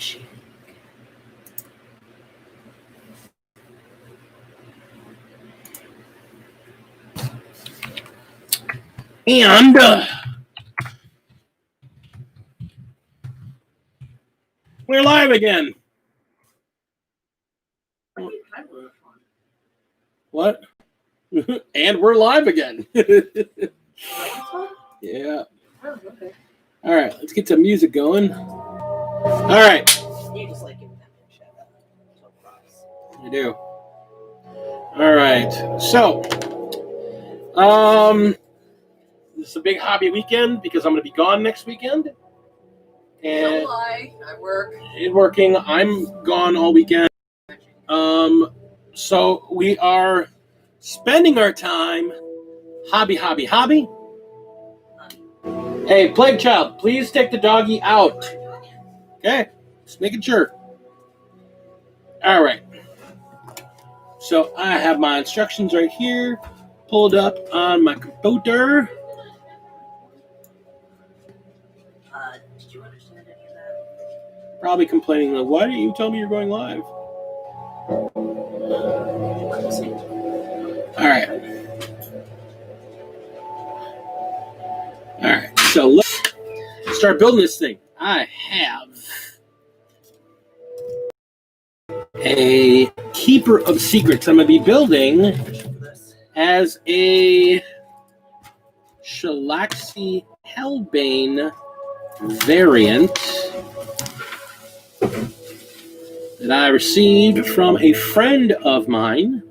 she? And we're live again. What? And we're live again. Yeah. Oh, okay. All right, let's get some music going. All right. You just like giving that man shout out. I do. All right. So, this is a big hobby weekend because I'm going to be gone next weekend. And Don't lie, I work. working. I'm gone all weekend. So we are spending our time hobby. Hey, Plague Child, please take the doggy out. Okay, just making sure. All right. So I have my instructions right here, pulled up on my computer. Did you understand any of that? Probably complaining, like, why didn't you tell me you're going live? All right. All right. So let's start building this thing. I have a Keeper of Secrets I'm going to be building as a Shalaxi Hellbane variant that I received from a friend of mine.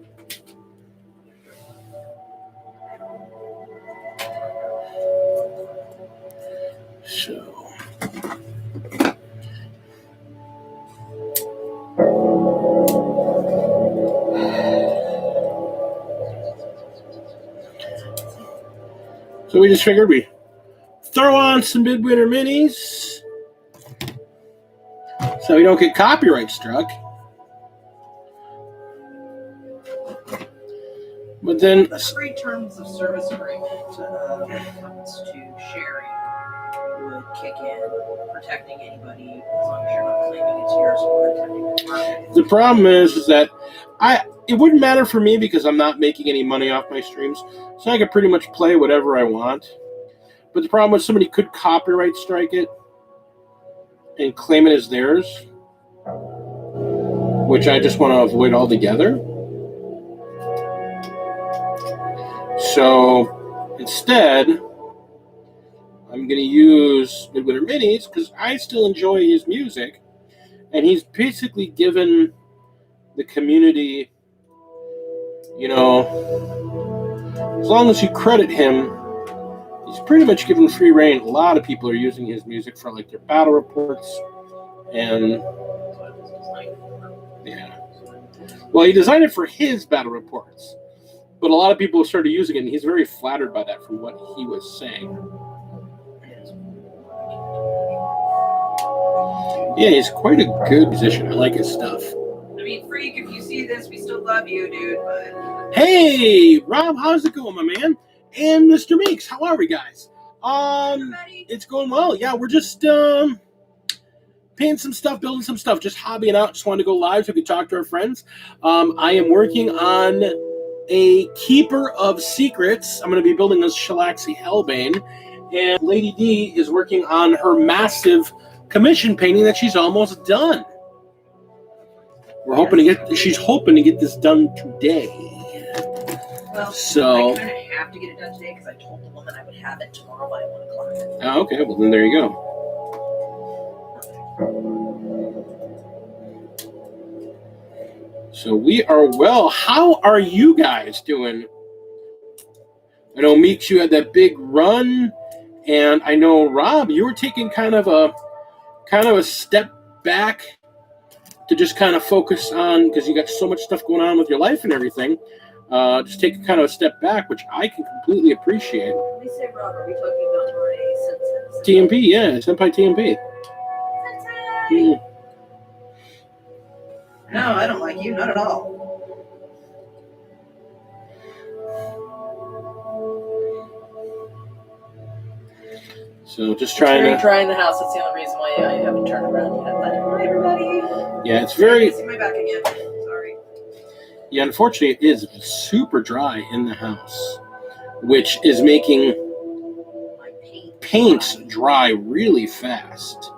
So we just figured we throw on some midwinter minis so we don't get copyright struck. But then The free terms of service agreement when it comes to sharing would kick in, protecting anybody as long as you're not claiming it's yours or protecting the market. the problem is that it wouldn't matter for me because I'm not making any money off my streams, so I could pretty much play whatever I want. But the problem is somebody could copyright strike it and claim it as theirs, which I just want to avoid altogether. So instead, I'm going to use Midwinter Minis because I still enjoy his music, and he's basically given the community, you know, as long as you credit him, he's pretty much given free reign. A lot of people are using his music for like their battle reports, and yeah. Well, he designed it for his battle reports, but a lot of people started using it, and he's very flattered by that from what he was saying. Yeah, he's quite a good musician. I like his stuff. I mean, Freak, if you see this, we still love you, dude. But Hey, Rob, how's it going, my man? And Mr. Meeks, how are we, guys? It's going well. Yeah, we're just painting some stuff, building some stuff, just hobbying out. Just wanted to go live so we could talk to our friends. I am working on a Keeper of Secrets. I'm going to be building this Shalaxi Hellbane, and Lady D is working on her massive commission painting that she's almost done. She's hoping to get this done today. well, So I kind of have to get it done today because I told the woman I would have it tomorrow by 1 o'clock. Oh, okay, well then there you go. So we are well. How are you guys doing? I know Meeks, you had that big run, and I know Rob, you were taking kind of a step back to just kind of focus on, because you got so much stuff going on with your life and everything. Just take kind of a step back, which I can completely appreciate. When we say Rob, are we talking about my senses? TMP, yeah, Senpai TMP. Mm. No, I don't like you, not at all. So just trying very to. dry in the house. That's the only reason why I haven't turned around yet. But hi, everybody. Yeah, it's very. See my back again. Sorry. Yeah, unfortunately, it is super dry in the house, which is making My paint dry really fast.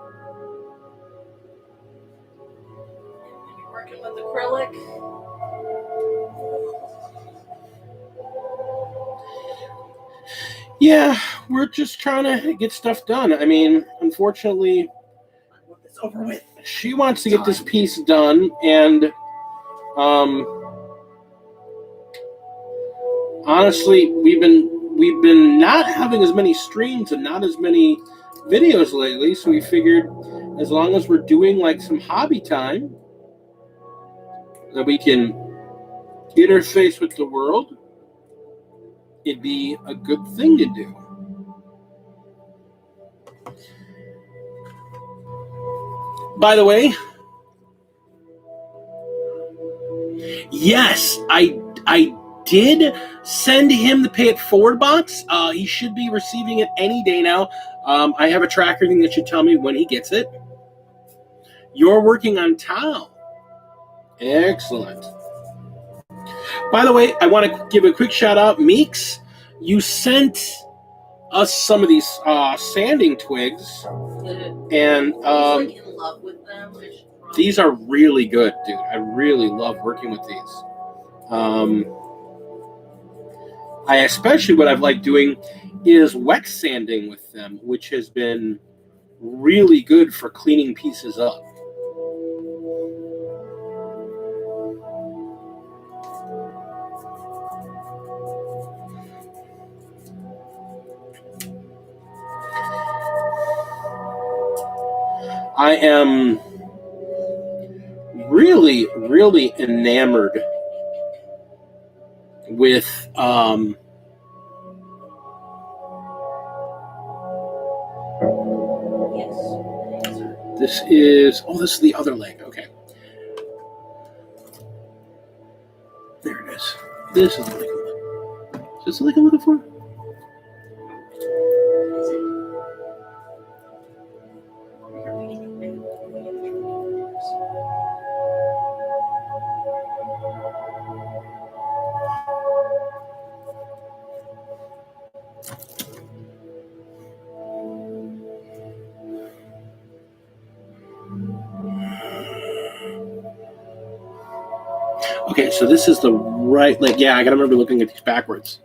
When you're working with acrylic. Yeah, we're just trying to get stuff done. I mean, unfortunately, It's over with. she wants to get this piece done, and honestly, we've been not having as many streams and not as many videos lately. So we figured, as long as we're doing like some hobby time, that we can interface with the world, it'd be a good thing to do. By the way, yes, I did send him the Pay It Forward box. He should be receiving it any day now. I have a tracker thing that should tell me when he gets it. You're working on tile. Excellent. By the way, I want to give a quick shout out. Meeks, you sent us some of these sanding twigs. And He's like in love with them. These are really good, dude. I really love working with these. I especially what I've liked doing is wet sanding with them, which has been really good for cleaning pieces up. I am really, really enamored with this is the other leg. Okay. There it is. This is the leg. Is this the leg I'm looking for? Okay, so this is the right leg. Yeah, I gotta remember looking at these backwards.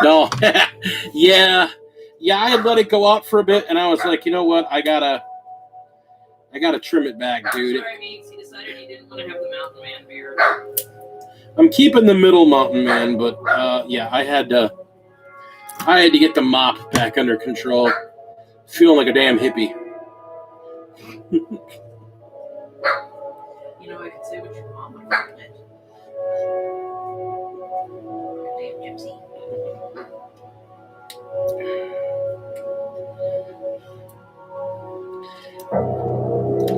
No, yeah, I had let it go out for a bit, and I was like, you know what, I gotta trim it back, dude. Sorry, Meeks. He decided he didn't want to have the mountain man beard. I'm keeping the middle mountain man, but yeah, I had to get the mop back under control. Feeling like a damn hippie. You know, I could say what your mom would have admit. Damn gypsy.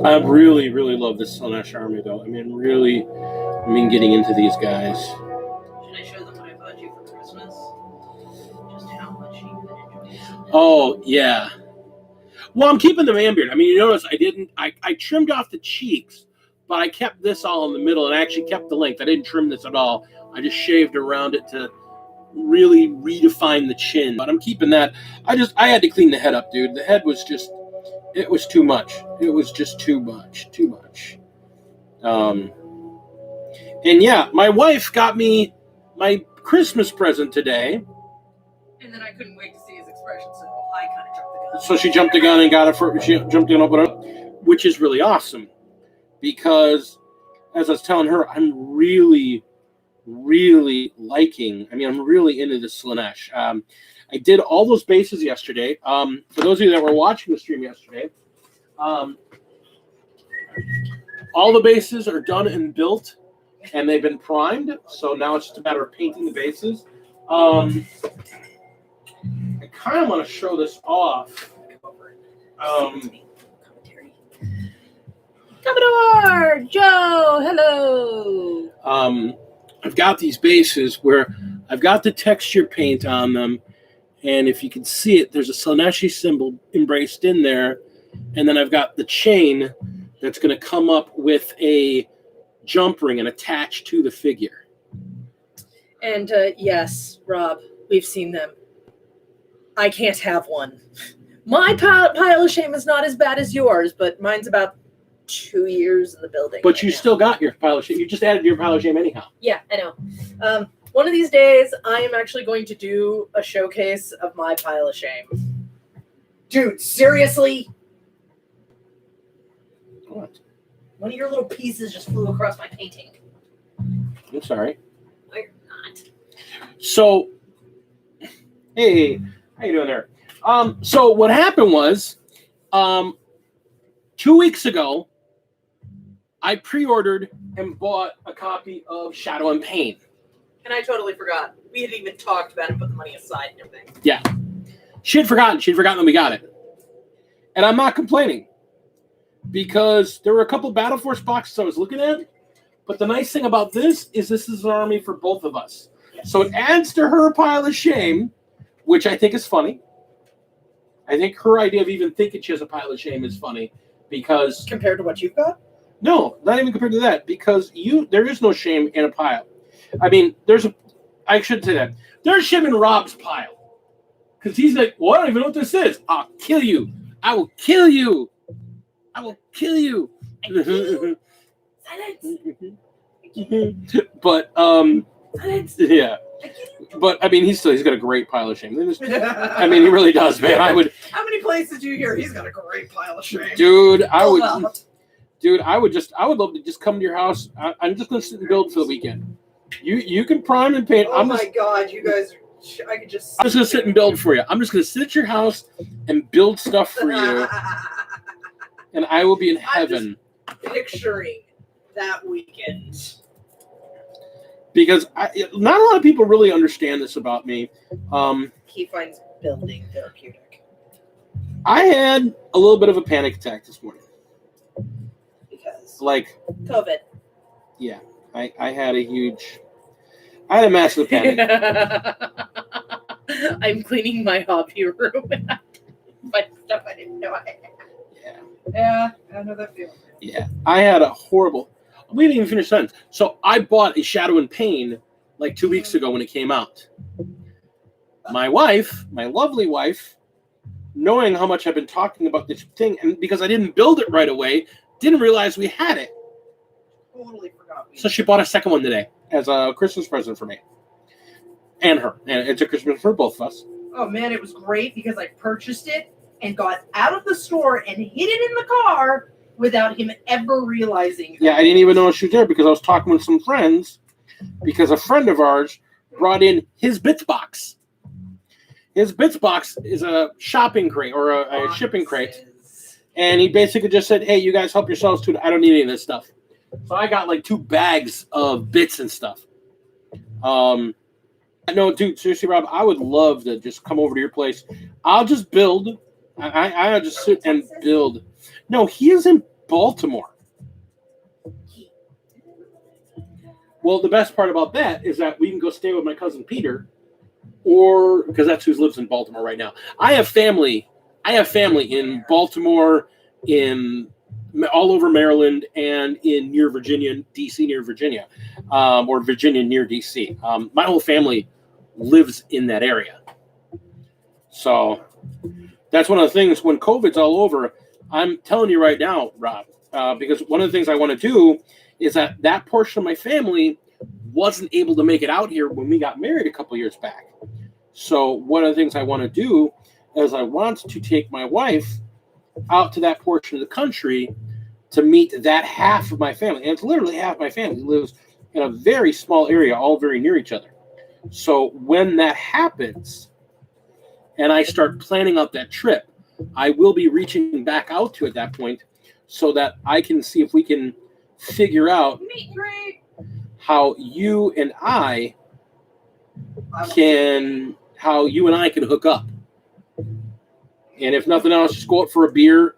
I really, really love this Slanesh army, though. I mean, really, getting into these guys. Should I show them what I bought you for Christmas? Just how much you've been enjoying them? Oh, yeah. Well, I'm keeping the man beard. I mean, you notice I trimmed off the cheeks, but I kept this all in the middle, and I actually kept the length. I didn't trim this at all. I just shaved around it to really redefine the chin. But I'm keeping that. I had to clean the head up, dude. The head was just, it was too much. It was just too much. And yeah, my wife got me my Christmas present today. And then I couldn't wait to see his expression, so I kind of jumped the gun. So she jumped the gun and got it for. She jumped in, opened it up, which is really awesome, because as I was telling her, I'm really, really liking. I mean, I'm really into this Slanesh. I did all those bases yesterday. For those of you that were watching the stream yesterday, all the bases are done and built, and they've been primed. So now it's just a matter of painting the bases. I kind of want to show this off. Commodore Joe, hello. I've got these bases where I've got the texture paint on them, and if you can see it, there's a Slaneshi symbol embraced in there, and then I've got the chain that's going to come up with a jump ring and attach to the figure. And yes, Rob, we've seen them. I can't have one. My pile of shame is not as bad as yours, but mine's about 2 years in the building. But you still got your pile of shame. You just added your pile of shame anyhow. Yeah, I know. One of these days, I am actually going to do a showcase of my pile of shame. Dude, seriously? What? One of your little pieces just flew across my painting. I'm sorry. No, you're not. So, hey, how you doing there? So what happened was, 2 weeks ago, I pre-ordered and bought a copy of Shadow and Pain. And I totally forgot. We had even talked about it and put the money aside and everything. Yeah. She had forgotten that we got it. And I'm not complaining. Because there were a couple Battle Force boxes I was looking at. But the nice thing about this is an army for both of us. Yes. So it adds to her pile of shame, which I think is funny. I think her idea of even thinking she has a pile of shame is funny. Because... Compared to what you've got? No, not even compared to that. Because there is no shame in a pile. I mean, I shouldn't say that. There's shame in Rob's pile. Because he's like, well, I don't even know what this is. I'll kill you. I will kill you. I will kill you. Silence. But, Silence. Yeah. But, I mean, he's got a great pile of shame. I mean, he really does, man. How many places do you hear he's got a great pile of shame? Dude, I would love to just come to your house. I'm just going to sit and build for the weekend. You can prime and paint. Oh my God, you guys! I could just. I'm just going to sit and build for you. I'm just going to sit at your house and build stuff for you, and I will be in heaven. I'm just picturing that weekend. Because not a lot of people really understand this about me. He finds building therapeutic. I had a little bit of a panic attack this morning. Because? Like... COVID. Yeah. I had a massive panic. I'm cleaning my hobby room. But stuff I didn't know I had. Yeah, I know that feeling. Yeah. I had a horrible... We didn't even finish the sentence. So I bought a Shadow and Pain like 2 weeks ago when it came out. My wife, my lovely wife, knowing how much I've been talking about this thing, and because I didn't build it right away, didn't realize we had it. Totally forgot. So she bought a second one today as a Christmas present for me. And her. And it's a Christmas for both of us. Oh, man, it was great because I purchased it and got out of the store and hid it in the car without him ever realizing. Yeah, I didn't even know she was there because I was talking with some friends because a friend of ours brought in his Bits box. His Bits box is a shopping crate or a shipping crate. And he basically just said, hey, you guys help yourselves to it. I don't need any of this stuff. So I got like 2 bags of bits and stuff. No, dude, seriously, Rob, I would love to just come over to your place. I'll just build. I'll just sit and build. No, he is in Baltimore. Well, the best part about that is that we can go stay with my cousin Peter, or because that's who lives in Baltimore right now. I have family in Baltimore, in all over Maryland, and in near Virginia, DC near Virginia, or Virginia near DC. My whole family lives in that area. So that's one of the things when COVID's all over, I'm telling you right now, Rob, because one of the things I want to do is that portion of my family wasn't able to make it out here when we got married a couple years back. So one of the things I want to do is I want to take my wife out to that portion of the country to meet that half of my family. And it's literally half my family lives in a very small area, all very near each other. So when that happens and I start planning out that trip, I will be reaching back out to at that point so that I can see if we can figure out how you and I can hook up. And if nothing else, just go out for a beer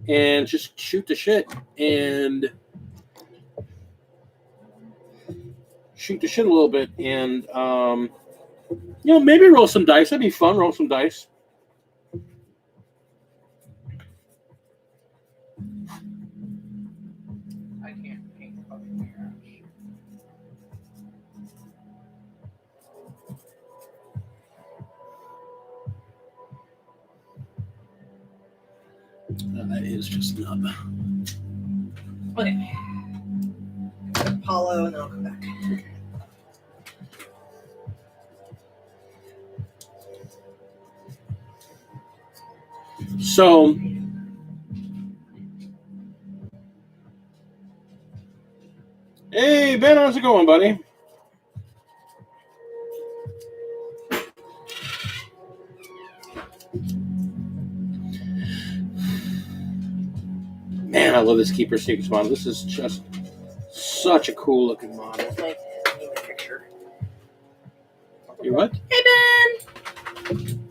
and just shoot the shit a little bit, and maybe roll some dice. That'd be fun. Roll some dice. I can't paint fucking trash. That is just nub. Okay. Apollo, and then I'll come back. So, hey Ben, how's it going, buddy? Man, I love this Keeper Sneakers model. This is just such a cool looking model. Like, need a picture. You what? Hey, Ben!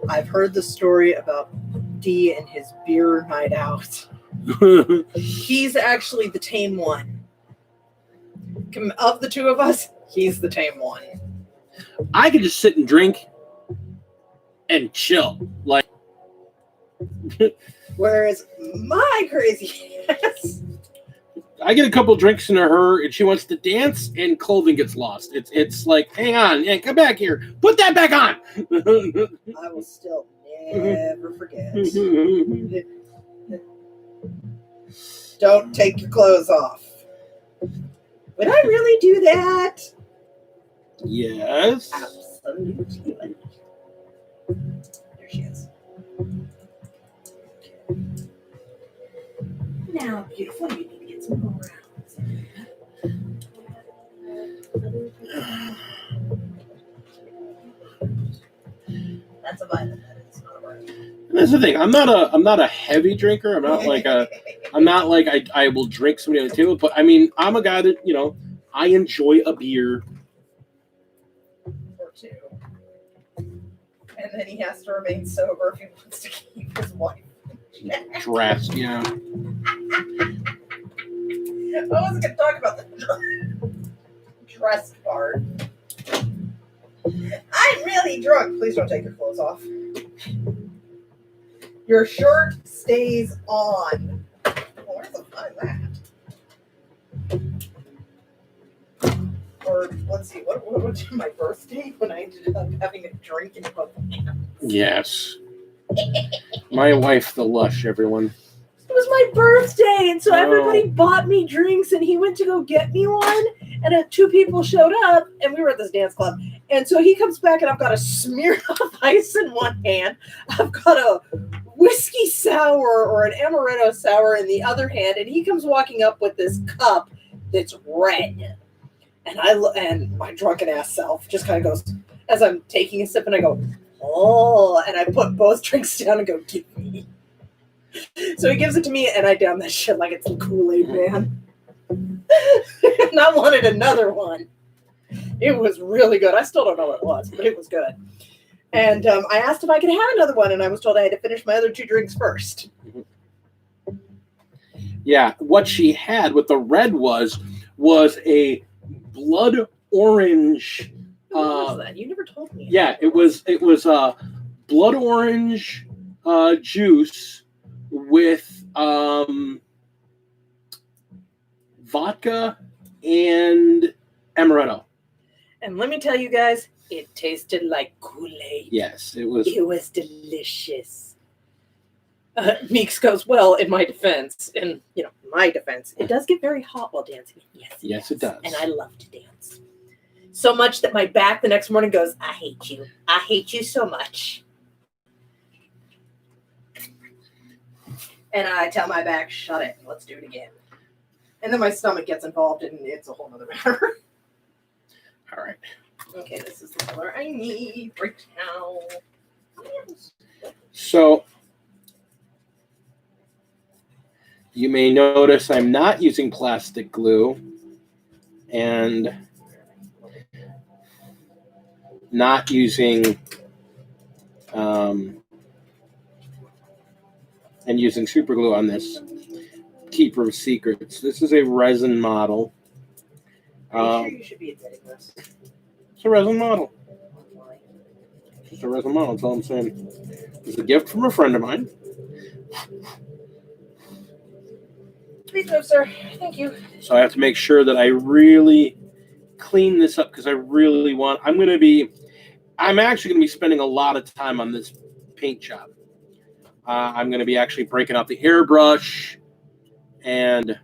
I've heard the story about D and his beer night out. He's actually the tame one. Of the two of us, he's the tame one. I could just sit and drink and chill. Like, whereas my crazy ass, I get a couple drinks into her, and she wants to dance, and clothing gets lost. It's like, hang on, yeah, come back here, put that back on. I will still never forget. Don't take your clothes off. Would I really do that? Yes. Absolutely. There she is. Now, beautiful, you need to get some more rounds. That's a vitamin. That is not a word. And that's the thing. I'm not a heavy drinker. I'm not like I will drink somebody on the table. But I mean, I'm a guy that I enjoy a beer Or two. And then he has to remain sober if he wants to keep his wife. dressed. Yeah. I wasn't going to talk about the dress part. I'm really drunk. Please don't take your clothes off. Your shirt stays on. Well, where's the fun of that? Or let's see, what was my birthday when I ended up having a drink in both hands? Yes. My wife, the lush, everyone. It was my birthday, and so everybody bought me drinks, and he went to go get me one, and two people showed up, and we were at this dance club, and so he comes back, and I've got a Smirnoff Ice in one hand, I've got a whiskey sour or an amaretto sour in the other hand, and he comes walking up with this cup that's red, and my drunken ass self just kind of goes, as I'm taking a sip, and I go, oh, and I put both drinks down and go, give me. So he gives it to me, and I down that shit like it's the Kool-Aid man. And I wanted another one. It was really good. I still don't know what it was, but it was good. And I asked if I could have another one, and I was told I had to finish my other two drinks first. Yeah, what she had with the red was a blood orange. What was that? You never told me. Yeah, it was blood orange juice with vodka and amaretto. And let me tell you guys, it tasted like Kool-Aid. Yes, it was. It was delicious. Meeks goes, well, in my defense, it does get very hot while dancing. Yes, it does. And I love to dance. So much that my back the next morning goes, I hate you. I hate you so much. And I tell my back, shut it. Let's do it again. And then my stomach gets involved, and it's a whole nother matter. All right. Okay, this is the color I need right now. So you may notice I'm not using plastic glue and not using and using super glue on this Keeper of Secrets. This is a resin model. Are you sure you should be admitting this? It's a resin model. Just a resin model, that's all I'm saying. It's a gift from a friend of mine. Please move, sir. Thank you. So I have to make sure that I really clean this up because I really want. I'm actually going to be spending a lot of time on this paint job. I'm going to be actually breaking out the airbrush and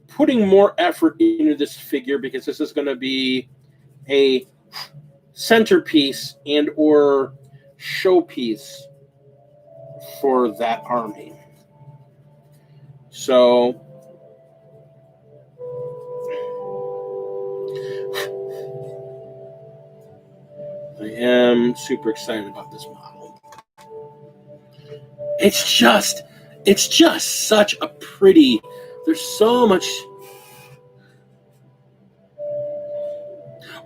putting more effort into this figure because this is going to be a centerpiece and or showpiece for that army. So I am super excited about this model. It's just such a pretty, there's so much.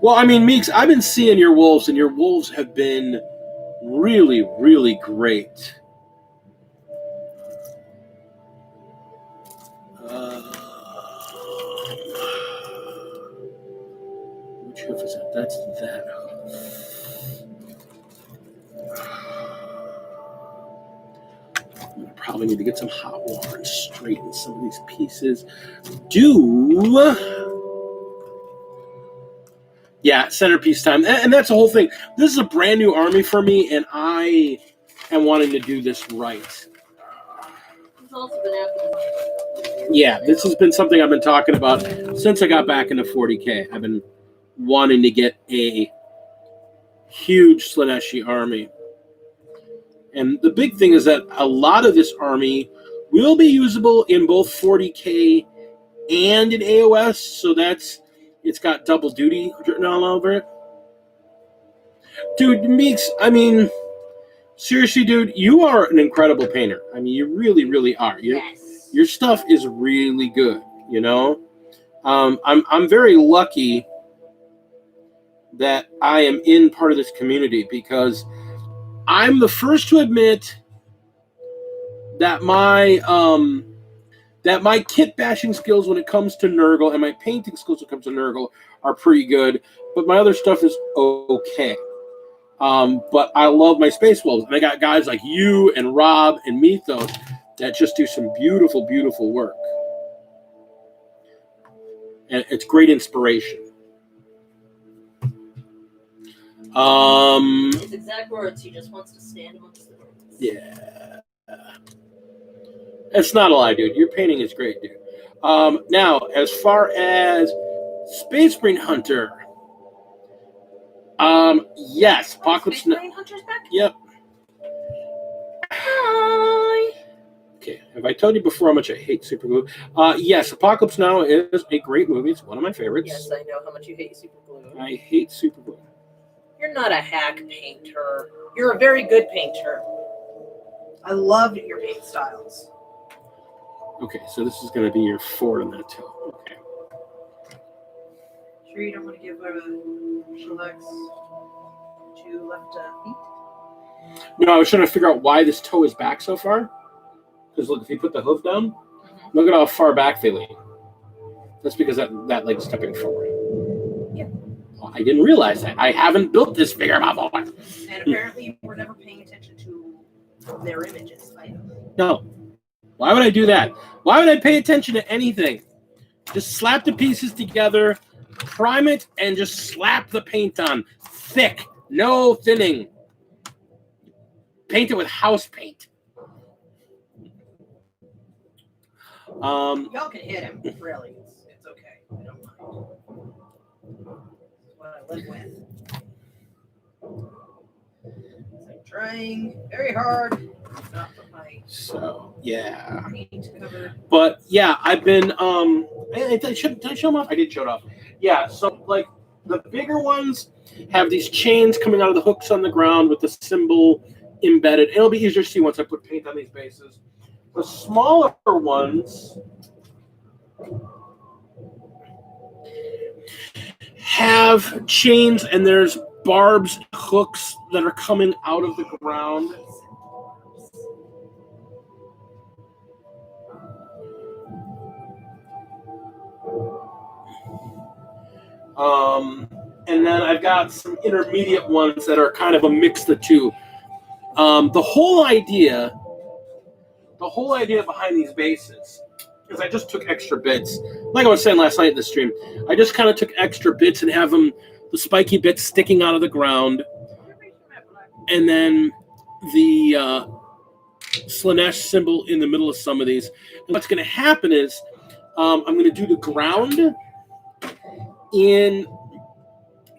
Well, I mean, Meeks, I've been seeing your wolves, and your wolves have been really, really great. Which hoof is that? That's that hoof. I probably need to get some hot water and straighten some of these pieces. Yeah, centerpiece time. And that's the whole thing. This is a brand new army for me, and I am wanting to do this right. It's also been happening. Yeah, this has been something I've been talking about since I got back into 40K. I've been wanting to get a huge Slaneshi army. And the big thing is that a lot of this army will be usable in both 40K and in AOS, so it's got double duty written all over it. Dude, Meeks, I mean, seriously, dude, you are an incredible painter. I mean, you really, really are. Your stuff is really good, you know? I'm very lucky that I am in part of this community because I'm the first to admit that my kit bashing skills when it comes to Nurgle and my painting skills when it comes to Nurgle are pretty good, but my other stuff is okay. But I love my Space Wolves, and I got guys like you and Rob and Mythos that just do some beautiful, beautiful work. And it's great inspiration. His exact words, he just wants to stand amongst the birds. Yeah. It's not a lie, dude. Your painting is great, dude. Now, as far as Space Marine Hunter, yes, Apocalypse. Space Marine Hunter's back? Yep. Hi. Okay, have I told you before how much I hate Superglue? Yes, Apocalypse Now is a great movie. It's one of my favorites. Yes, I know how much you hate Superglue. I hate Superglue. You're not a hack painter. You're a very good painter. I love your paint styles. Okay, so this is going to be your 4 on that toe. Okay. Sure you don't want to give Shoutouts 2 left feet? No, I was trying to figure out why this toe is back so far. Because look, if you put the hoof down, look at how far back they lean. That's because that leg's stepping forward. Yeah. Well, I didn't realize that. I haven't built this figure before. And apparently you were never paying attention to their images. No. Why would I do that? Why would I pay attention to anything? Just slap the pieces together, prime it, and just slap the paint on. Thick. No thinning. Paint it with house paint. Y'all can hit him, really. It's okay. I don't mind. It's what I live with. I'm trying very hard not to my yeah. paint cover. But yeah, I've been did I show them off? I did show it off. Yeah, so like the bigger ones have these chains coming out of the hooks on the ground with the symbol embedded. It'll be easier to see once I put paint on these bases. The smaller ones have chains and there's barbs, hooks that are coming out of the ground. And then I've got some intermediate ones that are kind of a mix of the two. The whole idea behind these bases is I just took extra bits. Like I was saying last night in the stream, I just kind of took extra bits and have them, the spiky bits sticking out of the ground, and then the Slanesh symbol in the middle of some of these. And what's going to happen is I'm going to do the ground in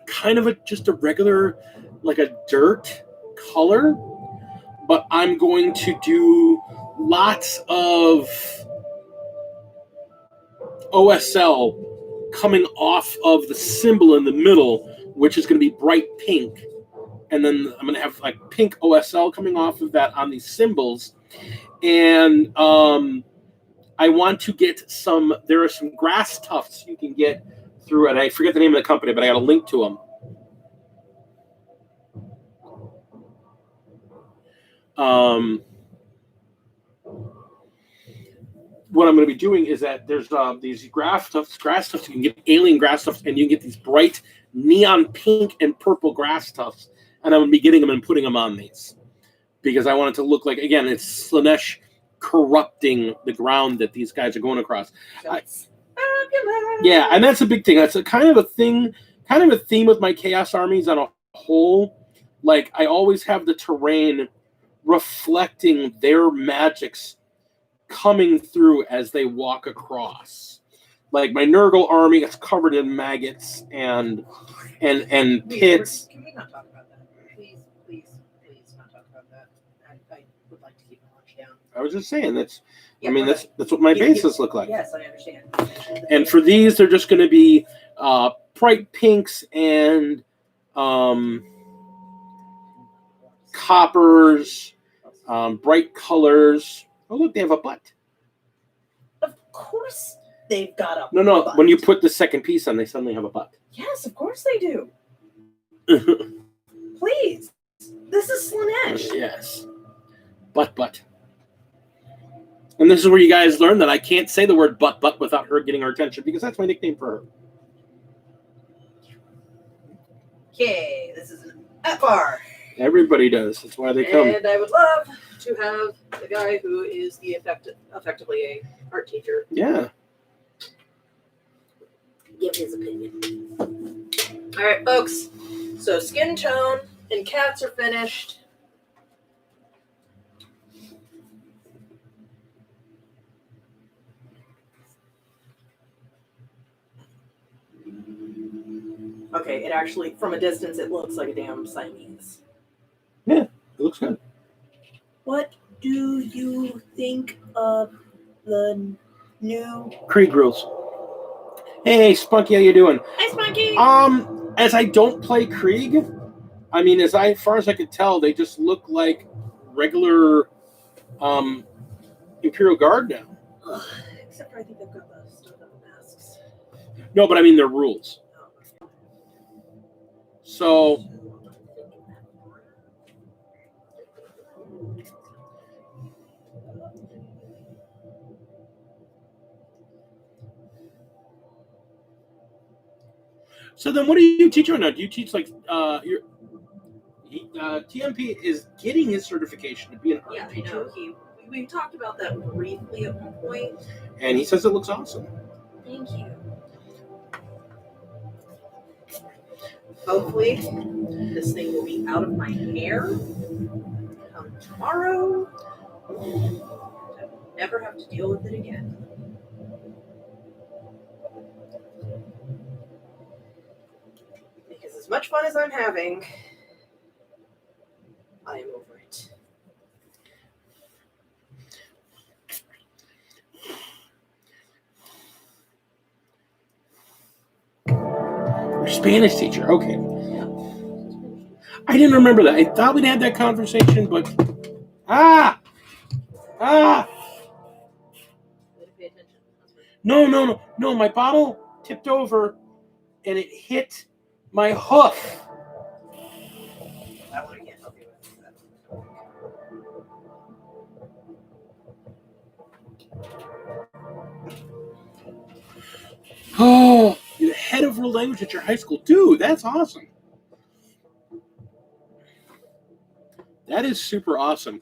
kind of just a regular, like a dirt color, but I'm going to do lots of OSL coming off of the symbol in the middle, which is going to be bright pink. And then I'm going to have like pink OSL coming off of that on these symbols. And I want to get there are some grass tufts you can get through, and I forget the name of the company, but I got a link to them. What I'm going to be doing is that there's these grass tufts. You can get alien grass tufts, and you can get these bright neon pink and purple grass tufts. And I'm going to be getting them and putting them on these because I want it to look like, again, it's Slanesh corrupting the ground that these guys are going across. Yeah, and that's a big thing. That's a kind of a theme with my Chaos armies on a whole. Like, I always have the terrain reflecting their magics coming through as they walk across. Like my Nurgle army is covered in maggots and pits. Can we not talk about that? Please not talk about that. I would like to keep the launch down. I was just saying that's what my bases look like. Yes, I understand. And for these, they're just going to be bright pinks and coppers, bright colors. Oh, look, they have a butt. Of course they've got a No. butt. When you put the second piece on, they suddenly have a butt. Yes, of course they do. Please. This is Slanesh. Yes. Butt. And this is where you guys learn that I can't say the word butt without her getting our attention, because that's my nickname for her. Okay, this is an FR. Everybody does. That's why they come. And I would love to have the guy who is effectively a art teacher. Yeah. Give his opinion. All right, folks. So skin tone and cats are finished. Okay, it actually, from a distance, it looks like a damn Siamese. Yeah, it looks good. What do you think of the new Krieg rules? Hey, Spunky, how you doing? Hi, Spunky. As I don't play Krieg, I mean, as far as I could tell, they just look like regular Imperial Guard now. Except for I think they've got the stuff on the masks. No, but I mean their rules. So then what do you teach right now? Do you teach like your TMP is getting his certification to be an art teacher? Yeah, we talked about that briefly at one point. And he says it looks awesome. Thank you. Hopefully, this thing will be out of my hair come tomorrow. I will never have to deal with it again. Because as much fun as I'm having, I am over it. Your Spanish teacher, okay. I didn't remember that. I thought we'd had that conversation, but No. My bottle tipped over and it hit my hoof. That one I can't help you with. Oh, the head of world language at your high school. Dude, that's awesome. That is super awesome.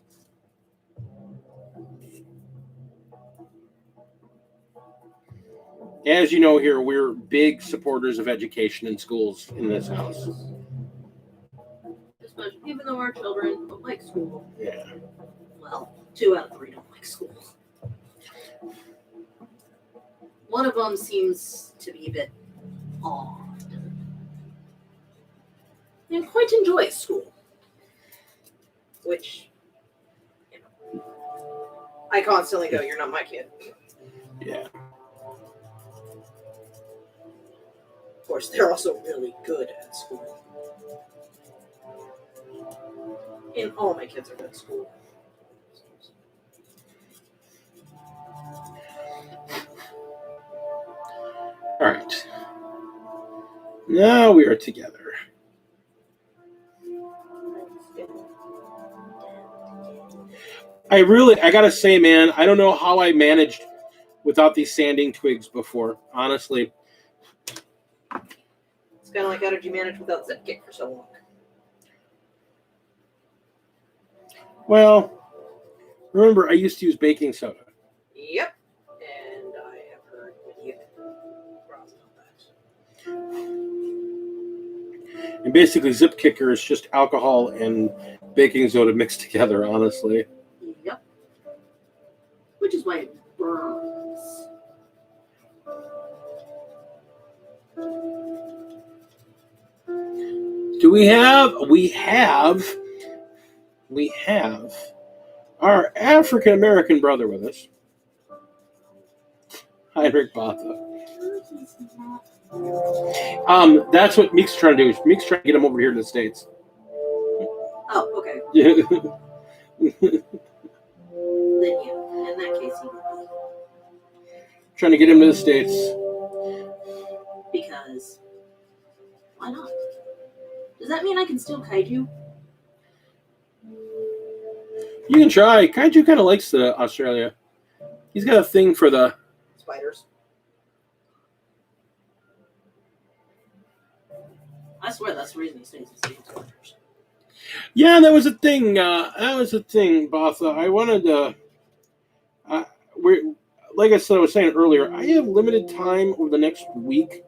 As you know here, we're big supporters of education in schools in this house. Especially even though our children don't like school. Yeah. Well, 2 out of 3 don't like school. One of them seems to be a bit odd. And quite enjoys school. Which, you know, I constantly go, you're not my kid. Yeah. Of course, they're also really good at school. And all my kids are good at school. All right. Now we are together. I gotta say, man, I don't know how I managed without these sanding twigs before, honestly. It's kind of like, how did you manage without zip kick for so long? Well, remember, I used to use baking soda. Yep. And I have heard many problems about that. And basically, zip kicker is just alcohol and baking soda mixed together, honestly. Yep. Which is why it burns. We have our African American brother with us, Heinrich Botha. That's what Meek's trying to do. Meek's trying to get him over here to the States. Oh, okay. Yeah. Then yeah, in that case, he would Trying to get him to the States. be. Because why not? Does that mean I can still kaiju? You can try. Kaiju kind of likes the Australia. He's got a thing for the Spiders. I swear that's the reason he stays in spiders. Yeah, that was a thing. Botha. I wanted to. Like I said, I was saying earlier, I have limited time over the next week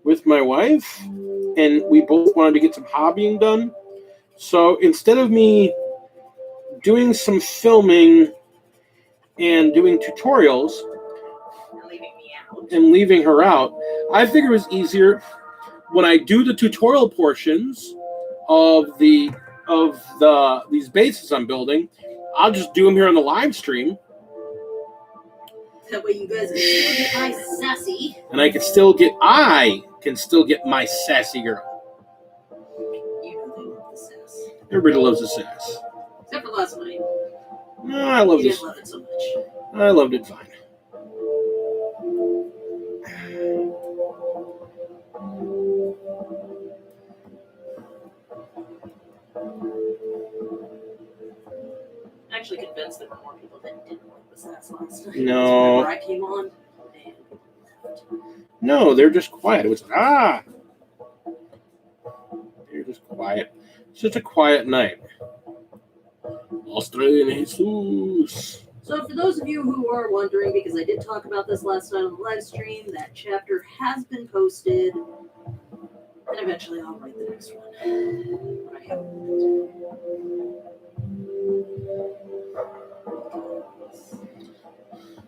with my wife, and we both wanted to get some hobbying done. So instead of me doing some filming and doing tutorials and leaving her out, I figured it was easier when I do the tutorial portions of these bases I'm building. I'll just do them here on the live stream. That way you guys can still get my sassy. And I can still get my sassy girl. You know they love the sass. Everybody loves the sass. Except for last night. No, I love You this. didn't love it so much. I loved it fine. I'm actually convinced there were more people that didn't like the sass last night. No. Whenever I came on, man. No, they're just quiet. It was They're just quiet. It's just a quiet night. Australian Jesus. So for those of you who are wondering, because I did talk about this last night on the live stream, that chapter has been posted, and eventually I'll write the next one. But I haven't.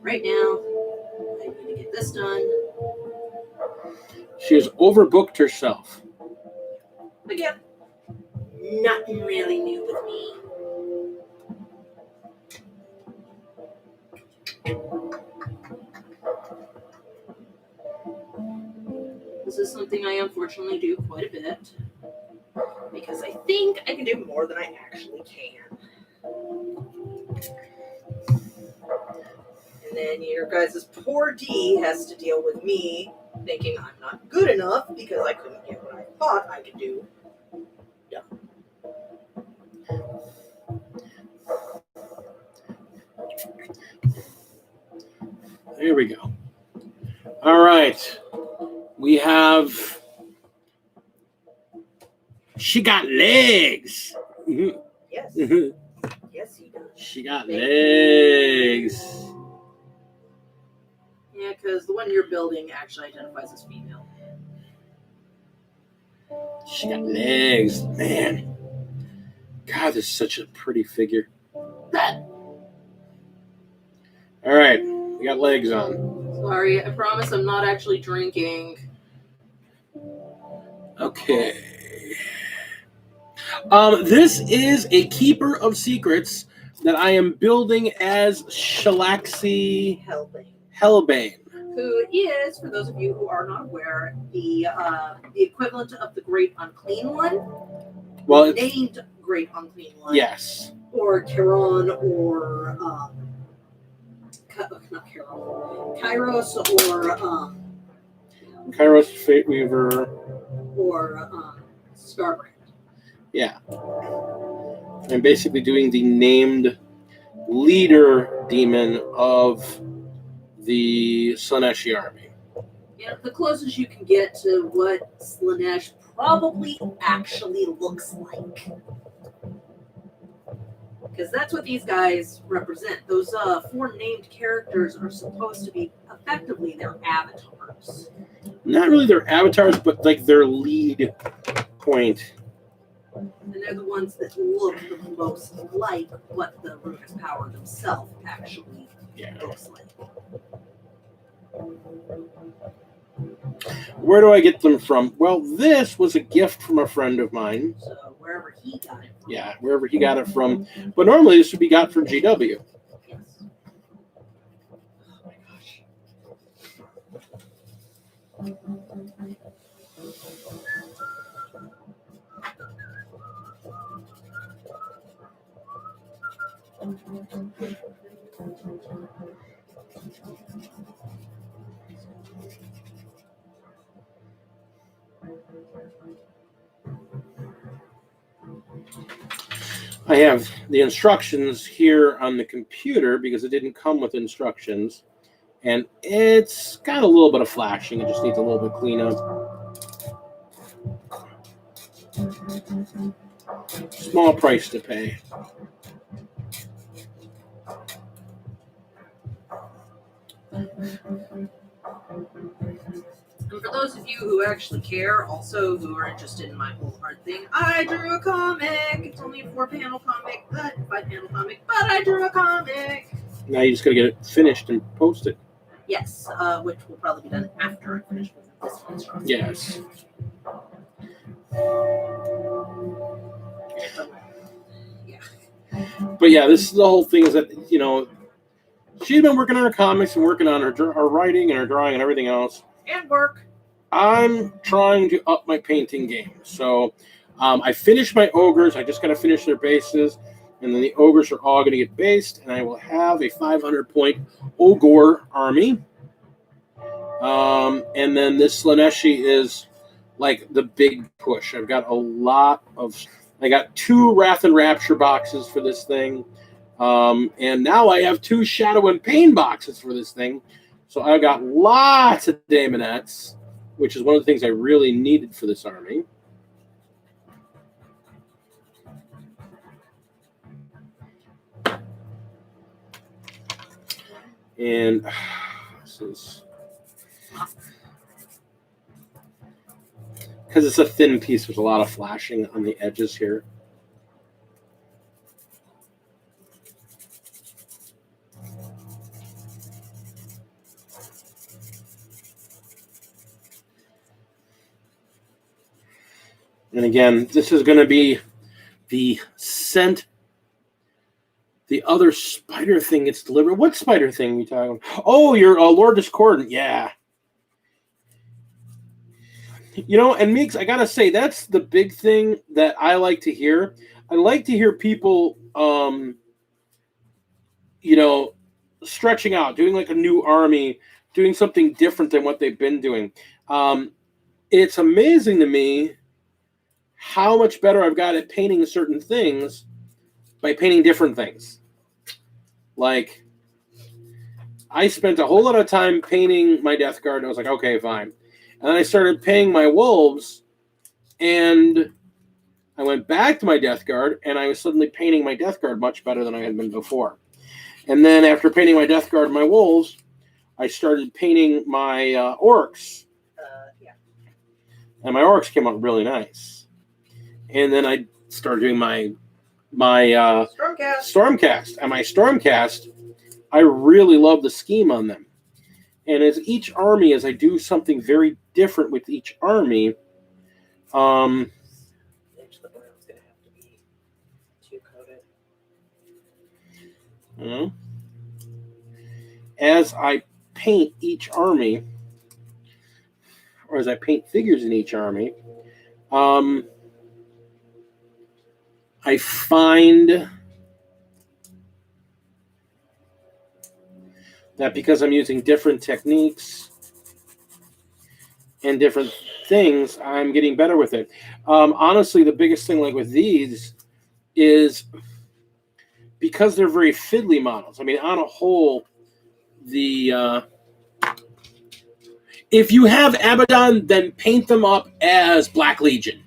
Right now, I need to get this done. She has overbooked herself. Again, nothing really new with me. This is something I unfortunately do quite a bit because I think I can do more than I actually can. And then your guys' poor D has to deal with me thinking I'm not good enough because I couldn't get what I thought I could do. Yeah. There we go. All right. We have She got legs. Yes. Yes, he does. She got legs. Yeah, because the one you're building actually identifies as female. She got legs. Man. God, this is such a pretty figure. All right. We got legs on. Sorry, I promise I'm not actually drinking. Okay. This is a keeper of secrets that I am building as Shalaxi Hellbane. Who is, for those of you who are not aware, the equivalent of the Great Unclean One. Well, named Great Unclean One. Yes. Or Charon, or not Charon, Kairos, or Kairos, Fate Weaver, or Starbrand. Yeah. I'm basically doing the named leader demon of the Slaneshi army. Yeah, the closest you can get to what Slanesh probably actually looks like. Because that's what these guys represent. Those 4 named characters are supposed to be effectively their avatars. Not really their avatars, but like their lead point. And they're the ones that look the most like what the Ruinous Power themselves actually looks like. Where do I get them from? Well, this was a gift from a friend of mine. So wherever he got it from. Yeah, wherever he got it from. But normally this would be got from GW. Yes. Oh my gosh. I have the instructions here on the computer because it didn't come with instructions. And it's got a little bit of flashing. It just needs a little bit cleanup. Small price to pay. And for those of you who actually care, also who are interested in my whole art thing, I drew a comic. It's only a 5-panel comic, but I drew a comic. Now you just got to get it finished and posted. Yes, which will probably be done after I finish with this construction. Yes. But yeah, this is the whole thing is that, she's been working on her comics and working on her writing and her drawing and everything else. And work. I'm trying to up my painting game. So I finished my ogres. I just got to finish their bases. And then the ogres are all going to get based. And I will have a 500-point ogre army. And then this Slaneshi is like the big push. I've got I got 2 Wrath and Rapture boxes for this thing. And now I have 2 Shadow and Pain boxes for this thing. So I've got lots of Daemonettes, which is one of the things I really needed for this army. And this is because it's a thin piece, there's a lot of flashing on the edges here. And again, this is going to be the other spider thing it's delivered. What spider thing are you talking about? Oh, your Lord Discordant. Yeah. And Meeks, I got to say, that's the big thing that I like to hear. I like to hear people, stretching out, doing like a new army, doing something different than what they've been doing. It's amazing to me how much better I've got at painting certain things by painting different things. Like, I spent a whole lot of time painting my Death Guard, and I was like, okay, fine. And then I started painting my wolves, and I went back to my Death Guard, and I was suddenly painting my Death Guard much better than I had been before. And then after painting my Death Guard and my Wolves, I started painting my Orcs. Yeah. And my Orcs came out really nice. And then I started doing my Stormcast. And my Stormcast, I really love the scheme on them. And as each army, as I do something very different with each army, as I paint each army, or as I paint figures in each army, I find that because I'm using different techniques and different things, I'm getting better with it. Honestly, the biggest thing, like with these, is because they're very fiddly models. I mean, on a whole, if you have Abaddon, then paint them up as Black Legion.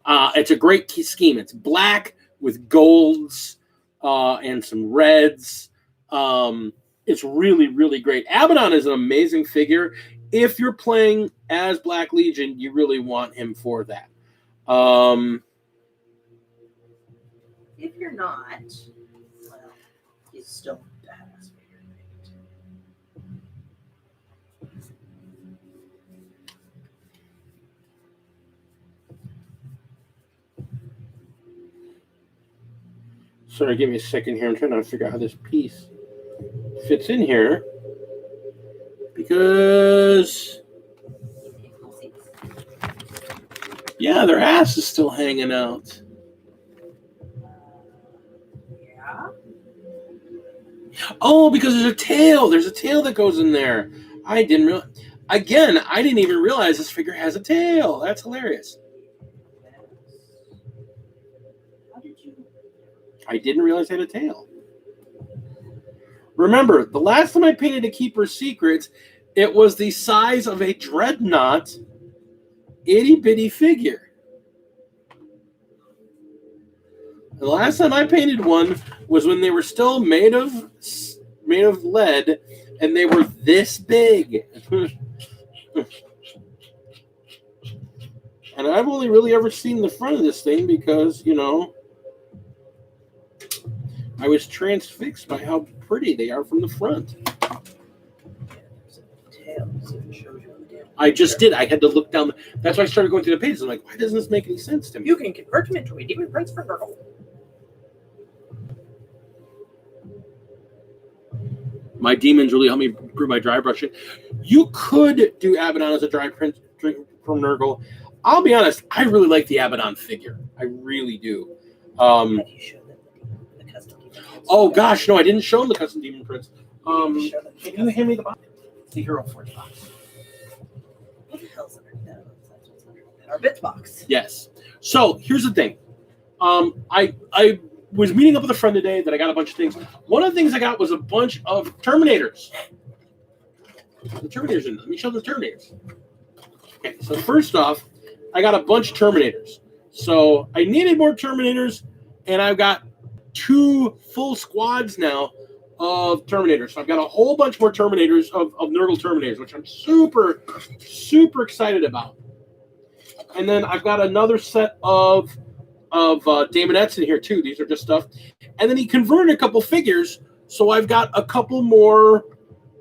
It's a great scheme. It's black with golds and some reds. It's really, really great. Abaddon is an amazing figure. If you're playing as Black Legion, you really want him for that. If you're not, well, he's still badass figure. Sorry, give me a second here. I'm trying to figure out how this piece fits in here. Because, yeah, their ass is still hanging out. Yeah. Oh, because there's a tail. There's a tail that goes in there. I didn't realize. Again, I didn't even realize this figure has a tail. That's hilarious. How did you? I didn't realize it had a tail. Remember, the last time I painted a Keeper's Secrets, it was the size of a Dreadnought itty-bitty figure. The last time I painted one was when they were still made of lead, and they were this big. And I've only really ever seen the front of this thing because, you know, I was transfixed by how pretty they are from the front. I just did. I had to look down. That's why I started going through the pages. I'm like, why doesn't this make any sense to me? You can convert him into a demon prince for Nurgle. My demons really help me improve my dry brushing. You could do Abaddon as a dry print from Nurgle. I'll be honest, I really like the Abaddon figure. I really do. Have you shown them the custom demon prince? Oh gosh, no, I didn't show them the custom demon prince. Can you hand me the box? The Hero Forge box. What the hell's underneath that? Our bits box. Yes. So here's the thing. I was meeting up with a friend today that I got a bunch of things. One of the things I got was a bunch of Terminators. The Terminators in them. Let me show the Terminators. Okay, so first off, I got a bunch of Terminators. So I needed more Terminators, and I've got 2 full squads now of Terminators. So I've got a whole bunch more Terminators of Nurgle Terminators, which I'm super, super excited about. And then I've got another set of Daemonettes in here too. These are just stuff. And then he converted a couple figures, so I've got a couple more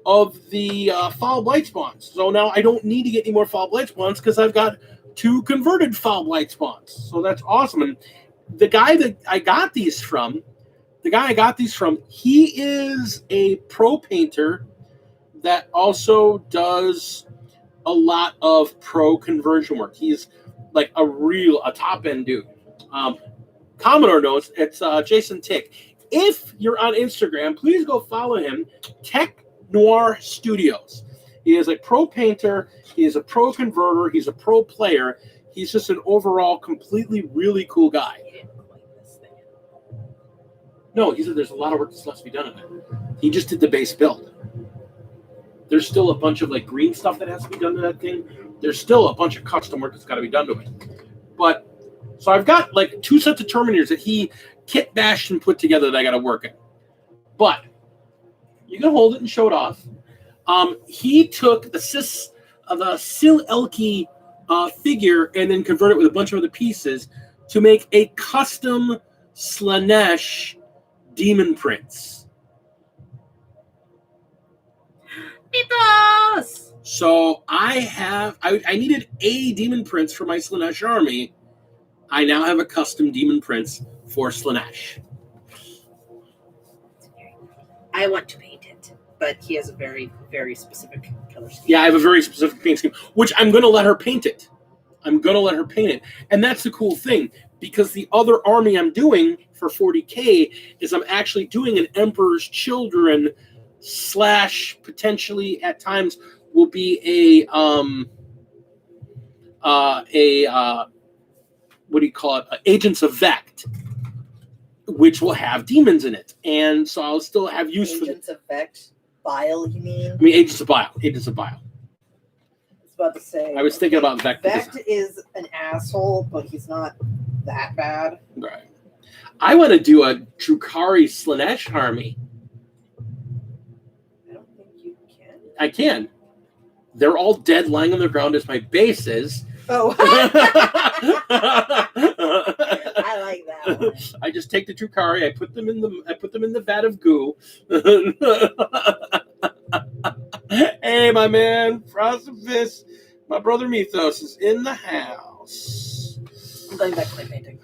of the Foul Blight Spawns. So now I don't need to get any more Foul Blight Spawns because I've got 2 converted Foul Blight Spawns. So that's awesome. And the guy that I got these from, he is a pro painter that also does a lot of pro conversion work. He's like a top end dude. Commodore knows it's Jason Tick. If you're on Instagram, please go follow him, Tech Noir Studios. He is a pro painter. He is a pro converter. He's a pro player. He's just an overall completely really cool guy. No, he said there's a lot of work that still has to be done in it. He just did the base build. There's still a bunch of like green stuff that has to be done to that thing. There's still a bunch of custom work that's got to be done to it. But So I've got like 2 sets of Terminators that he kit bashed and put together that I got to work in. But you can hold it and show it off. He took the Sil Elki figure and then converted it with a bunch of other pieces to make a custom Slanesh Demon Prince. Mythos! So I needed a Demon Prince for my Slanesh army. I now have a custom Demon Prince for Slanesh. I want to paint it, but he has a very, very specific color scheme. Yeah, I have a very specific paint scheme, which I'm going to let her paint it. And that's the cool thing, because the other army I'm doing for 40K is I'm actually doing an Emperor's Children / potentially at times will be a what do you call it? Agents of Vect, which will have demons in it, and so I'll still have use for Agents of Vect? Bile, you mean? I mean, Agents of Bile. I was about to say. I was thinking about Vect. Vect is an asshole, but he's not that bad. Right. I want to do a Drukari Slanesh army. I don't think you can. I can. They're all dead, lying on the ground as my bases. Oh. I like that one. I just take the Drukari, I put them in the vat of goo. Hey, my man, Frostafist, my brother Mythos is in the house. I'm going back to my painting.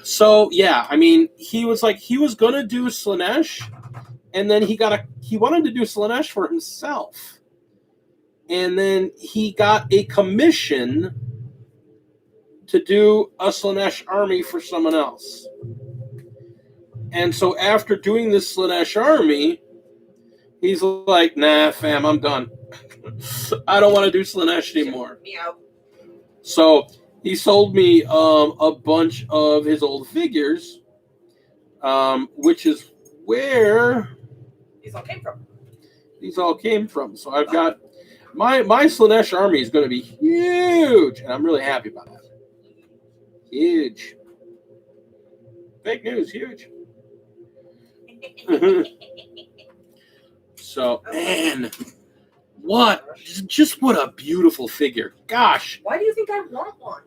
So yeah, I mean, he was gonna do Slanesh, and then he wanted to do Slanesh for himself, and then he got a commission to do a Slanesh army for someone else. And so after doing this Slanesh army, he's like, nah, fam, I'm done. I don't want to do Slanesh anymore. Meow. So he sold me a bunch of his old figures, which is where These all came from. These all came from. So I've got my Slanesh army is going to be huge, and I'm really happy about that. Huge. Fake news, huge. So, man, just what a beautiful figure. Gosh. Why do you think I want one?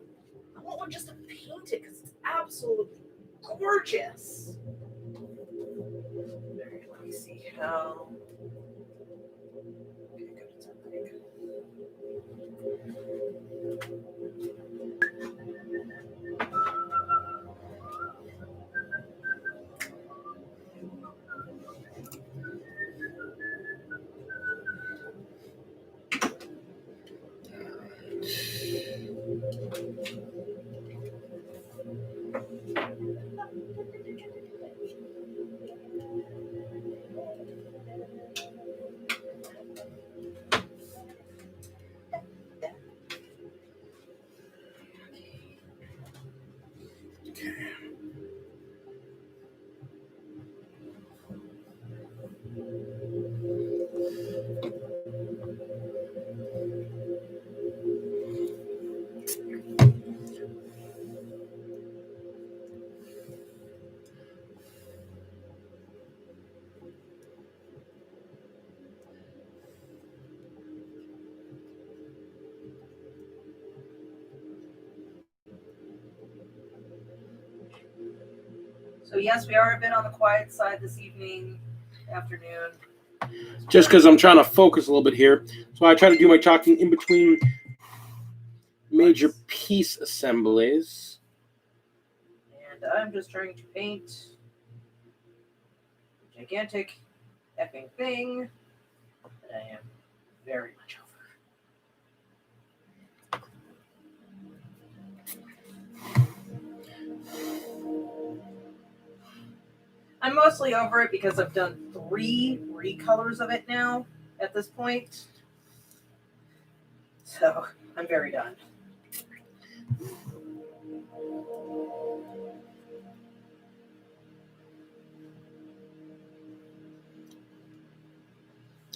I want one just to paint it because it's absolutely gorgeous. Let me see how. Okay, good. It's okay. So yes, we are a bit on the quiet side this afternoon. Just because I'm trying to focus a little bit here. So I try to do my talking in between major piece assemblies. And I'm just trying to paint a gigantic effing thing that I am very much over. I'm mostly over it because I've done 3 recolors of it now at this point. So I'm very done.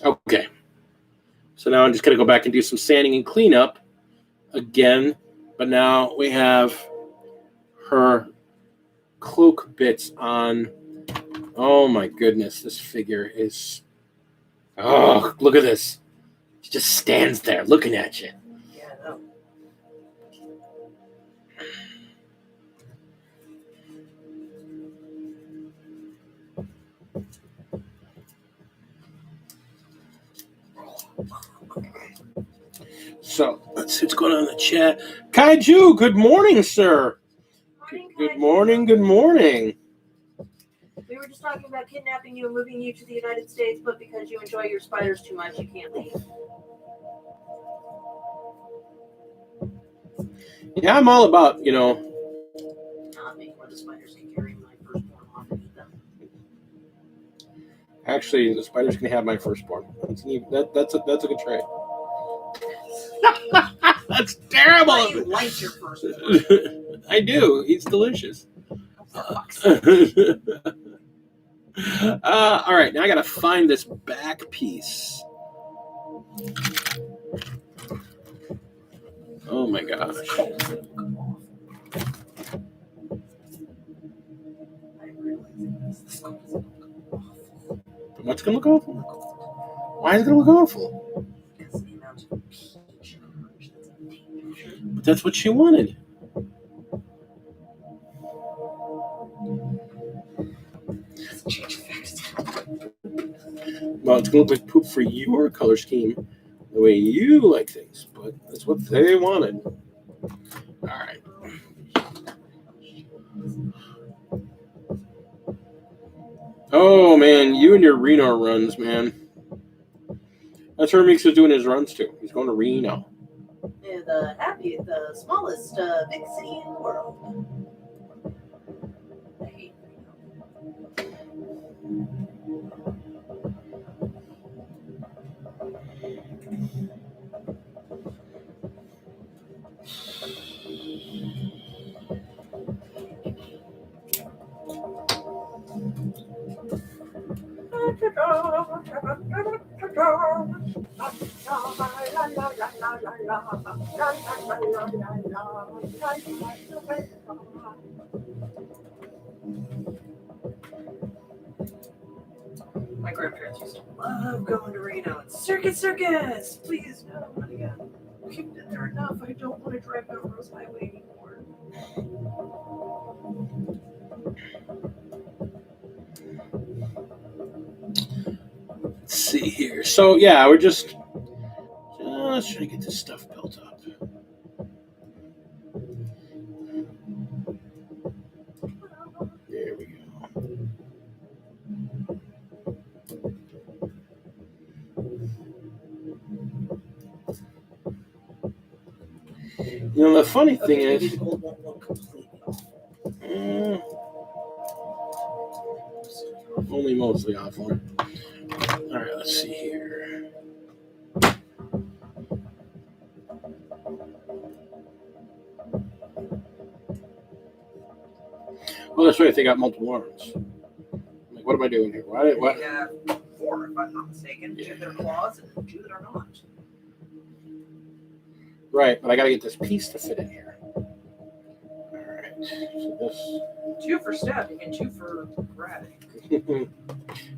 Okay. So now I'm just going to go back and do some sanding and cleanup again. But now we have her cloak bits on. Oh my goodness, this figure is. Oh, look at this. She just stands there looking at you. Yeah, I know. So let's see what's going on in the chat. Kaiju, good morning, sir. Good morning. Good morning. We were just talking about kidnapping you and moving you to the United States, but because you enjoy your spiders too much, you can't leave. Yeah, I'm all about, Not me, where the spiders can carry my firstborn off and eat them. Actually, the spiders can have my firstborn. That's a good trade. That's terrible. Why you like your firstborn? I do. He's delicious. Oh, for fuck's sake. All right, now I gotta find this back piece. Oh my gosh. What's gonna look awful? Why is it gonna look awful? But that's what she wanted. Well, it's gonna look like poop for your color scheme, the way you like things, but that's what they wanted. All right. Oh man, you and your Reno runs, man. That's where Meeks is doing his runs too. He's going to Reno. Yeah, the smallest big city in the world. I hate My grandparents used to love going to Reno. It's circus! Please, no, not again. We've been there enough. I don't want to drive down Rose Highway anymore. Let's see here. So yeah, we're just trying to get this stuff built up. There we go. The funny thing is, only mostly awful. All right, let's see here. Oh, that's right. They got multiple arms. Like, what am I doing here? What? They have 4, if I'm not mistaken. 2 that are claws and 2 that are not. Right, but I got to get this piece to fit in here. All right. So this. 2 for stabbing and 2 for grabbing.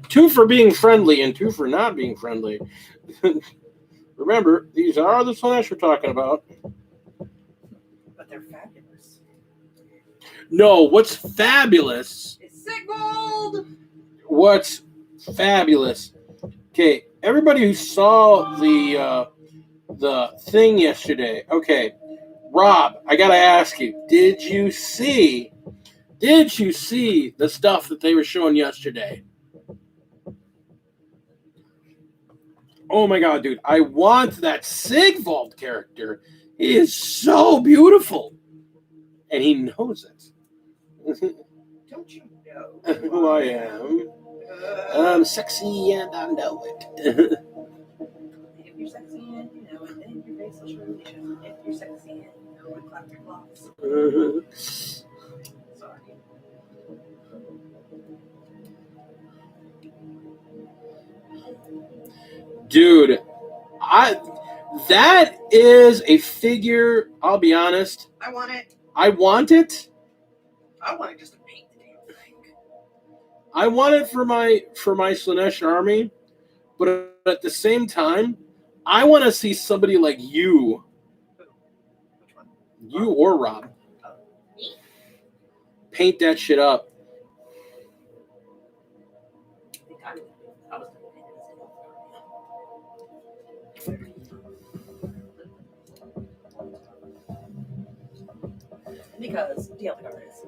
2 for being friendly and 2 for not being friendly. Remember, these are the Slash we're talking about. But they're fabulous. No, what's fabulous? It's Sigmund! What's fabulous? Okay, everybody who saw the thing yesterday. Okay, Rob, I gotta ask you, did you see the stuff that they were showing yesterday? Oh my god, dude, I want that Sigvald character. He is so beautiful. And he knows it. Don't you know who I am? I'm sexy and I know it. If you're sexy and you know it, then your facial surely show. If you're sexy and you know it, clap your claws. Sorry. Dude, that is a figure, I'll be honest. I want it. I want it. I wanted just to paint the damn thing. I want it for my Slanesh army, but at the same time, I want to see somebody like you. Which one? You or Rob. Me? Paint that shit up. I was because Dialthgar is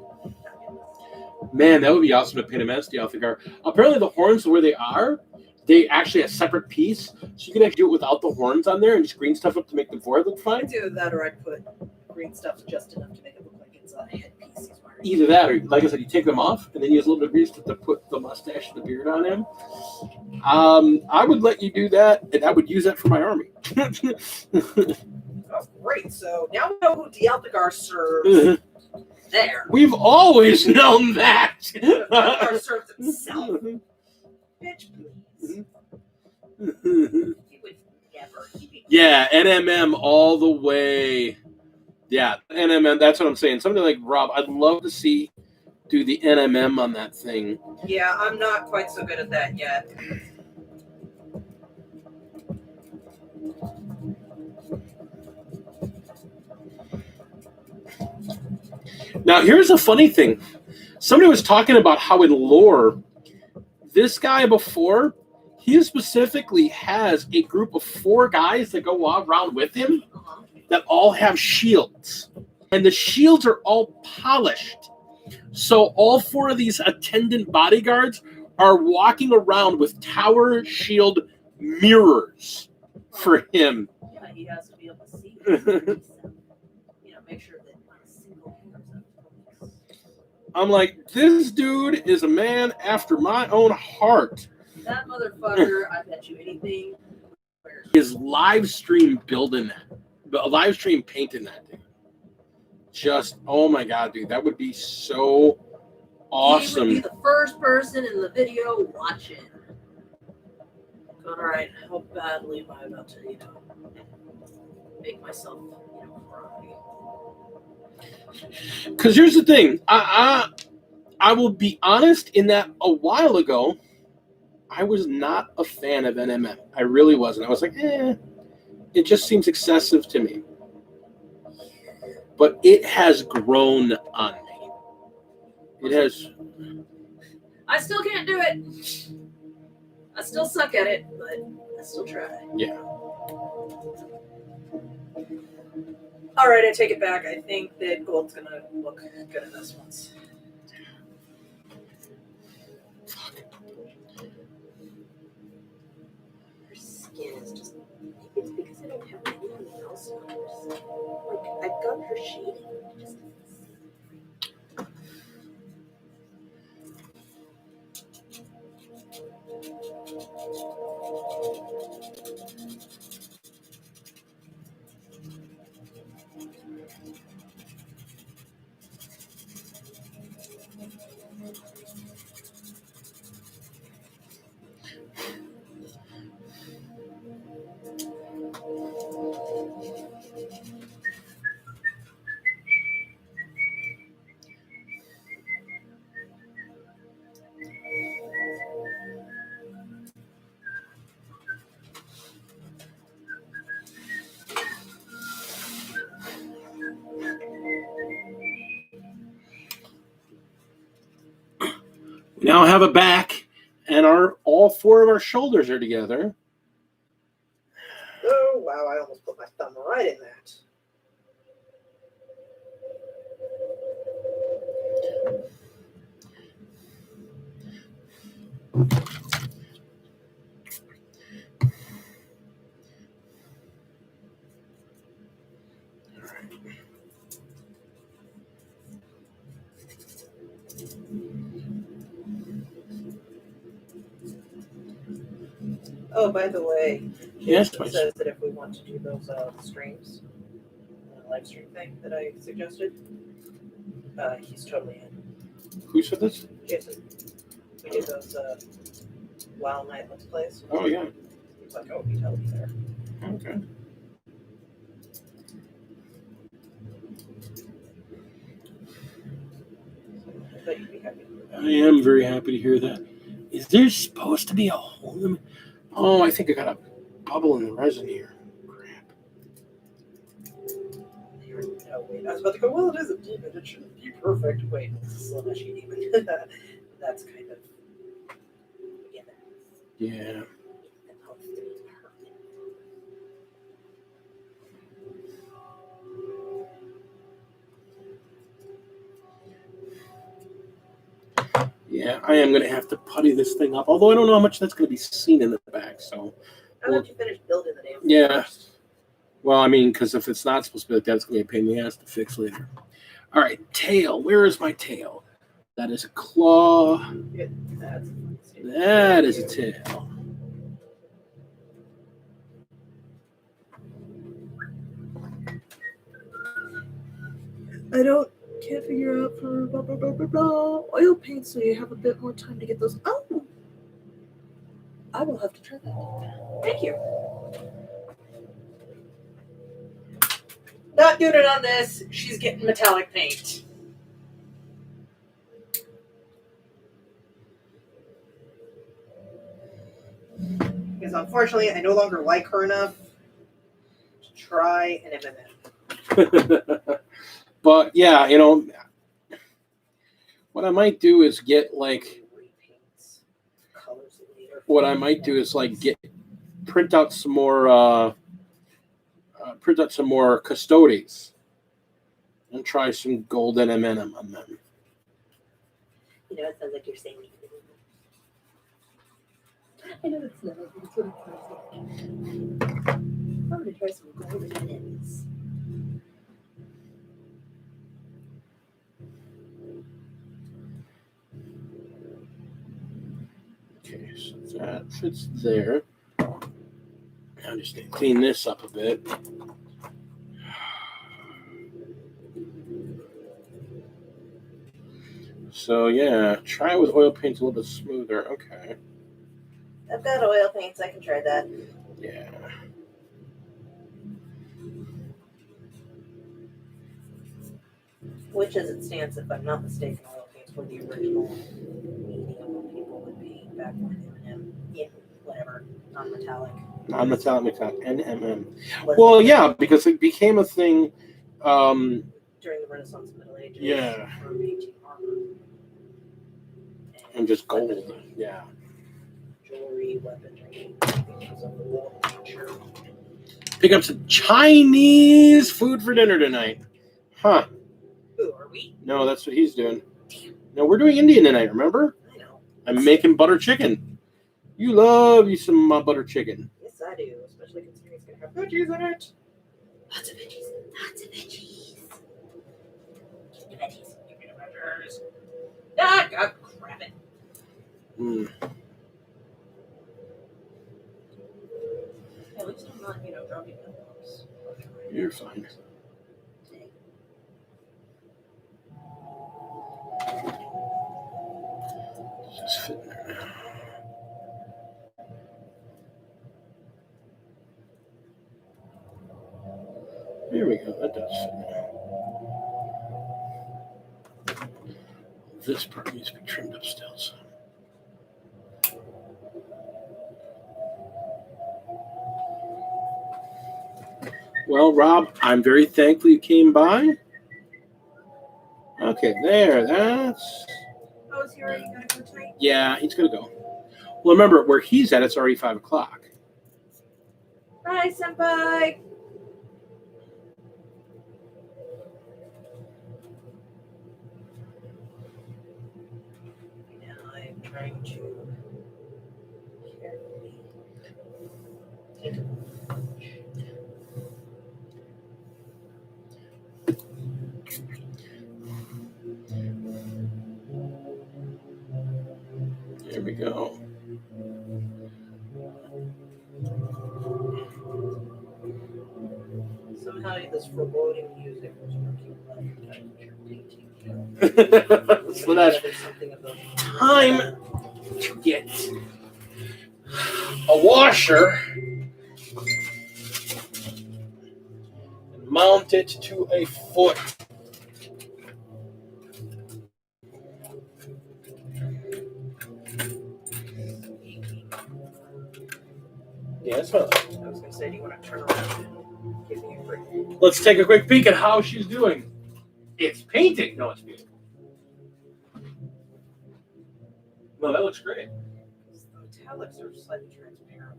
Man, that would be awesome to paint him as Dialthgar. Apparently, the horns where they are, they actually a separate piece, so you can actually do it without the horns on there and just green stuff up to make the forehead look fine. Either that, or I'd put green stuff just enough to make it look like it's a headpiece he's wearing. Either that, or like I said, you take them off and then use a little bit of grease to put the mustache and the beard on him. I would let you do that, and I would use that for my army. Oh, great! So now we know who Dialthgar serves. There. We've always known that. Dialthgar serves himself. Bitch, please. He would never. Yeah, NMM all the way. Yeah, NMM. That's what I'm saying. Somebody like Rob, I'd love to see do the NMM on that thing. Yeah, I'm not quite so good at that yet. Now, here's a funny thing. Somebody was talking about how in lore, this guy before, he specifically has a group of 4 guys that go around with him that all have shields. And the shields are all polished. So all 4 of these attendant bodyguards are walking around with tower shield mirrors for him. Yeah, he has to be able to see. Make sure that not a single hair. I'm like, this dude is a man after my own heart. That motherfucker, I bet you anything. His live stream building that, live stream painting that thing. Just, oh my God, dude, that would be so awesome. He would be the first person in the video watching. All right, how badly am I about to, make myself, cry? Because here's the thing, I will be honest. In that a while ago, I was not a fan of NMM. I really wasn't. I was like, it just seems excessive to me. But it has grown on me. It has. I still can't do it. I still suck at it, but I still try. Yeah. All right, I take it back. I think that gold's gonna look good in this one. Her skin is just. Maybe it's because I don't have anything else on her. Like I've got her shading. It just doesn't see. We now have a back, and all 4 of our shoulders are together. Oh, wow, I almost put my thumb right in that. Oh, by the way, Yes, it says that if we want to do those streams, live stream thing that I suggested, he's totally in. Who said this? Jason. We did those Wild Night Let's Plays. Oh, yeah. He's like, oh, he'd help me there. Okay. thought you'd be happy to hear that. I am very happy to hear that. Is there supposed to be a hole in? Oh, I think I got a bubble in the resin here. Crap. No, wait. I was about to go, well, it is a demon. It shouldn't be perfect. Wait, it's a slushy demon. That's kind of... Yeah. Yeah, I am going to have to putty this thing up. Although I don't know how much that's going to be seen in the back. So. How about you finish building the damn thing Yeah. first? Well, I mean, because if it's not supposed to be like that, it's going to be a pain in the ass to fix later. All right, tail. Where is my tail? That is a claw. Yeah, That is a tail. I can't figure out for blah, blah, blah, blah, blah. Oil paint, so you have a bit more time to get those. Oh! I will have to try that. Thank you. Not doing it on this. She's getting metallic paint. Because unfortunately, I no longer like her enough to try an M&M. But yeah, what I might do is get like. What I might do is like print out some more Custodes and try some golden M&M on them. You know, it sounds like you're saying. I know it's not. That's what it sounds like. I'm gonna try some golden M&Ms. Okay, so that fits there. I just need to clean this up a bit. So yeah, try with oil paints a little bit smoother. Okay. I've got oil paints. I can try that. Yeah. Which, as it stands, if I'm not mistaken, oil paints were the original medium when people would paint back when M&M in whatever non-metallic. Non-metallic, NMM. Well, yeah, because it became a thing. During the Renaissance Middle Ages. Yeah. For painting armor. And just gold. Yeah. Jewelry, weaponry, things of the gold nature. Pick up some Chinese food for dinner tonight. Huh. Who are we? No, that's what he's doing. No, we're doing Indian tonight, remember? I know. I'm making butter chicken. You love you some butter chicken. Yes, I do. Especially considering it's going to have veggies in it. Lots of veggies. Lots of veggies. Give me veggies. Give me the veggies. Ah, God, crap it. At least I'm not, dropping those. You're fine. Just fit in there now. Here we go. That does fit now. This part needs to be trimmed up still. So. Well, Rob, I'm very thankful you came by. Okay, there. That's. Oh, is he already going to go tonight? Yeah, he's going to go. Well, remember, where he's at, it's already 5 o'clock. Bye, Senpai. Now I'm trying to carefully take a There we go. Somehow this foreboding music was working well for painting. So that's time to get a washer and mount it to a foot. one of those. I was going to say, do you want to turn around and give me a break? Let's take a quick peek at how she's doing. It's painting. No, it's beautiful. No, that looks great. The metallics are slightly transparent.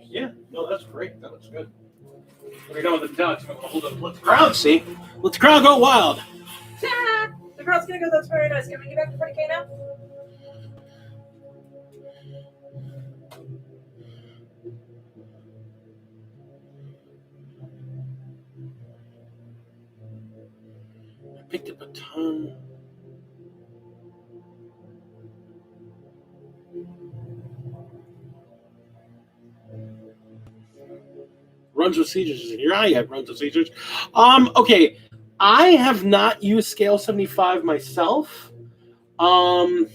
Yeah, no, that's great. That looks good. We're done with the metallics. I'm going to hold up. Let the crowd see. Let the crowd go wild. The crowd's going to go, that's very nice. Can we get back to 20K now? I picked up a ton. Runs with Seizures is here. I have Runs with Seizures. Okay. I have not used Scale 75 myself. I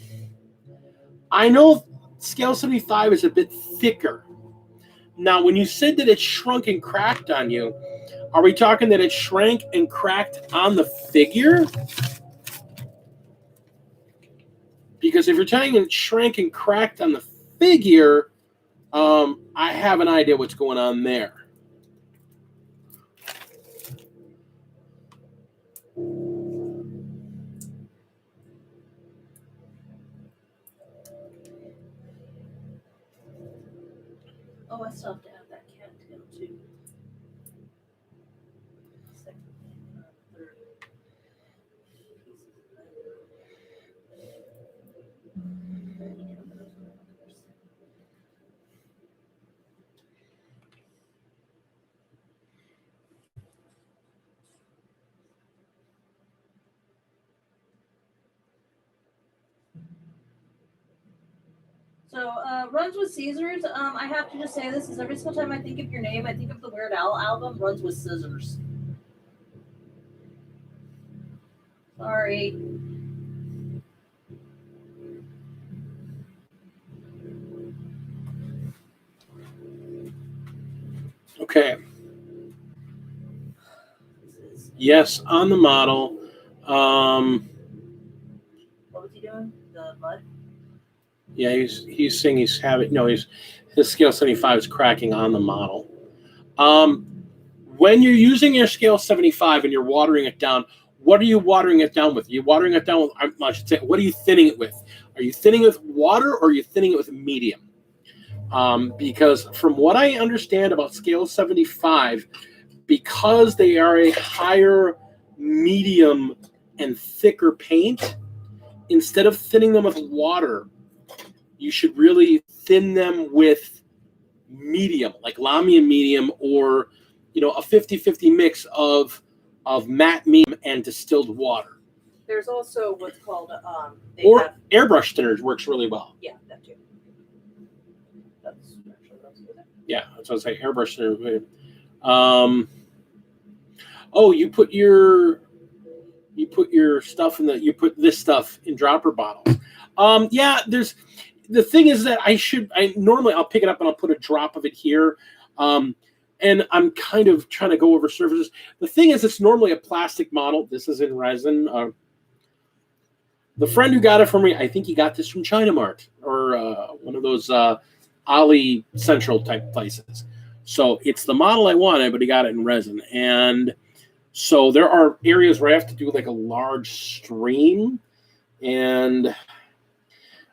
know Scale 75 is a bit thicker. Now, when you said that it shrunk and cracked on you, are we talking that it shrank and cracked on the figure? Because if you're telling me it shrank and cracked on the figure, I have an idea what's going on there. Oh, I still have to add that cattail too. So, Runs with Caesars, I have to just say this is every single time I think of your name, I think of the Weird Al album, Runs with Scissors. Sorry. Okay. Yes, on the model. What was he doing? The mud? Yeah, he's saying he's having his scale 75 is cracking on the model. When you're using your scale 75 and you're watering it down, what are you watering it down with? Are you watering it down with, I should say, what are you thinning it with? Are you thinning it with water or are you thinning it with medium? Because from what I understand about scale 75, because they are a higher medium and thicker paint, instead of thinning them with water, you should really thin them with medium, like Lamia medium, or a 50-50 mix of matte medium and distilled water. There's also what's called airbrush thinners works really well. Yeah, that too. That's yeah, that's what I say. Airbrush thinner. You put your stuff you put this stuff in dropper bottles. The thing is that normally I'll pick it up and I'll put a drop of it here. And I'm kind of trying to go over surfaces. The thing is, it's normally a plastic model. This is in resin. The friend who got it for me, I think he got this from China Mart or one of those Ali Central type places. So it's the model I wanted, but he got it in resin. And so there are areas where I have to do like a large stream. And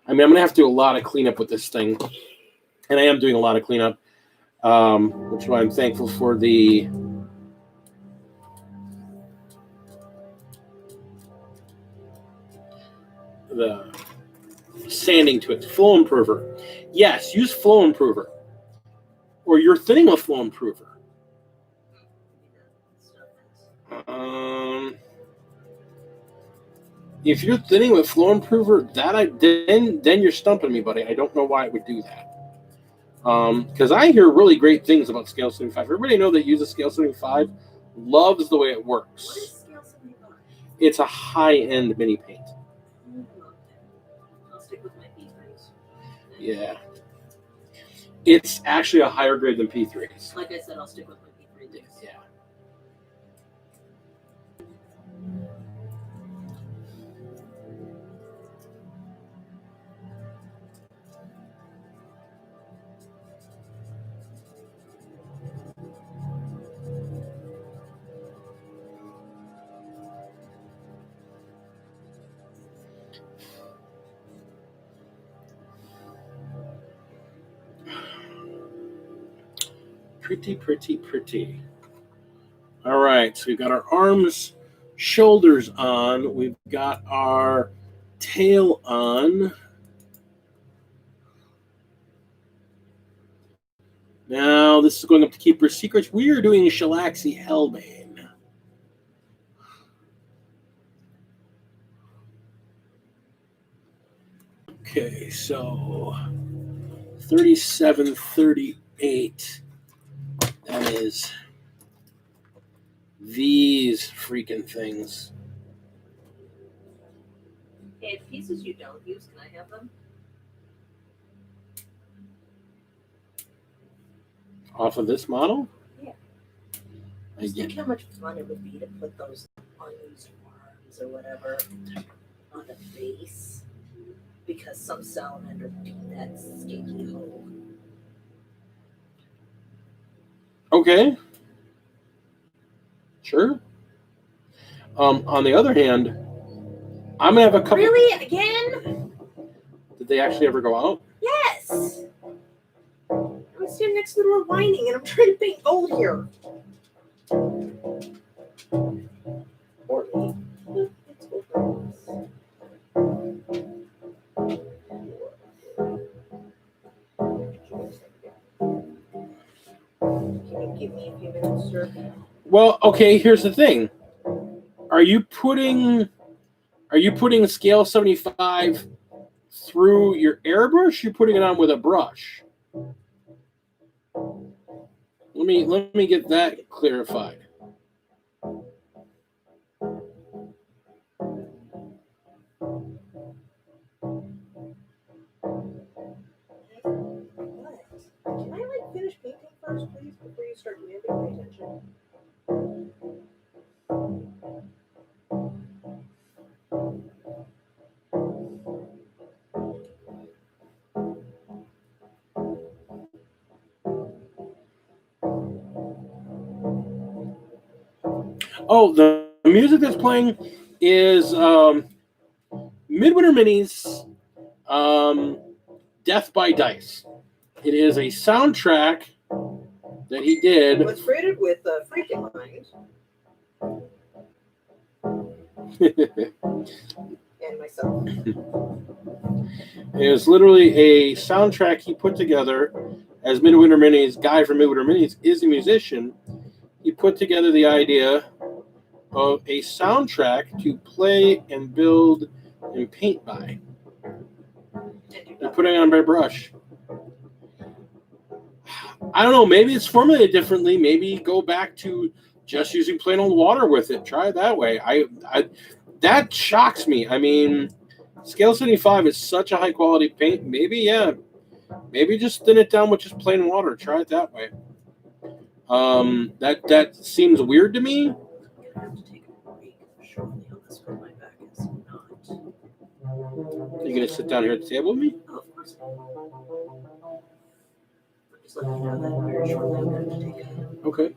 I'm going to have to do a lot of cleanup with this thing. And I am doing a lot of cleanup, which is why I'm thankful for the sanding to it. Flow improver. Yes, use flow improver. Or you're thinning with flow improver. If you're thinning with flow improver, then you're stumping me, buddy. I don't know why it would do that. Because I hear really great things about Scale 75. Everybody I know that uses Scale 75 loves the way it works. What is Scale 75? It's a high-end mini paint. I'll stick with my P3s. Yeah. It's actually a higher grade than P3s. Like I said, I'll stick with my P3s. Yeah. Pretty, pretty, pretty. All right, so we've got our arms, shoulders on. We've got our tail on. Now, this is going up to Keeper's Secrets. We are doing Shalaxi Hellbane. Okay, so 3738. That is these freaking things. Hey, pieces you don't use, can I have them? Off of this model? Yeah. Just think how much fun it would be to put those unused arms or whatever on the face. Because some salamander do that stinky hole. Okay. Sure. On the other hand, I'm gonna have a couple. Really? Again? Did they actually ever go out? Yes. I'm standing next to the door whining, and I'm trying to paint gold here. Or me. It's over. Can you give me a few minutes, sir? Well, okay. Here's the thing. Are you putting scale 75 through your airbrush? You're putting it on with a brush. Let me get that clarified. Can I finish painting first, please, before you start demanding my attention? Oh, the music that's playing is Midwinter Minis, Death by Dice. It is a soundtrack that he did. It was created with Freak in mind. And myself. It was literally a soundtrack he put together as Midwinter Minis. Guy from Midwinter Minis is a musician. He put together the idea of a soundtrack to play and build and paint by. And putting on by brush. I don't know. Maybe it's formulated differently. Maybe go back to just using plain old water with it. Try it that way. That shocks me. I mean, Scale 75 is such a high quality paint. Maybe just thin it down with just plain water. Try it that way. That seems weird to me. I'm gonna have to take a break shortly on this one. My back is not. You gonna sit down here at the table with me? Oh, of course. I'm just letting you know that very shortly I'm going to take a Okay.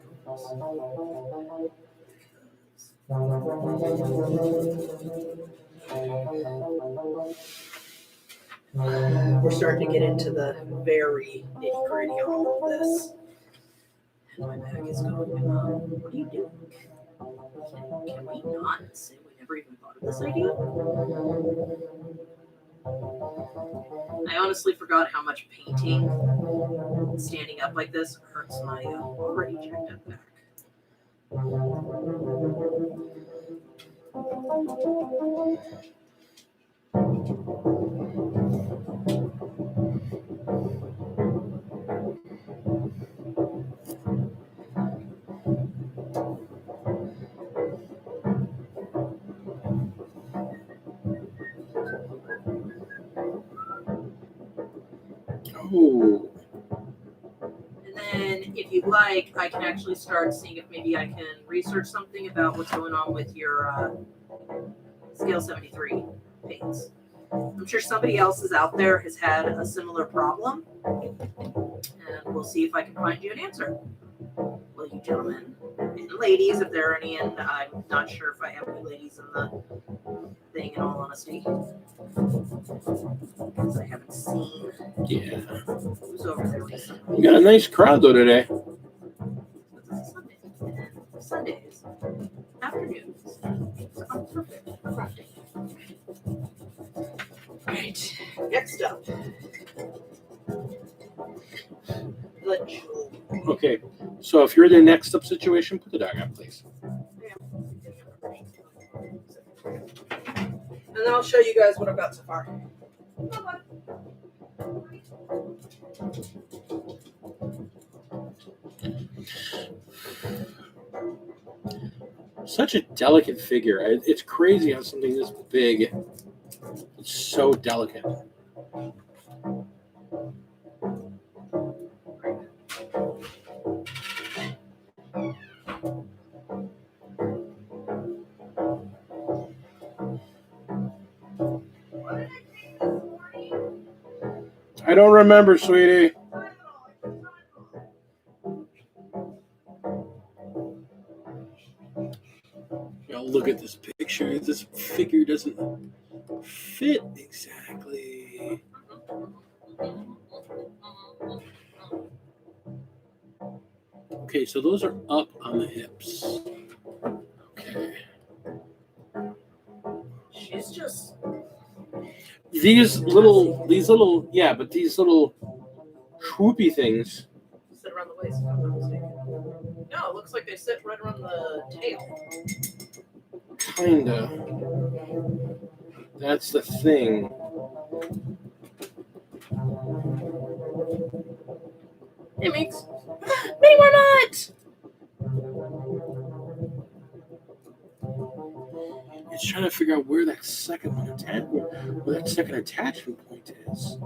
We're starting to get into the very nitty-gritty on all of this. And my back is going, what are you doing? Can we not say we never even thought of this idea? I honestly forgot how much painting standing up like this hurts my already jacked up back. Oh. And then, if you'd like, I can actually start seeing if maybe I can research something about what's going on with your Scale 73 paints. I'm sure somebody else is out there has had a similar problem, and we'll see if I can find you an answer. Will you gentlemen and ladies, if there are any, and I'm not sure if I have any ladies in the thing, in all honesty, because I haven't seen Yeah. who's over there recently. You got a nice crowd though today. crafting. Right. Next up. The jewel. Okay, so if you're in the next up situation, put the dog out, please. And then I'll show you guys what I've got so far. Such a delicate figure. It's crazy how something this big is so delicate. I don't remember, sweetie. Look at this picture. This figure doesn't fit exactly. Okay, so those are up on the hips. Okay. She's just These little swoopy things. sit around the waist, if I'm not mistaken. No, it looks like they sit right around the tail. Kinda. That's the thing. It makes Mini Marmot! It's trying to figure out where that second attachment point is.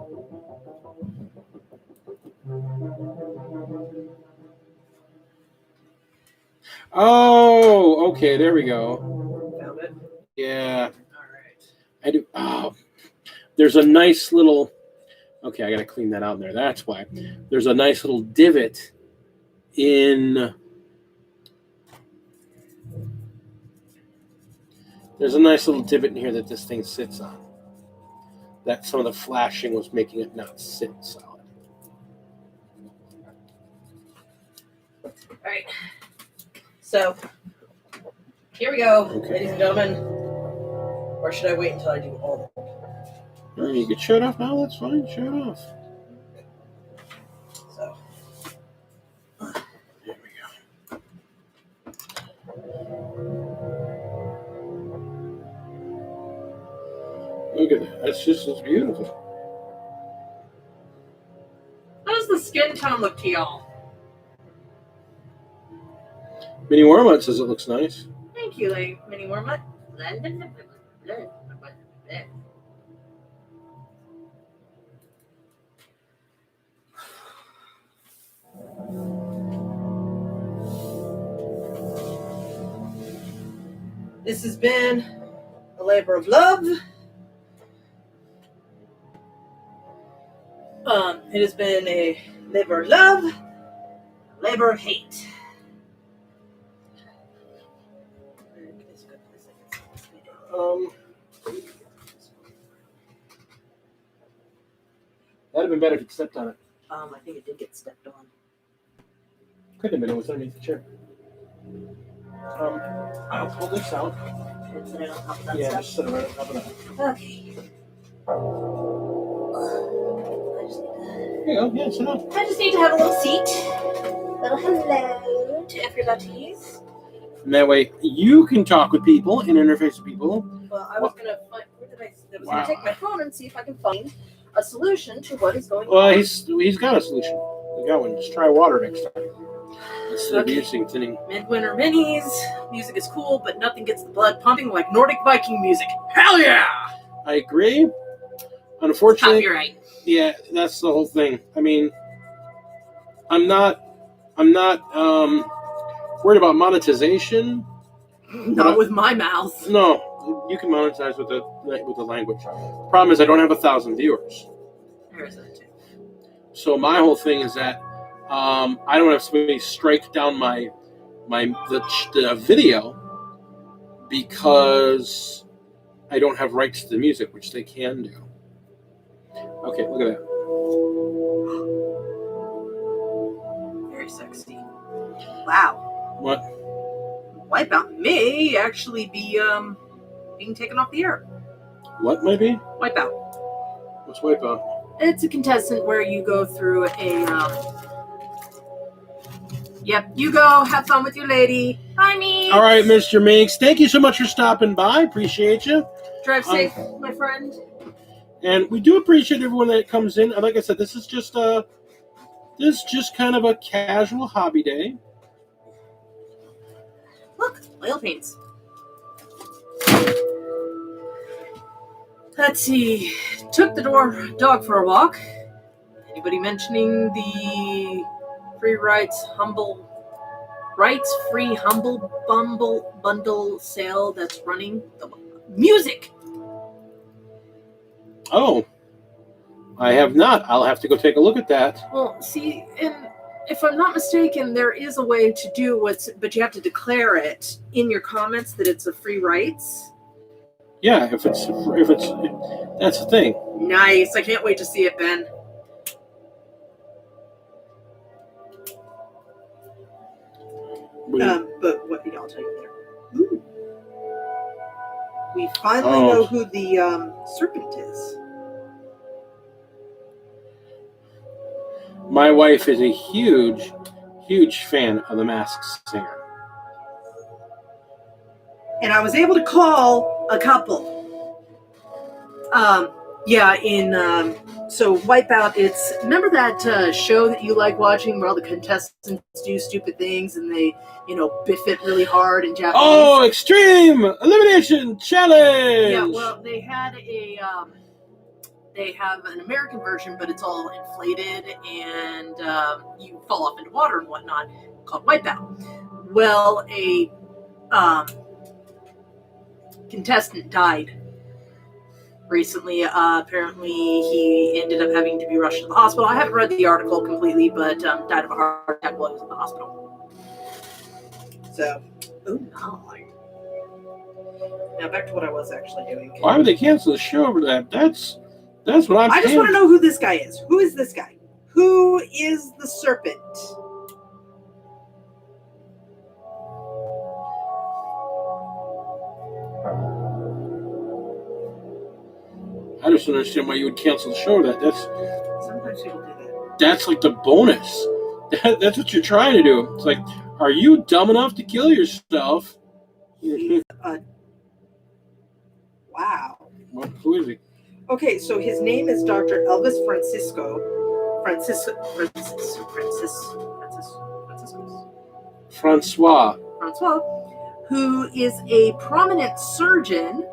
Oh, okay, there we go. Found it. Yeah. Alright. I do. Oh, there's a nice little. Okay, I gotta clean that out in there. That's why. There's a nice little divot in. There's a nice little divot in here that this thing sits on. That some of the flashing was making it not sit solid. Alright. So, here we go, Okay. ladies and gentlemen. Or should I wait until I do all of them? You can show it off now. That's fine. Show it off. So, There we go. Look at that. That's beautiful. how does the skin tone look to y'all? Mini Wormont says it looks nice. Thank you, Mini Marmot. This has been a labor of love. It has been a labor of love, labor of hate. That'd have been better if you stepped on it. I think it did get stepped on. Could have been. It was underneath the chair. I'll pull this out. Put it on top of that Yeah, stuff. just sit right on top of that. Okay. There you go. Yeah, sit down. I just need to have a little seat. Little hello to everybody's. And that way you can talk with people and interface with people. Well, I was gonna find. Where did I was Wow. gonna take my phone and see if I can find a solution to what is going Well, on. he's got a solution. He got one. Just try water next time. Instead of Okay. using thinning. Midwinter minis. Music is cool, but nothing gets the blood pumping like Nordic Viking music. Hell yeah! I agree. Unfortunately, Copyright. yeah, that's the whole thing. I mean, I'm not worried about monetization. Not with my mouth. No, you can monetize with the language. Problem is, I don't have 1,000 viewers. There's that too. So my whole thing is that I don't have somebody strike down the video because I don't have rights to the music, which they can do. Okay, look at that. Very sexy. Wow. What? Wipeout may actually be being taken off the air. What might be? Wipeout. What's Wipeout? It's a contestant where you go through a. Yep, you go. Have fun with your lady. Bye, me. All right, Mr. Meeks. Thank you so much for stopping by. Appreciate you. Drive safe, my friend. And we do appreciate everyone that comes in. Like I said, this is just kind of a casual hobby day. Look, oil paints. Let's see. Took the dog for a walk. Anybody mentioning the free humble bundle sale that's running? The music. Oh, I have not. I'll have to go take a look at that. Well, see, and if I'm not mistaken, there is a way to do but you have to declare it in your comments that it's a free rights. Yeah, if it's that's the thing. Nice. I can't wait to see it, Ben. But what I'll tell you later. Ooh. We finally know who the serpent is. My wife is a huge, huge fan of The Masked Singer. And I was able to call a couple. So Wipeout, remember that show that you like watching where all the contestants do stupid things and they, biff it really hard in Japanese? Oh, Extreme Elimination Challenge! Yeah, well, they have an American version, but it's all inflated and you fall off into water and whatnot, called Wipeout. Well, a contestant died recently. Apparently, he ended up having to be rushed to the hospital. I haven't read the article completely, but died of a heart attack while he was in the hospital. So, oh my. Now back to what I was actually doing. Why would they cancel the show over that? That's what I'm saying. I just want to know who this guy is. Who is this guy? Who is the serpent? I just don't understand why you would cancel the show. Sometimes people do that. That's like the bonus. That's what you're trying to do. It's like, are you dumb enough to kill yourself? Wow. Who is he? Okay, so his name is Dr. Elvis Francois, who is a prominent surgeon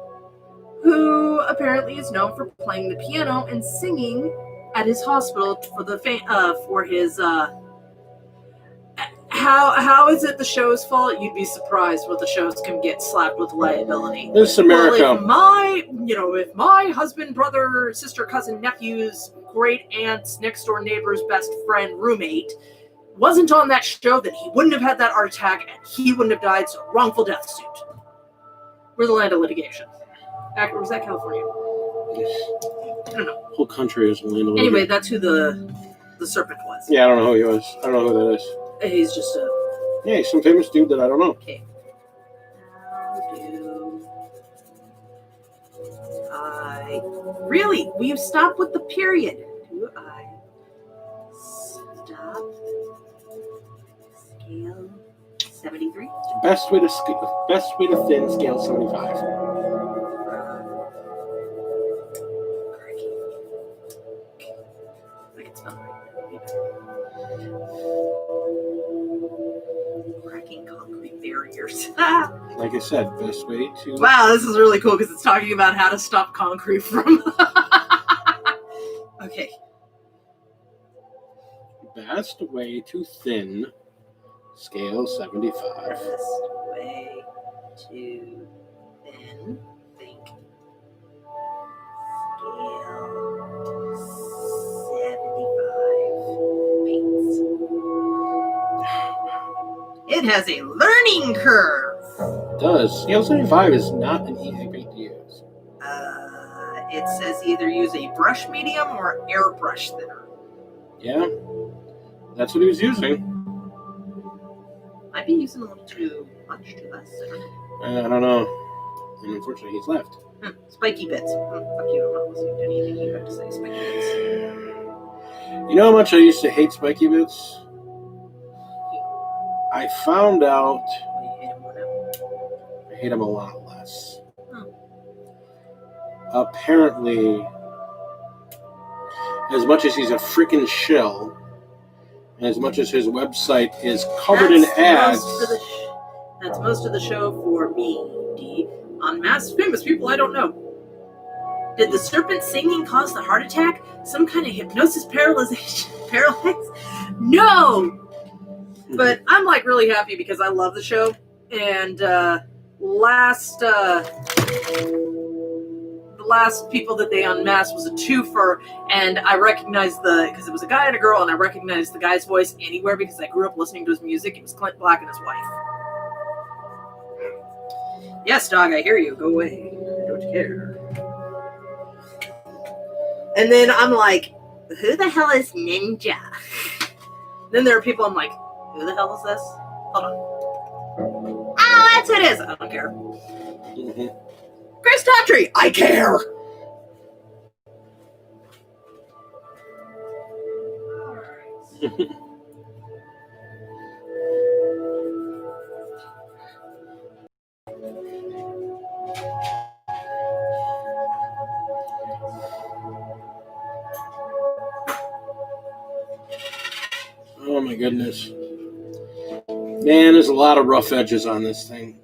who apparently is known for playing the piano and singing at his hospital for his how is it the show's fault? You'd be surprised what the shows can get slapped with liability. This is America. Well, if my husband, brother, sister, cousin, nephew's great aunt's next door neighbor's best friend, roommate wasn't on that show, then he wouldn't have had that heart attack and he wouldn't have died. So wrongful death suit. We're the land of litigation. Or was that California? I don't know. The whole country is a land of litigation. Anyway, that's who the serpent was. Yeah, I don't know who he was. I don't know who that is. He's just a... Yeah, he's some famous dude that I don't know. Okay. Really? We've stopped with the period. Do I stop? Scale 73? Best way to thin scale 75. I can spell it. Cracking concrete barriers. Like I said, best way to... Wow, this is really cool because it's talking about how to stop concrete from... Okay. Best way to thin scale 75. Best way to thin, think, scale 75 paints. It has a learning curve. It does. Scale 75 is not an easy paint to use. It says either use a brush medium or airbrush thinner. Yeah, that's what he was using. Might be using a little too much, too less. I don't know. and unfortunately he's left. Spiky bits. Fuck you, I'm not listening to anything you have to say, spiky bits. You know how much I used to hate spiky bits? I found out You hate him more now? I hate him a lot less. Oh. Apparently, as much as he's a freaking shill, and as much as his website is covered in ads... That's most of the show for me, D. On Mass Famous People I don't know. Did the serpent singing cause the heart attack? Some kind of hypnosis paralysis? No! But I'm like really happy because I love the show. And the last people that they unmasked was a twofer, and I recognized because it was a guy and a girl, and I recognized the guy's voice anywhere because I grew up listening to his music. It was Clint Black and his wife. Yes, dog, I hear you. Go away. I don't care. And then I'm like, who the hell is Ninja? Then there are people I'm like, who the hell is this? Hold on. Oh, that's who it is. I don't care. Mm-hmm. Chris Daughtry, I care. Oh my goodness. Man, there's a lot of rough edges on this thing.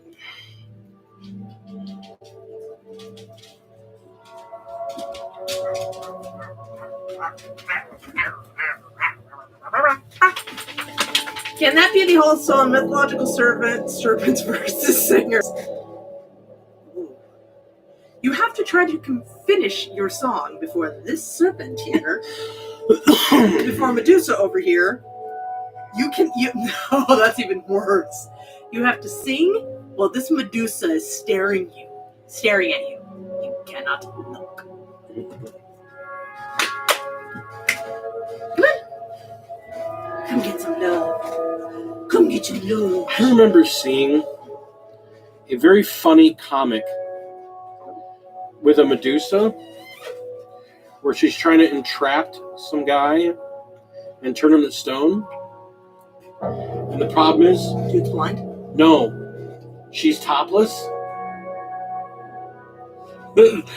Can that be the whole song, Mythological Serpents versus Singers? You have to try to finish your song before this serpent here, before Medusa over here. No, that's even worse. You have to sing while this Medusa is staring at you. You cannot look. Come on. Come get some love. Come get your love. I remember seeing a very funny comic with a Medusa where she's trying to entrap some guy and turn him to stone. And the problem is... Dude's blind? No. She's topless.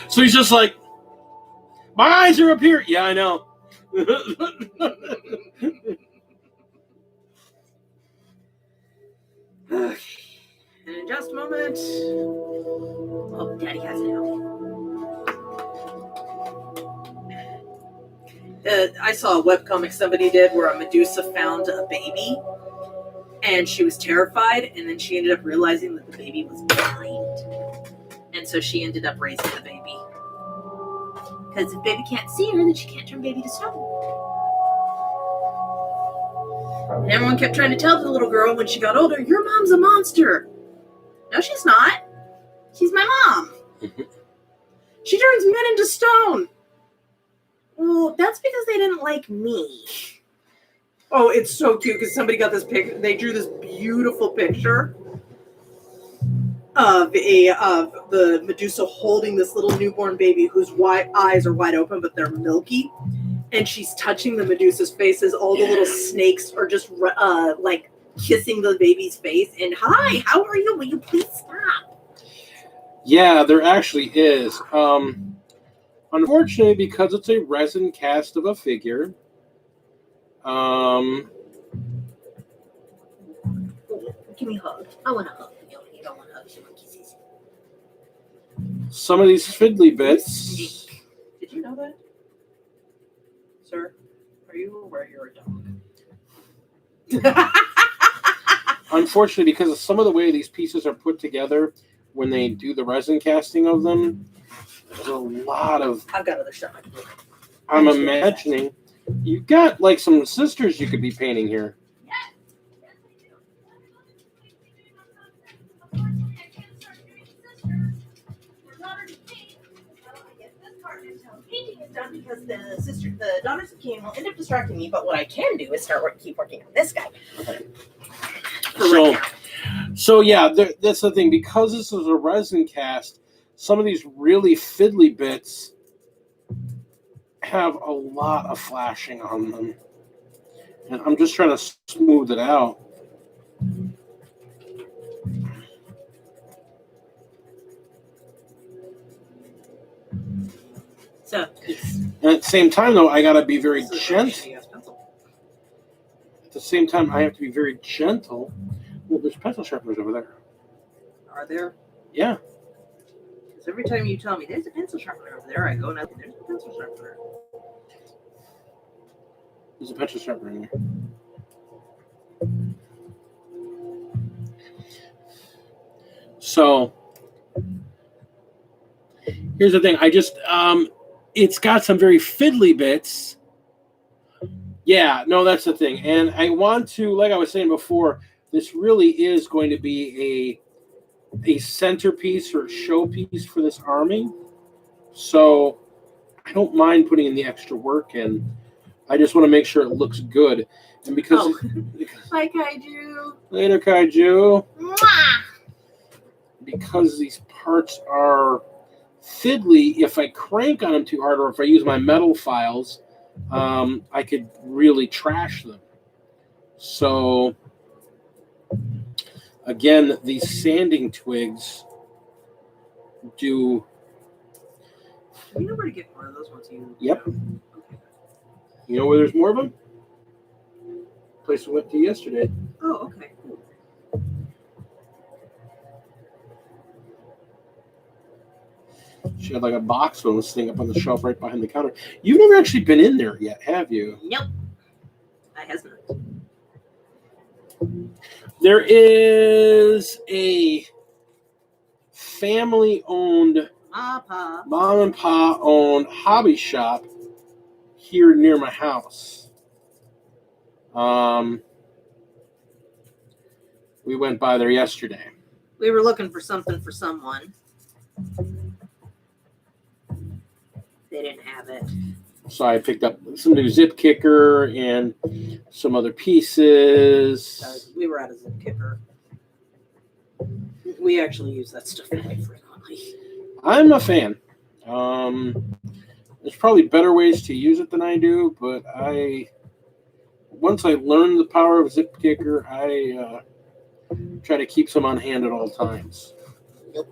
So he's just like, my eyes are up here. Yeah, I know. And in just a moment... Oh, Daddy has it out. I saw a webcomic somebody did where a Medusa found a baby and she was terrified, and then she ended up realizing that the baby was blind. And so she ended up raising the baby. Because if baby can't see her, then she can't turn baby to stone. And everyone kept trying to tell the little girl when she got older, your mom's a monster. No, she's not. She's my mom. She turns men into stone. Well, that's because they didn't like me. Oh, it's so cute because somebody got this picture. They drew this beautiful picture of the Medusa holding this little newborn baby whose eyes are wide open, but they're milky. And she's touching the Medusa's face as all the little snakes are just like kissing the baby's face. And hi, how are you? Will you please stop? Yeah, there actually is. Unfortunately, because it's a resin cast of a figure, give me a hug. I want a hug. You don't want hugs. You want kisses. Some of these fiddly bits. Did you know that? Sir, are you aware you're a dog? Unfortunately, because of some of the way these pieces are put together, when they do the resin casting of them, there's a lot of... I've got other stuff I can do. I'm imagining you've got like some sisters you could be painting here. Painting is done because the daughters of Cain will end up distracting me. But what I can do is keep working on this guy. Okay. So yeah, that's the thing. Because this is a resin cast, some of these really fiddly bits have a lot of flashing on them. And I'm just trying to smooth it out. So, yes. And at the same time, though, I got to be very gentle. At the same time, I have to be very gentle. Well, there's pencil sharpeners over there. Are there? Yeah. Because every time you tell me there's a pencil sharpener over there, I go and there's a pencil sharpener. There's a pencil sharpener in there. So here's the thing. I just it's got some very fiddly bits. Yeah, no, that's the thing. And I want to, like I was saying before, this really is going to be a centerpiece or showpiece for this army. So I don't mind putting in the extra work in. I just want to make sure it looks good. And because Bye, Kaiju. Later, Kaiju. Mwah! Because these parts are fiddly, if I crank on them too hard or if I use my metal files, I could really trash them. So again, these sanding twigs do. Do you know where to get more of those ones? Yep. Okay. You know where there's more of them? Place we went to yesterday. Oh, okay. Cool. She had like a box full of this thing up on the shelf right behind the counter. You've never actually been in there yet, have you? Nope. I has not. There is a family-owned, mom and pa owned hobby shop here near my house. We went by there yesterday. We were looking for something for someone. They didn't have it. So I picked up some new zip kicker and some other pieces. We were out of zip kicker. We actually use that stuff quite frequently. I'm a fan. There's probably better ways to use it than I do, but once I learned the power of zip kicker, I try to keep some on hand at all times. Nope.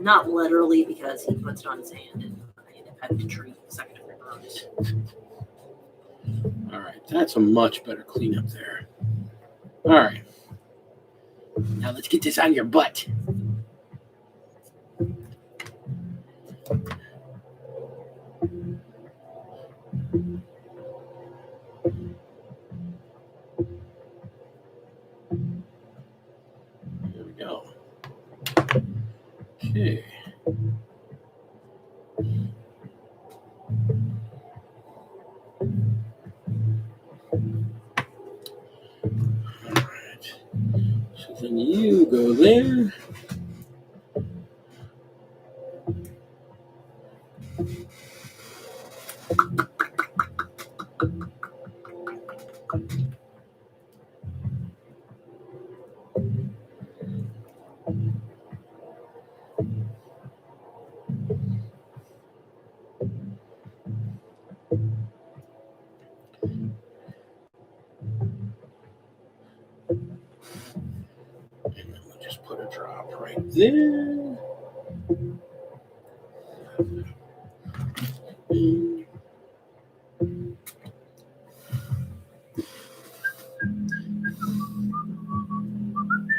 Not literally, because he puts it on his hand and I end up having to treat second-degree burns. All right, that's a much better cleanup there. All right. Now let's get this on your butt. Here we go. Okay. All right. So then you go there. And then we'll just put a drop right there.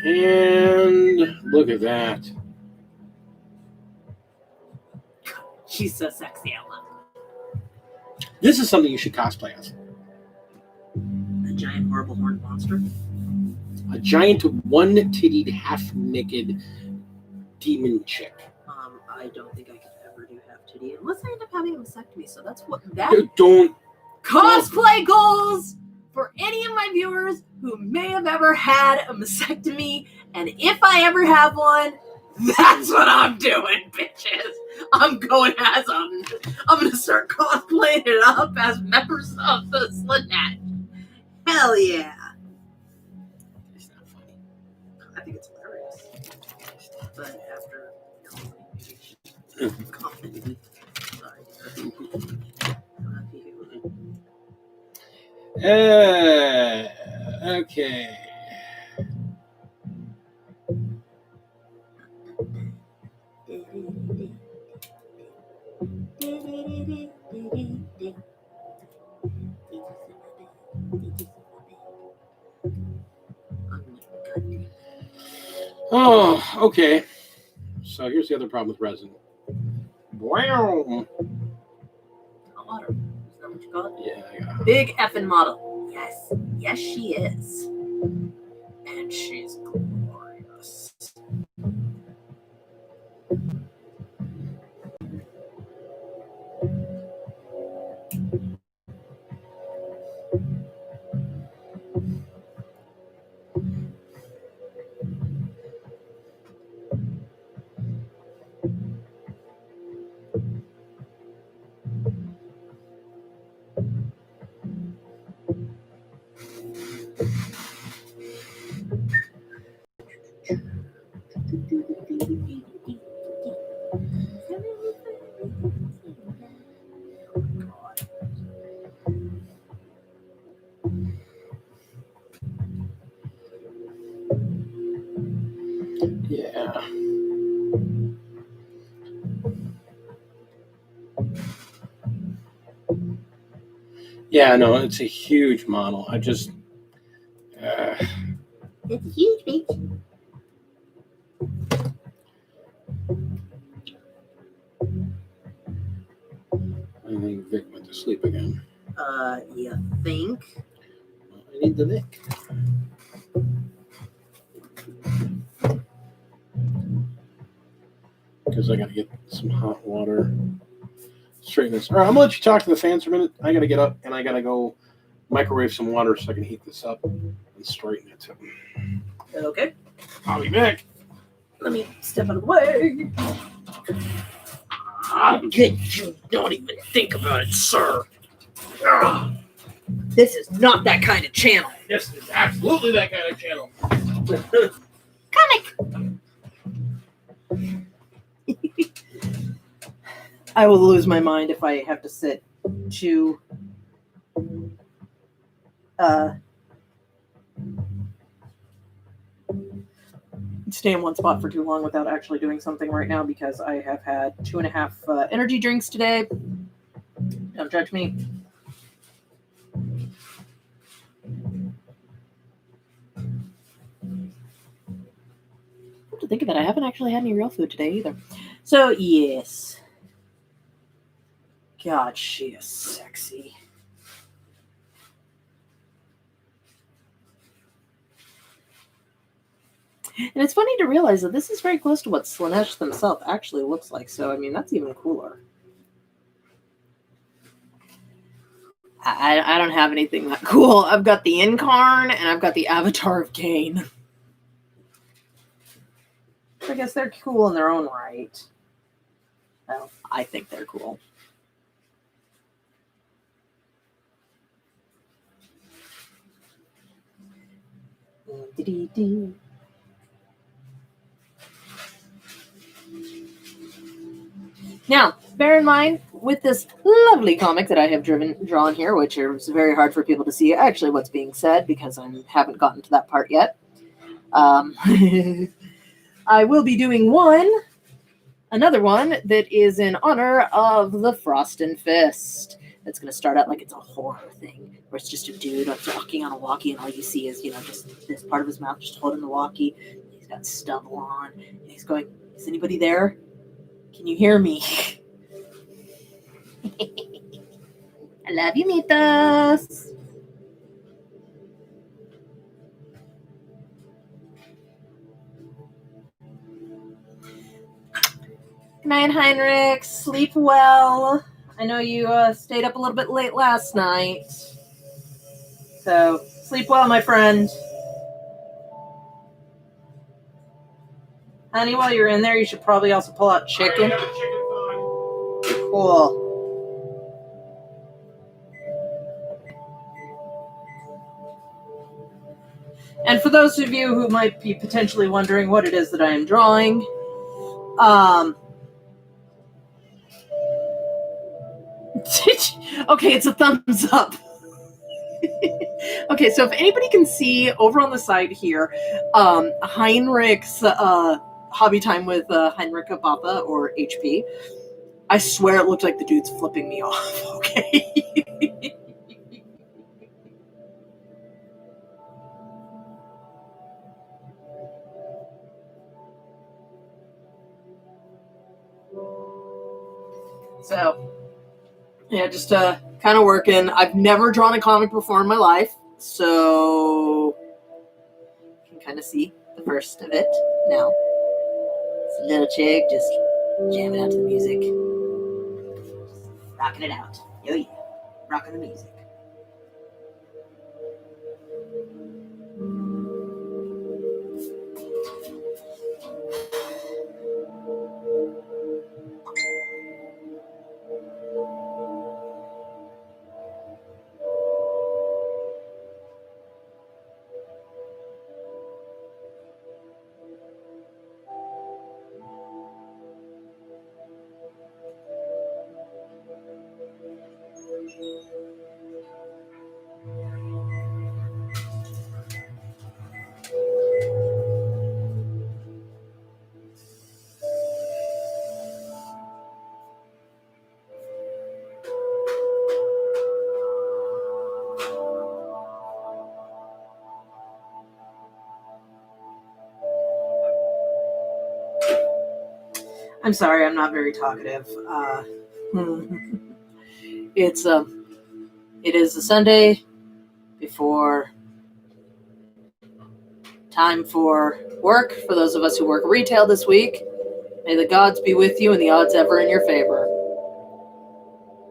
And look at that. She's so sexy, Ella. This is something you should cosplay as. A giant horrible horned monster. A giant one-tittied, half-naked demon chick. I don't think I could ever do half titty unless I end up having a vasectomy. So that's what that Don't. cosplay goals for any of my viewers who may have ever had a mastectomy, and if I ever have one, that's what I'm doing, bitches. I'm going as I'm gonna start cosplaying it up as members of the Slanesh. Hell yeah. It's not funny. I think it's hilarious. But Coffee. Sorry. Love you. Okay. Oh, okay. So here's the other problem with resin. Wow. Hot water. Is that what you call it? Yeah, I got it. Big effing model. Yes. Yes, she is. And she's glorious. Yeah. Yeah, no, it's a huge model. I just. It's a huge beach. I think Vic went to sleep again. You think? Well, I need the Vic. Because I got to get some hot water. Straighten this. All right, I'm going to let you talk to the fans for a minute. I got to get up and I got to go microwave some water so I can heat this up and straighten it. Okay. I'll be back. Let me step out of the way. You don't even think about it, sir. This is not that kind of channel. This is absolutely that kind of channel. Comic. I will lose my mind if I have to sit to stay in one spot for too long without actually doing something right now because I have had 2.5 energy drinks today. Don't judge me. To think of it, I haven't actually had any real food today either. So yes. God, she is sexy. And it's funny to realize that this is very close to what Slanesh themselves actually looks like. So, I mean, that's even cooler. I don't have anything that cool. I've got the Incarn and I've got the Avatar of Gain. I guess they're cool in their own right. Well, I think they're cool. Now, bear in mind, with this lovely comic that I have drawn here, which is very hard for people to see actually what's being said because I haven't gotten to that part yet. I will be doing another one that is in honor of the Frost and Fist. It's going to start out like it's a horror thing, where it's just a dude walking on a walkie, and all you see is, just this part of his mouth just holding the walkie. He's got stubble on, and he's going, "Is anybody there? Can you hear me?" I love you, Mythos. Good night, Heinrich. Sleep well. I know you stayed up a little bit late last night. So, sleep well, my friend. Honey, while you're in there, you should probably also pull out chicken. Cool. And for those of you who might be potentially wondering what it is that I am drawing, Okay, it's a thumbs up. Okay, so if anybody can see over on the side here, Heinrich's hobby time with Heinrich Ababa or HP. I swear it looked like the dude's flipping me off. Okay. So, yeah, just kind of working. I've never drawn a comic before in my life, so you can kind of see the first of it now. It's a little chick just jamming out to the music, rocking it out. Yo, yeah, rocking the music. I'm sorry, I'm not very talkative. It is a Sunday before time for work. For those of us who work retail this week, may the gods be with you and the odds ever in your favor.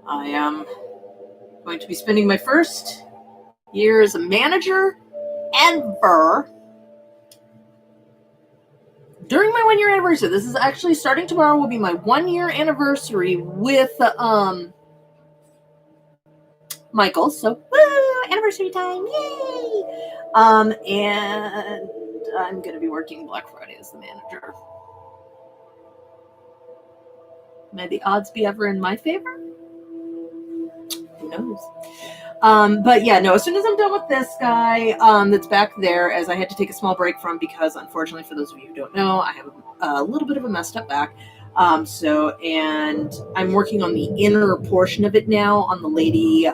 I am going to be spending my first year as a manager ever during my 1 year anniversary. This is actually starting tomorrow, will be my 1 year anniversary with Michael. So, woo, anniversary time, yay! And I'm going to be working Black Friday as the manager. May the odds be ever in my favor? Who knows? But yeah, no, as soon as I'm done with this guy that's back there, as I had to take a small break from because, unfortunately, for those of you who don't know, I have a little bit of a messed up back. And I'm working on the inner portion of it now, on the lady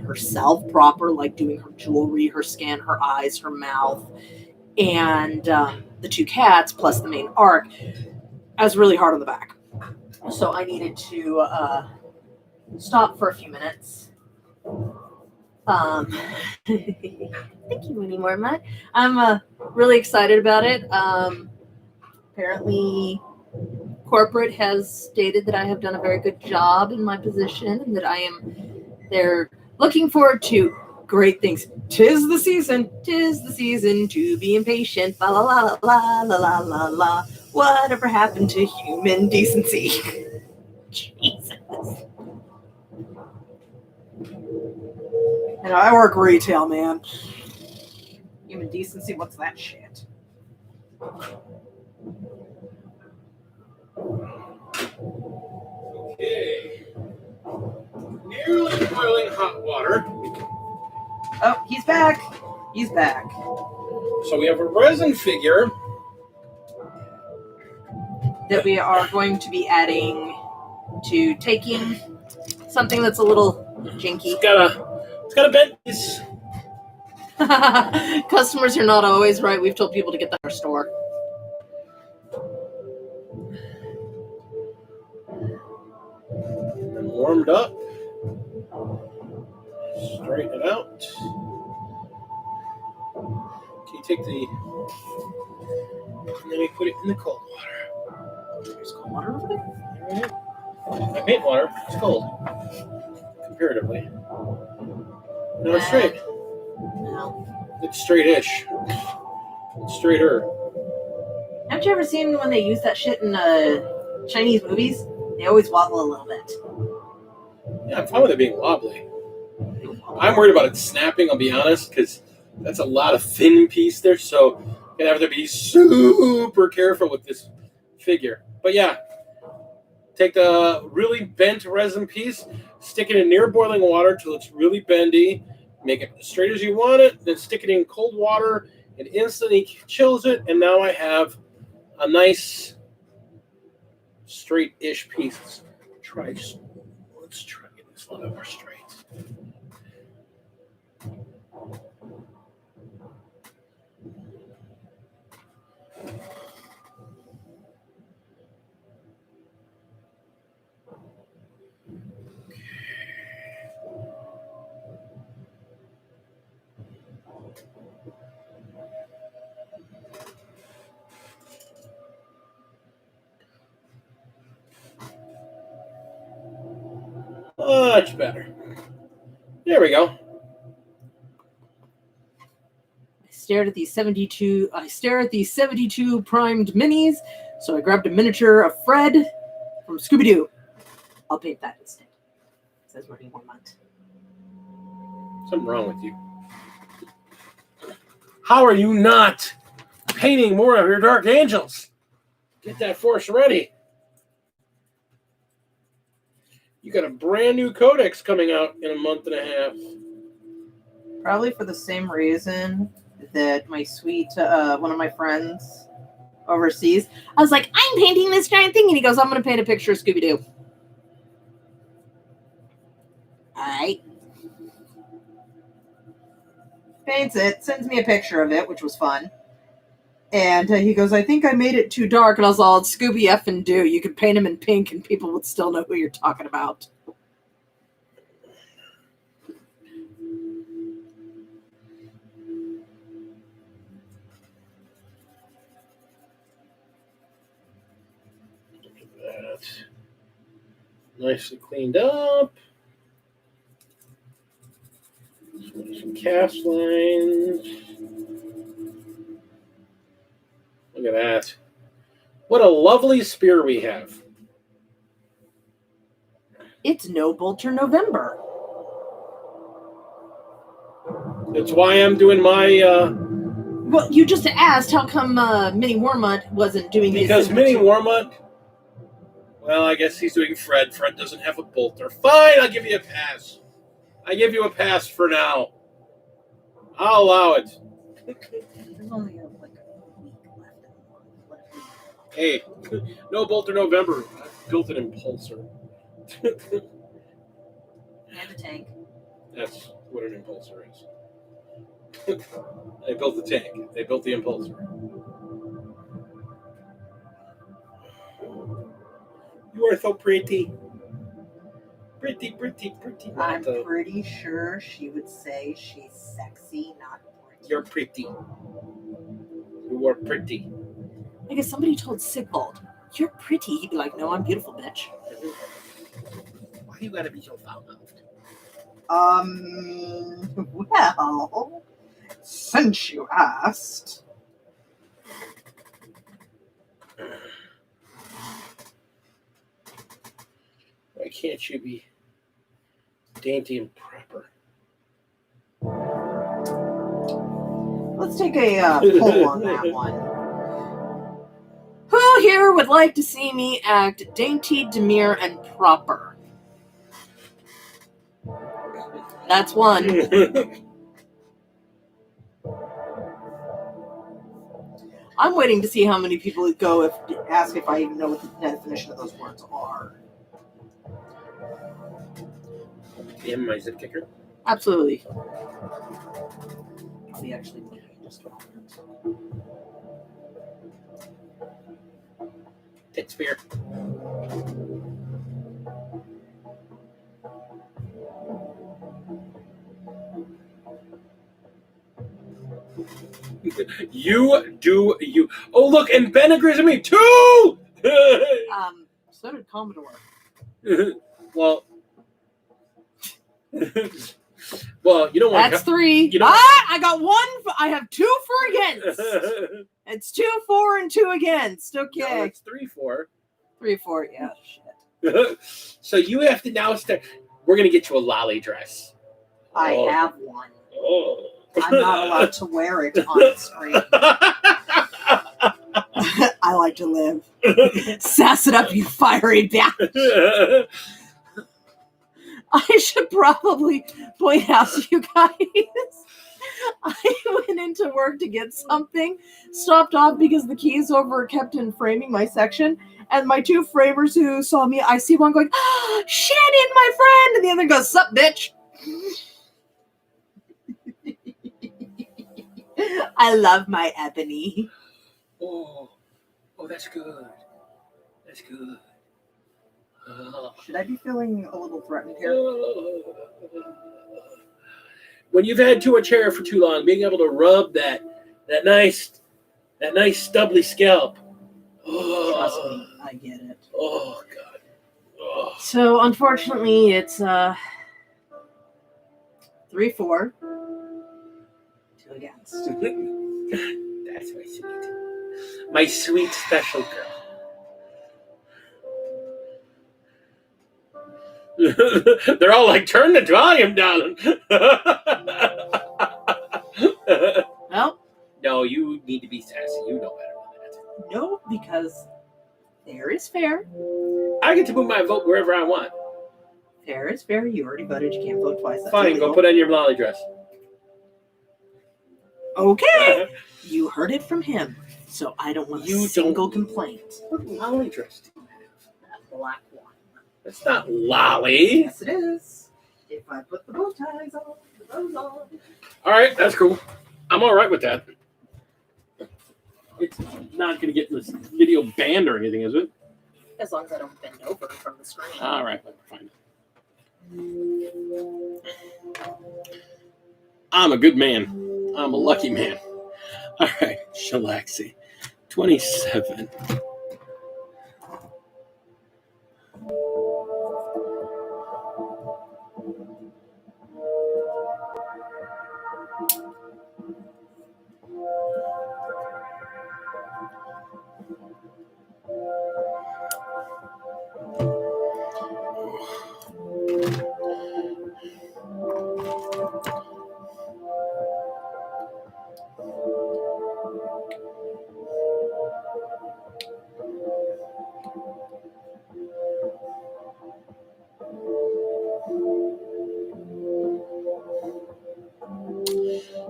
herself proper, like doing her jewelry, her skin, her eyes, her mouth, and the two cats, plus the main arc. I was really hard on the back. So I needed to stop for a few minutes. Thank you anymore, Matt. I'm really excited about it. Apparently, corporate has stated that I have done a very good job in my position and that they're looking forward to great things. Tis the season to be impatient. La la la la la la la la. Whatever happened to human decency? Jesus. And I work retail, man. Human decency, what's that shit? Okay. Nearly boiling hot water. Oh, he's back. He's back. So we have a resin figure that we are going to be adding to taking something that's a little janky. It's got a bent piece. Customers are not always right. We've told people to get that in our store. And warmed up. Straighten it out. Can you take the... And then we put it in the cold water. There's cold water over there? Right. My paint water is cold. Comparatively. No, it's straight. No. It's straight-ish. It's straighter. Haven't you ever seen when they use that shit in Chinese movies? They always wobble a little bit. Yeah, I'm fine with it being wobbly. I'm worried about it snapping, I'll be honest, because that's a lot of thin piece there, so I'm going to have to be super careful with this figure. But yeah, take the really bent resin piece, Stick it in near boiling water till it's really bendy. Make it as straight as you want it. Then stick it in cold water. It instantly chills it. And now I have a nice straight-ish piece. Let's try getting this a little bit more straight. Much better. There we go. I stare at these 72 primed minis, so I grabbed a miniature of Fred from Scooby-Doo. I'll paint that instead. It says Marty Mormont. Something wrong with you. How are you not painting more of your Dark Angels? Get that force ready. You got a brand new codex coming out in a month and a half. Probably for the same reason that my sweet, one of my friends overseas, I was like, I'm painting this giant thing. And he goes, I'm going to paint a picture of Scooby-Doo. All right. Paints it, sends me a picture of it, which was fun. And he goes, I think I made it too dark. And I was all, it's Scooby effing Doo. You could paint him in pink and people would still know who you're talking about. That nicely cleaned up. Some cast lines. Look at that. What a lovely spear we have. It's No Bolter November. That's why I'm doing my... Well, you just asked how come Minnie Warmutt wasn't doing this. Because Minnie Warmutt... Well, I guess he's doing Fred. Fred doesn't have a bolter. Fine, I'll give you a pass. I give you a pass for now. I'll allow it. There's only like a week left. Hey, no bolter November. I built an impulsor. And a tank. That's what an impulsor is. They built the tank. They built the impulsor. You are so pretty. Pretty. I'm pretty sure she would say she's sexy, not pretty. You're pretty. You are pretty. I guess somebody told Sigvald, you're pretty. He'd be like, no, I'm beautiful, bitch. Why you gotta be so foul-mouthed? Well, since you asked. Why can't you be dainty and proper? Let's take a poll on that one. Who here would like to see me act dainty, demure, and proper? That's one. I'm waiting to see how many people would go ask if I even know what the definition of those words are. Am my zip kicker? Absolutely. I'll be actually looking in just a moment. Tit sphere. You do you. Oh, look, and Ben agrees with me too! So did Commodore. Well, well, you don't want. That's three. You know, I got one. I have two for against. It's 2, 4, and 2 against. Okay. No, it's 3, 4. 3, 4. Yeah. Shit. So you have to now start. We're gonna get you a lolly dress. I have one. Oh. I'm not allowed to wear it on screen. I like to live. Sass it up, you fiery bitch. I should probably point out to you guys, I went into work to get something, stopped off because the keys over kept in framing my section, and my two framers who saw me, I see one going, oh, Shannon, my friend, and the other goes, sup, bitch. I love my ebony. Oh, that's good. That's good. Should I be feeling a little threatened here? When you've had to a chair for too long, being able to rub that nice stubbly scalp. Oh, trust me, I get it. Oh God. Oh. So unfortunately, it's 3-4. 2 against. That's my sweet special girl. They're all like, turn the volume down. Well, no, you need to be sassy. You know better than that. No, because fair is fair. I get to move my vote wherever I want. Fair is fair. You already voted. You can't vote twice. That's Fine, illegal. go put on your lolly dress. Okay. You heard it from him, so I don't want You a single complaint. What lolly dress do you have? That black one. That's not lolly. Yes, it is. If I put the bow ties on, the bows on. All right, that's cool. I'm all right with that. It's not going to get this video banned or anything, is it? As long as I don't bend over from the screen. All right, fine. I'm a good man. I'm a lucky man. All right, Shalaxi, 27.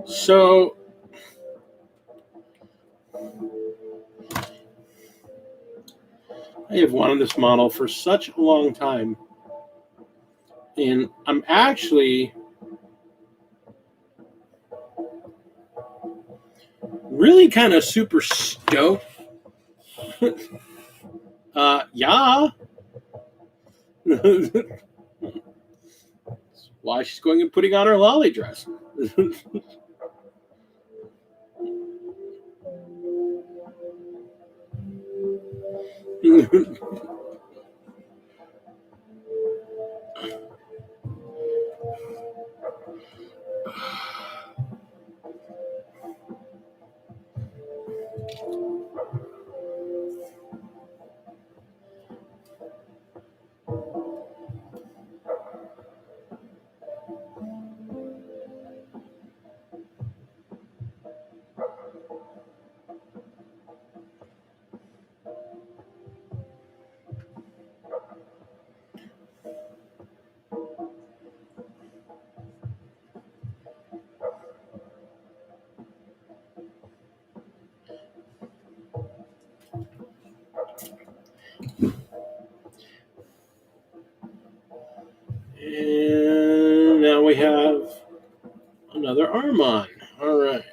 So, I have wanted this model for such a long time, and I'm actually really kind of super stoked. Yeah. That's why she's going and putting on her lolly dress. And now we have another arm on. All right.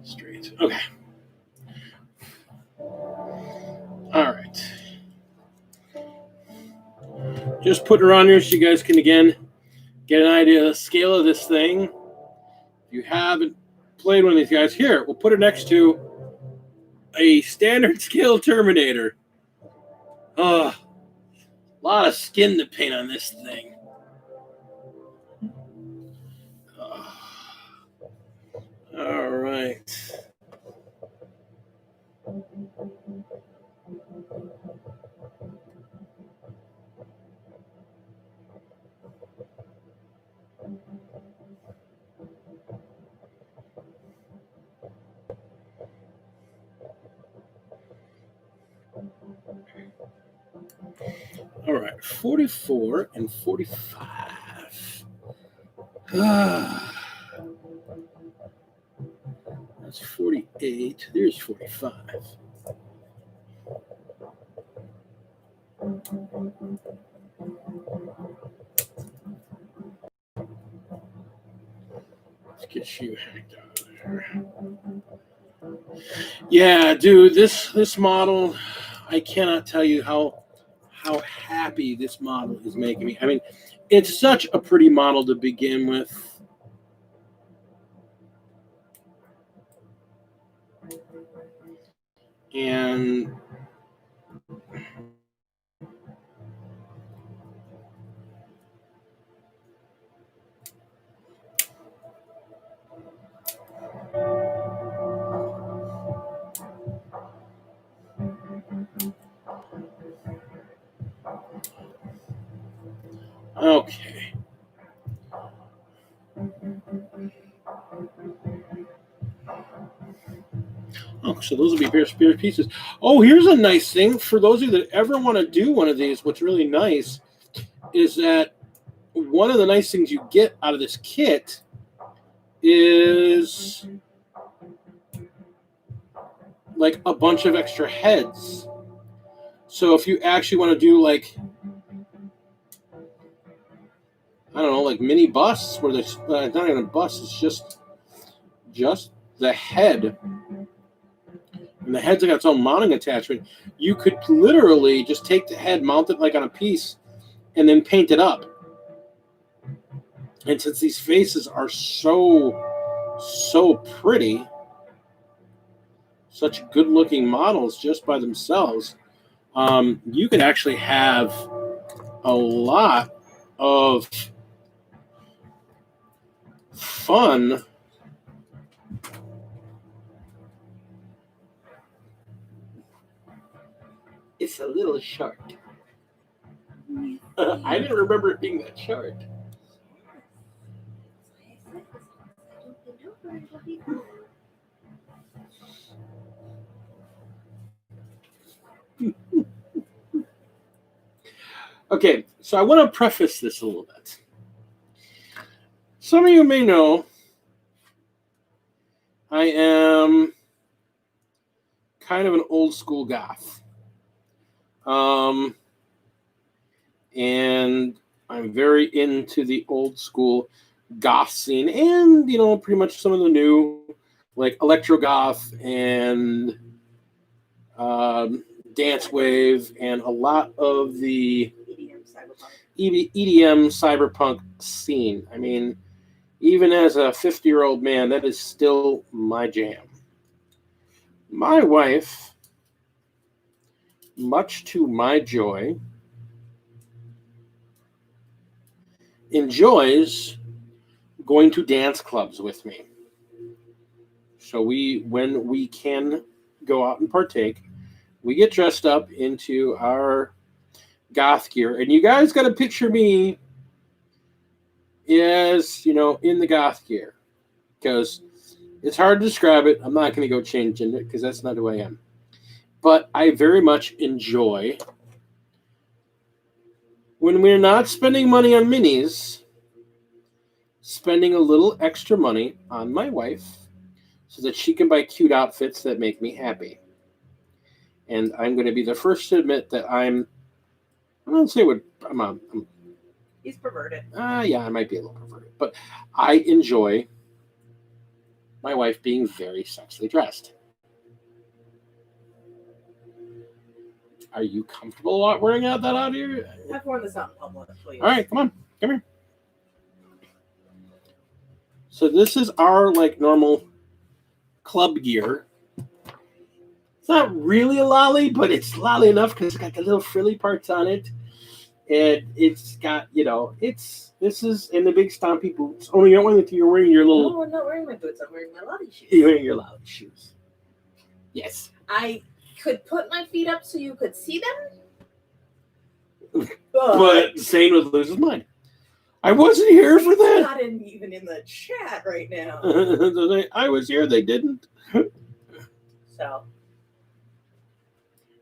Straight. Okay. All right. Just put her on here so you guys can, again, get an idea of the scale of this thing. If you haven't played one of these guys, here, we'll put it next to a standard scale Terminator. A lot of skin to paint on this thing. All right. All right, 44 and 45. That's 48. There's 45. Let's get you hacked out of there. Yeah, dude, this model, I cannot tell you how happy this model is making me. I mean, it's such a pretty model to begin with. And okay. Oh, so those will be spare pieces. Oh, here's a nice thing. For those of you that ever want to do one of these, what's really nice is that one of the nice things you get out of this kit is like a bunch of extra heads. So if you actually want to do like, I don't know, like mini busts where there's not even a bust, it's just the head. And the head's got its own mounting attachment. You could literally just take the head, mount it like on a piece, and then paint it up. And since these faces are so pretty, such good-looking models just by themselves, you could actually have a lot of fun It's a little short. I didn't remember it being that short. Okay, so I want to preface this a little bit. Some of you may know I am kind of an old school goth. And I'm very into the old school goth scene and, you know, pretty much some of the new, like electro goth and dance wave and a lot of the EDM cyberpunk scene. I mean, even as a 50-year-old man, that is still my jam. My wife, much to my joy, enjoys going to dance clubs with me. So when we can go out and partake, we get dressed up into our goth gear. And you guys got to picture me as, you know, in the goth gear. Because it's hard to describe it. I'm not going to go change in it because that's not who I am. But I very much enjoy when we're not spending money on minis, spending a little extra money on my wife so that she can buy cute outfits that make me happy. And I'm going to be the first to admit that I don't say what I'm He's perverted. Yeah, I might be a little perverted, but I enjoy my wife being very sexily dressed. Are you comfortable wearing that out here? I've worn this out in public, please. All right, come on. Come here. So this is our like normal club gear. It's not really a lolly, but it's lolly enough because it's got the little frilly parts on it. And it's got, this is in the big stompy boots. Oh, you don't want it. You're wearing your little. No, I'm not wearing my boots. I'm wearing my lolly shoes. You're wearing your lolly shoes. Yes. I could put my feet up so you could see them. But Zane would lose his mind. I wasn't here for that. Not even in the chat right now. I was here. They didn't. So.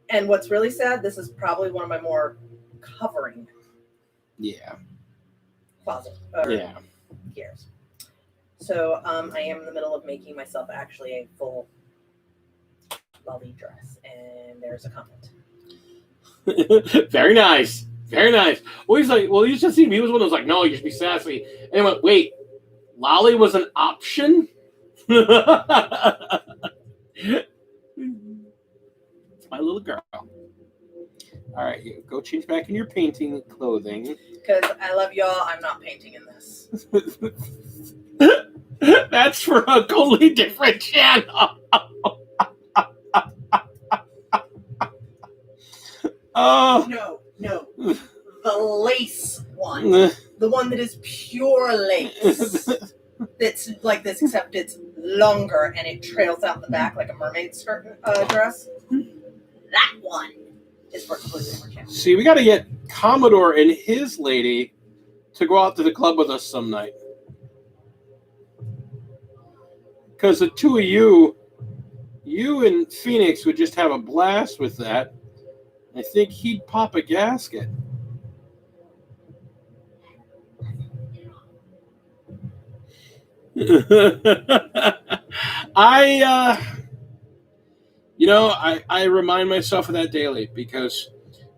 And what's really sad, this is probably one of my more covering closet gears. So I am in the middle of making myself actually a full lolly dress, and there's a comment. Very nice. Very nice. Well, he's like, you should see me. He was one that was like, no, you should be sassy. And he went, wait, lolly was an option? It's my little girl. All right, go change back in your painting clothing. Because I love y'all, I'm not painting in this. That's for a totally different channel. No. The lace one. The one that is pure lace. That's like this, except it's longer and it trails out the back like a mermaid skirt dress. That one is for completely different channel. See, we got to get Commodore and his lady to go out to the club with us some night. Because the two of you and Phoenix would just have a blast with that. I think he'd pop a gasket. I remind myself of that daily because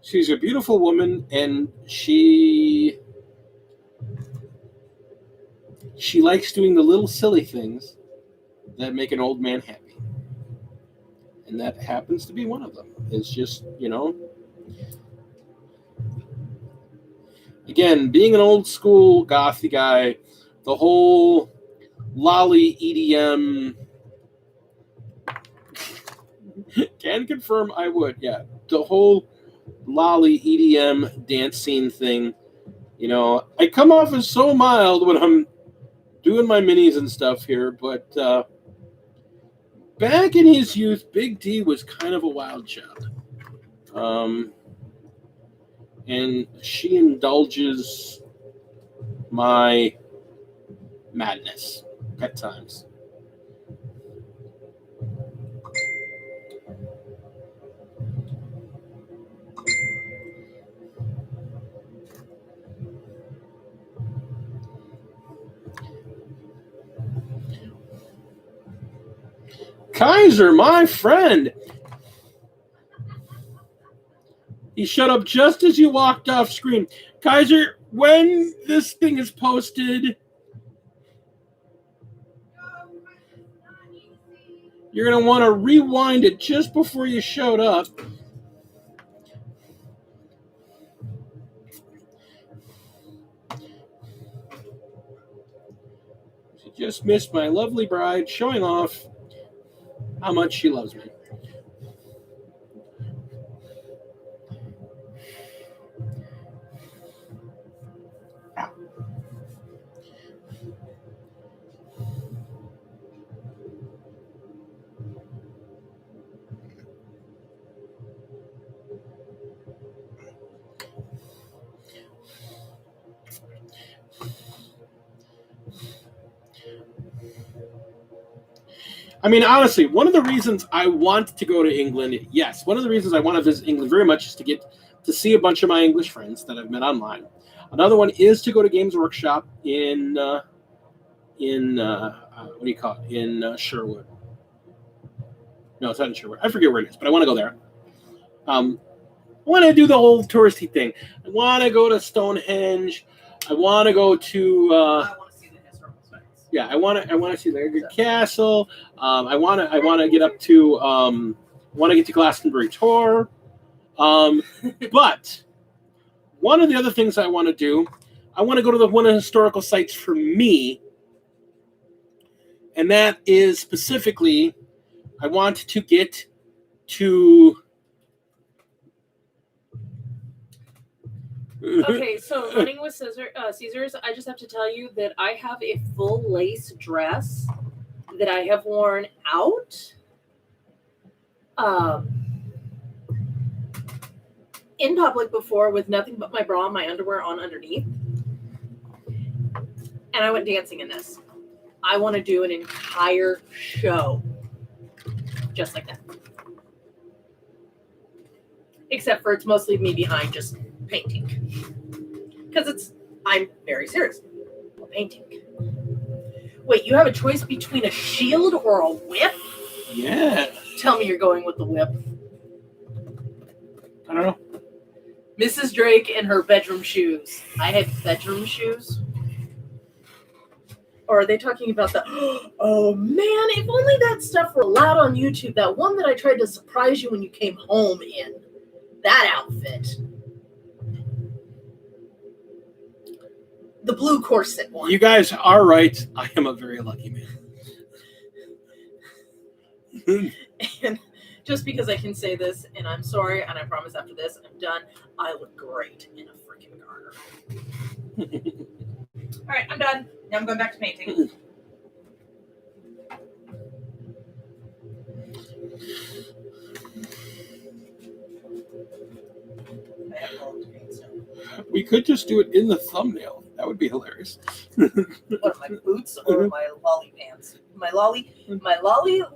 she's a beautiful woman and she likes doing the little silly things that make an old man happy. And that happens to be one of them. It's just, again, being an old school gothy guy, the whole lolly EDM can confirm I would, yeah. The whole lolly EDM dance scene thing, I come off as so mild when I'm doing my minis and stuff here, but back in his youth, Big D was kind of a wild child. And she indulges my madness at times. Kaiser, my friend. He shut up just as you walked off screen. Kaiser, when this thing is posted, you're going to want to rewind it just before you showed up. She just missed my lovely bride showing off how much she loves me. I mean, honestly, one of the reasons I want to go to England, yes, one of the reasons I want to visit England very much is to get to see a bunch of my English friends that I've met online. Another one is to go to Games Workshop in Sherwood. No, it's not in Sherwood. I forget where it is, but I want to go there. I want to do the whole touristy thing. I want to go to Stonehenge. I want to go to. I want to see the historical sites. Yeah, I want to see the castle. I want to get up to. Want to get to Glastonbury Tor. But one of the other things I want to do, I want to go to one of the historical sites for me And that is specifically, I want to get to... Okay, so running with Caesars, I just have to tell you that I have a full lace dress that I have worn out in public before with nothing but my bra and my underwear on underneath. And I went dancing in this. I want to do an entire show just like that. Except for it's mostly me behind just painting. Because I'm very serious about painting. Wait, you have a choice between a shield or a whip? Yeah. Tell me you're going with the whip. I don't know. Mrs. Drake and her bedroom shoes. I had bedroom shoes. Or are they talking about the... Oh, man, if only that stuff were allowed on YouTube. That one that I tried to surprise you when you came home in. That outfit. The blue corset one. You guys are right. I am a very lucky man. And just because I can say this, and I'm sorry, and I promise after this, I'm done, I look great in a freaking garter. All right, I'm done. Now I'm going back to painting. I have all to paint still. We could just do it in the thumbnail. That would be hilarious. What are my boots or my lolly pants? My lolly. The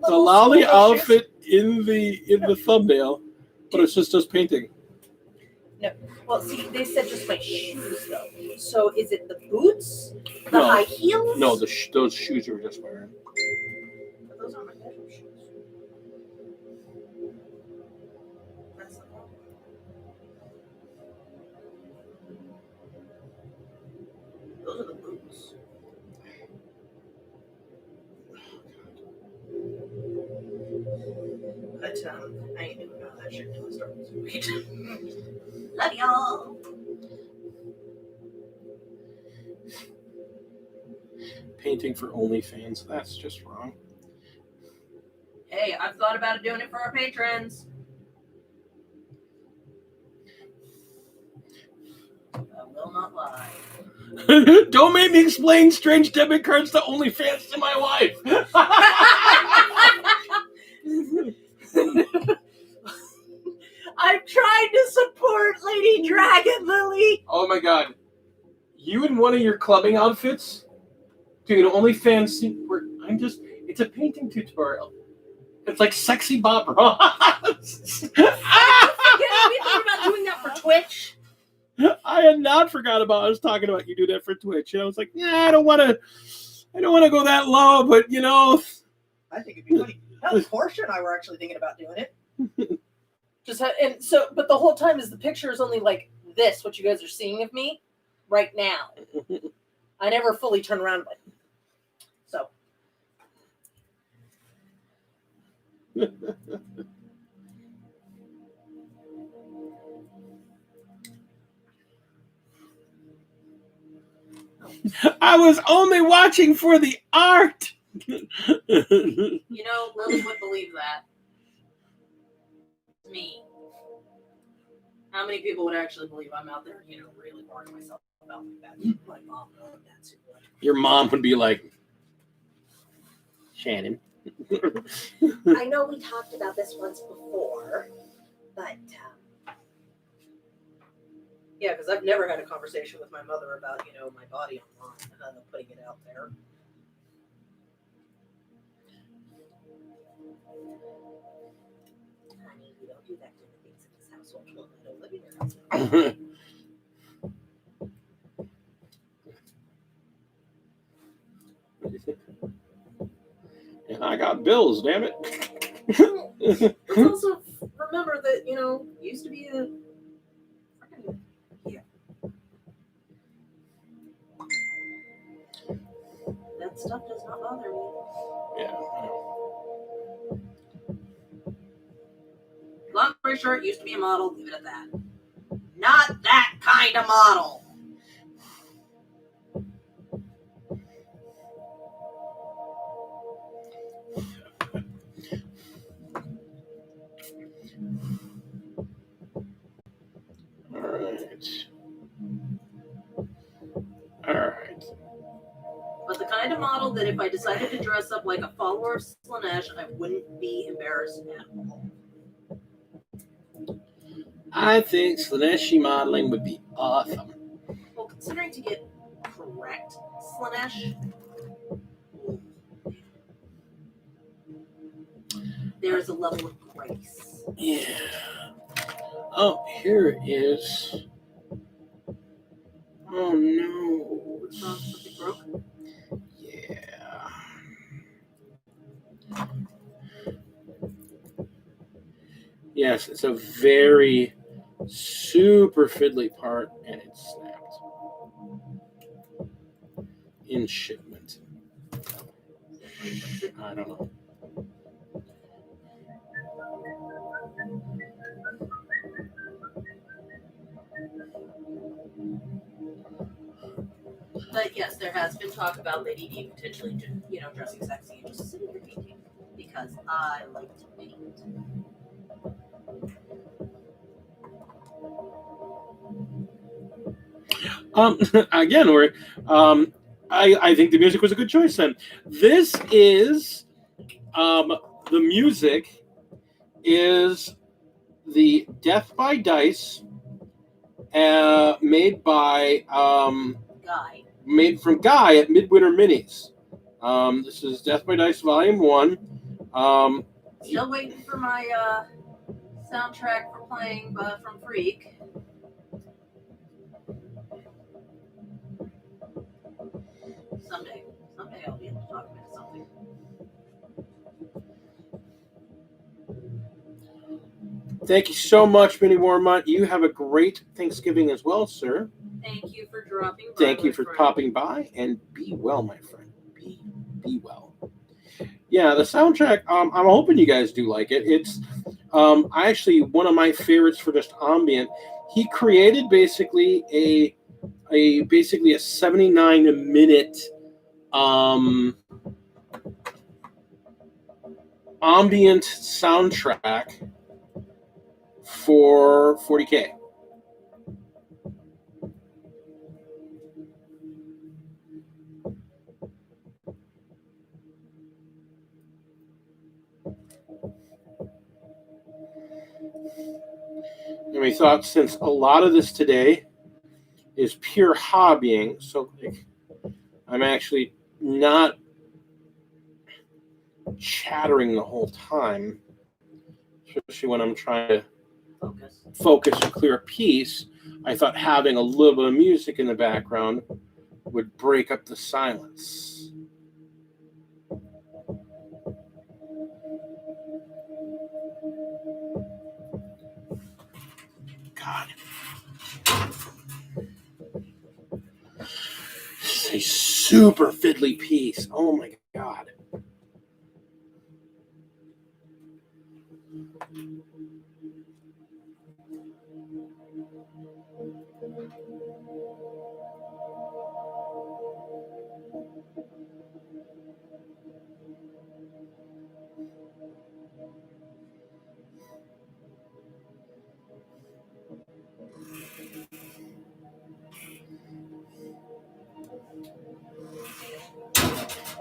lolly outfit in the thumbnail, but it's just us painting. No. Well, see, they said just my shoes though. So is it the boots, the high heels? No, those shoes you were just wearing. But those aren't my bedroom shoes. That's the problem. Those are the boots. But I ain't doing all that shit until I start losing weight. Love y'all. Painting for OnlyFans. That's just wrong. Hey, I've thought about doing it for our patrons. I will not lie. Don't make me explain strange debit cards to OnlyFans to my wife. I'm trying to support Lady Dragon Lily. Oh my god. You in one of your clubbing outfits? Dude, OnlyFans, it's a painting tutorial. It's like sexy Bob Ross. Did we think about doing that for Twitch? I had not forgot about I was talking about you do that for Twitch. And I was like, yeah, I don't want to go that low, but you know. I think it'd be funny. Hell, Portia and I were actually thinking about doing it. But the whole time is the picture is only like this, what you guys are seeing of me right now. I never fully turn around, but so. I was only watching for the art. You know, Lily would believe that. Me. How many people would actually believe I'm out there, really boring myself about that? My mom, that's who would. Your mom would be like, Shannon. I know we talked about this once before, but yeah, because I've never had a conversation with my mother about, my body online, putting it out there. Honey, we don't do that kind of things in this household. Well, I don't live in your house. And I got bills, damn it. Let's also remember that, used to be a freaking, yeah. That stuff does not bother me. Yeah. Long story short, used to be a model, leave it at that. Not that kind of model. All right. But the kind of model that if I decided to dress up like a follower of Slanesh, I wouldn't be embarrassed at all. I think Slaneshi modeling would be awesome. Well, considering to get correct Slanesh, there's a level of grace. Yeah. Oh, here it is. Oh no. What's wrong? Something broke? Yeah. Yes, it's a very super fiddly part, and it snapped in shipment. I don't know. But yes, there has been talk about Lady D potentially, dressing sexy and just sitting here painting because I like to paint. Again, I think the music was a good choice. Then this is the music is the Death by Dice, made by Guy. Made from Guy at Midwinter Minis. This is Death by Dice Volume 1. Still waiting for my soundtrack for playing from Freak. Someday I'll be able to talk about something. Thank you so much, Minnie Warmont. You have a great Thanksgiving as well, sir. Thank you for dropping by. Thank you for popping by, and be well, my friend. Be well. Yeah, the soundtrack. I'm hoping you guys do like it. It's actually one of my favorites for just ambient. He created basically a 79-minute ambient soundtrack for 40K. And we thought, since a lot of this today is pure hobbying, so I'm actually not chattering the whole time, especially when I'm trying to focus and clear a piece. I thought having a little bit of music in the background would break up the silence. God. This is a super fiddly piece. Oh my God.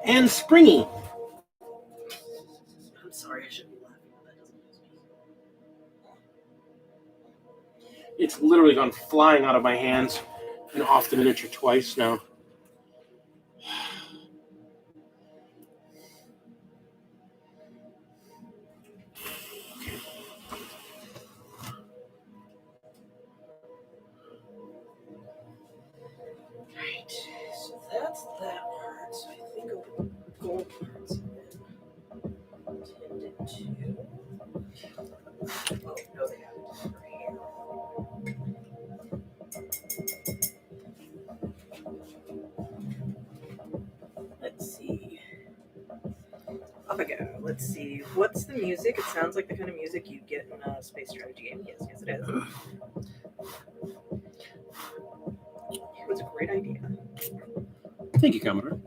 And springy. I'm sorry, I shouldn't be laughing. That doesn't make me. It's literally gone flying out of my hands and off the miniature twice now. Right, so that's that part. So I think the gold parts have been tended to. Oh, no, they haven't. Over here. Let's see. Up I go. Let's see. What's the music? It sounds like the kind of music you get in a space strategy game. Yes, it is. It was a great idea. Thank you, Commodore.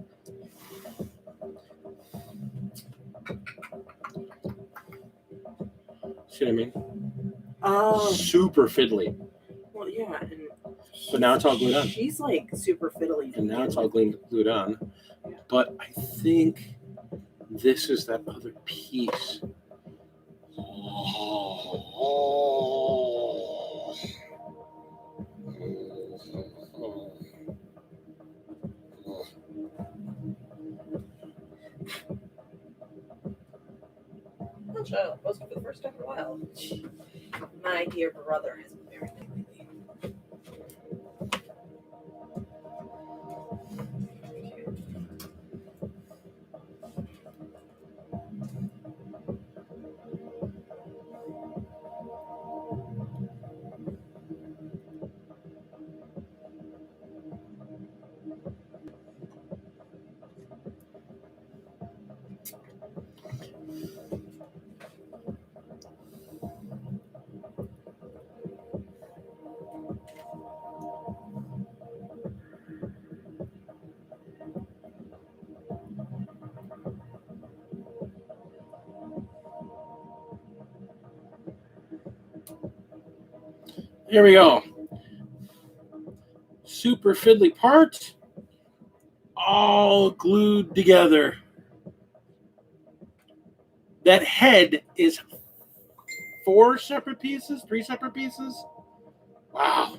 See what I mean? Oh. Super fiddly. Well, Yeah, and But now it's all glued on. She's like super fiddly. And now it's all glued on. But I think this is that other piece. Oh, child, posting for the first time in a while. My dear brother has been very big lately. Here we go. Super fiddly part, all glued together. That head is 4 separate pieces, 3 separate pieces. Wow.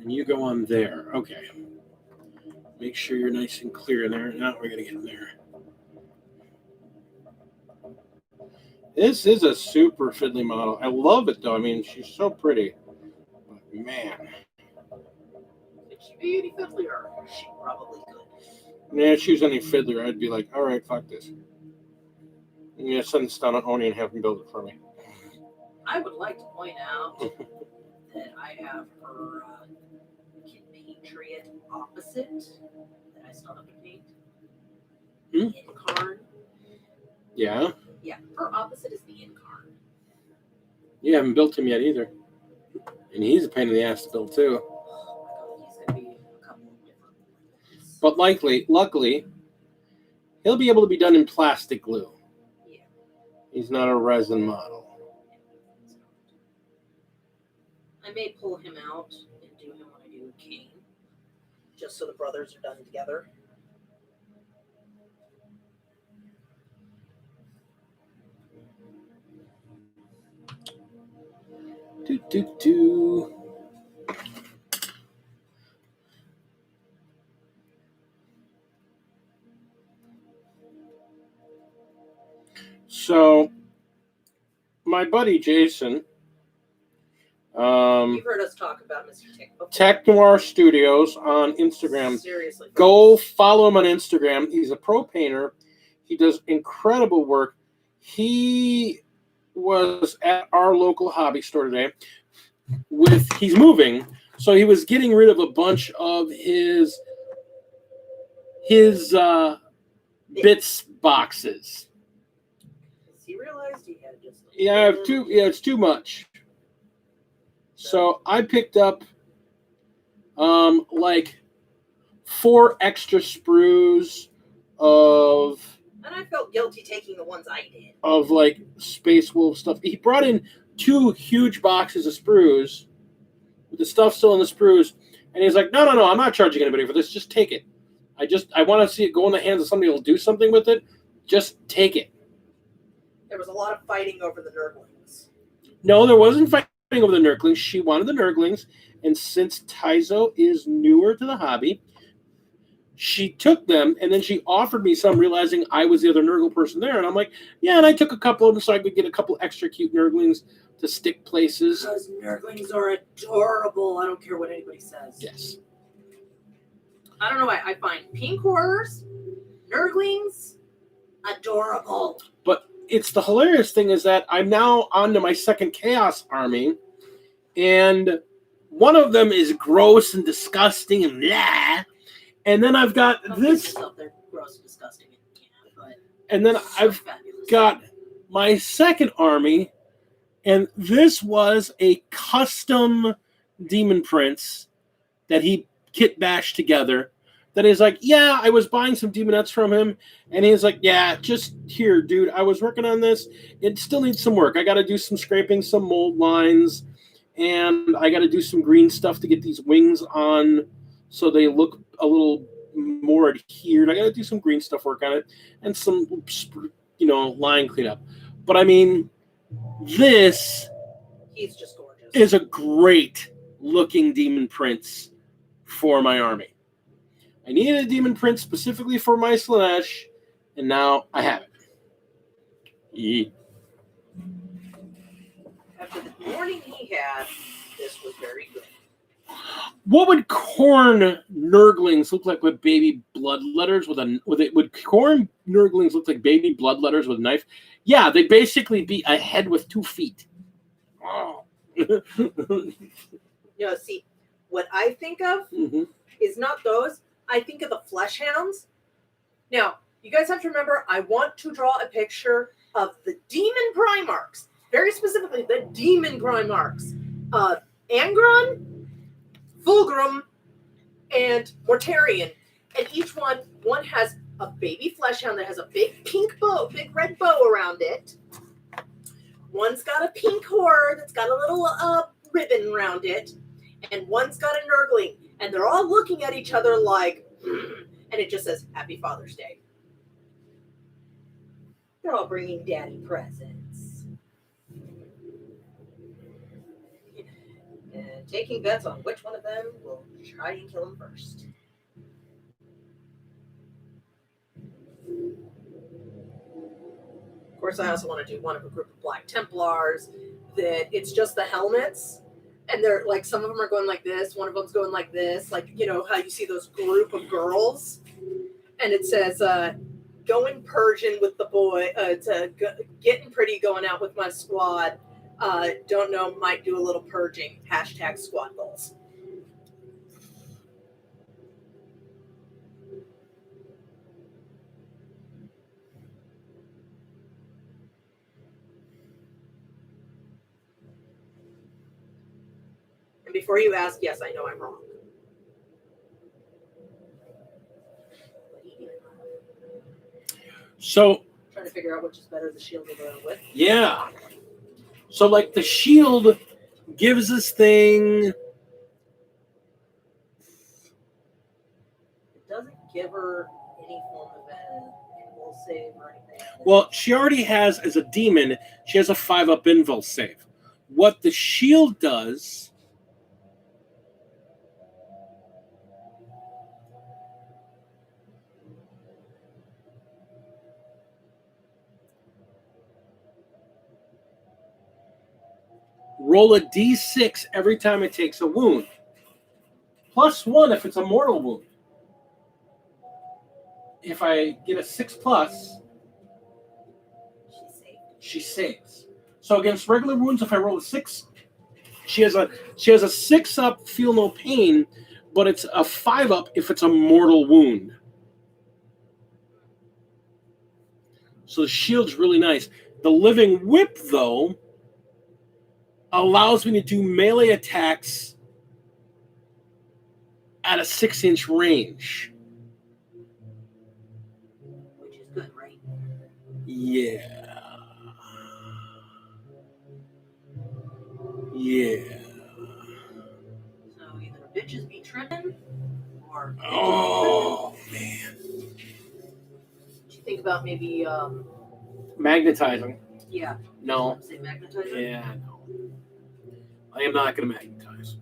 And you go on there. Okay. Make sure you're nice and clear there. Now we're going to get in there. This is a super fiddly model. I love it, though. I mean, she's so pretty. But, man. Could she be any fiddlier? She probably could. Yeah, if she was any fiddler, I'd be like, all right, fuck this. Yeah, send this down to Oni and have him build it for me. I would like to point out that I have her compatriot opposite that I still have to paint. Incarn. Yeah? Yeah, her opposite is the Incarn. You haven't built him yet either. And he's a pain in the ass to build, too. Oh my god, he's going to be a couple of different ones. But luckily, he'll be able to be done in plastic glue. Yeah. He's not a resin model. I may pull him out and do him when I do King, just so the brothers are done together. Do. So, my buddy Jason, You've heard us talk about Mr. Tick before. Tech Noir Studios on Instagram. Seriously. Go follow him on Instagram. He's a pro painter. He does incredible work. He was at our local hobby store today. He's moving, so he was getting rid of a bunch of his bits boxes. He realized he had just. It's too much. So I picked up like 4 extra sprues of. And I felt guilty taking the ones I did. Of like Space Wolf stuff. He brought in 2 huge boxes of sprues with the stuff still in the sprues, and he's like, "No, I'm not charging anybody for this. Just take it. I want to see it go in the hands of somebody who'll do something with it. Just take it." There was a lot of fighting over the nerdlings. No, there wasn't fighting over the nerdlings. She wanted the nerdlings, and since Taizo is newer to the hobby, she took them, and then she offered me some, realizing I was the other Nurgle person there. And I'm like, yeah, and I took a couple of them so I could get a couple extra cute Nurglings to stick places. Because Nurglings are adorable. I don't care what anybody says. Yes. I don't know why. I find pink horrors, Nurglings, adorable. But it's the hilarious thing is that I'm now on to my second Chaos army, and one of them is gross and disgusting and blah. And then I've got this. They're gross and disgusting. And then I've got my second army, and this was a custom Demon Prince that he kit bashed together that he's like, yeah, I was buying some demonettes from him, and he's like, yeah, just here, dude. I was working on this. It still needs some work. I got to do some scraping, some mold lines, and I got to do some green stuff to get these wings on so they look a little more adhered. I got to do some green stuff work on it and some, line cleanup. But I mean, this He's just gorgeous. is a great looking demon prince for my army. I needed a demon prince specifically for my Slanesh, and now I have it. Yeah. After the morning he had, this was very good. What would corn nurglings look like with baby bloodletters would corn nurglings look like baby bloodletters with a knife? Yeah, they'd basically be a head with 2 feet. Oh. See, what I think of is not those. I think of the flesh hounds. Now, you guys have to remember, I want to draw a picture of the demon Primarchs. Very specifically, the demon Primarchs. Angron, Fulgrim, and Mortarion. And each one has a baby flesh hound that has a big pink bow, big red bow around it. One's got a pink horn that's got a little ribbon around it. And one's got a nurgling. And they're all looking at each other like, and it just says, Happy Father's Day. They're all bringing daddy presents. And taking bets on which one of them will try and kill him first. Of course, I also want to do one of a group of Black Templars that it's just the helmets. And they're like, some of them are going like this. One of them's going like this. Like, you know, how you see those group of girls. And it says, going Persian with the boy, getting pretty going out with my squad. Don't know, might do a little purging. # squad goals. And before you ask, yes, I know I'm wrong. So, trying to figure out which is better, the shield or the whip. Yeah. So, like, the shield gives this thing. It doesn't give her any form of a will save or anything. Well, she already has, as a demon, she has a 5-up invul save. What the shield does. Roll a d6 every time it takes a wound. +1 if it's a mortal wound. If I get a 6+, she saves. So against regular wounds, if I roll a 6, she has a 6-up, feel no pain, but it's a 5-up if it's a mortal wound. So the shield's really nice. The living whip, though, allows me to do melee attacks at a 6-inch range. Which is good, right? Yeah. Yeah. So either bitches be tripping or... Oh, man. What you think about maybe... magnetizing? Yeah. No. Say magnetizing? Yeah, no. I am not going to magnetize.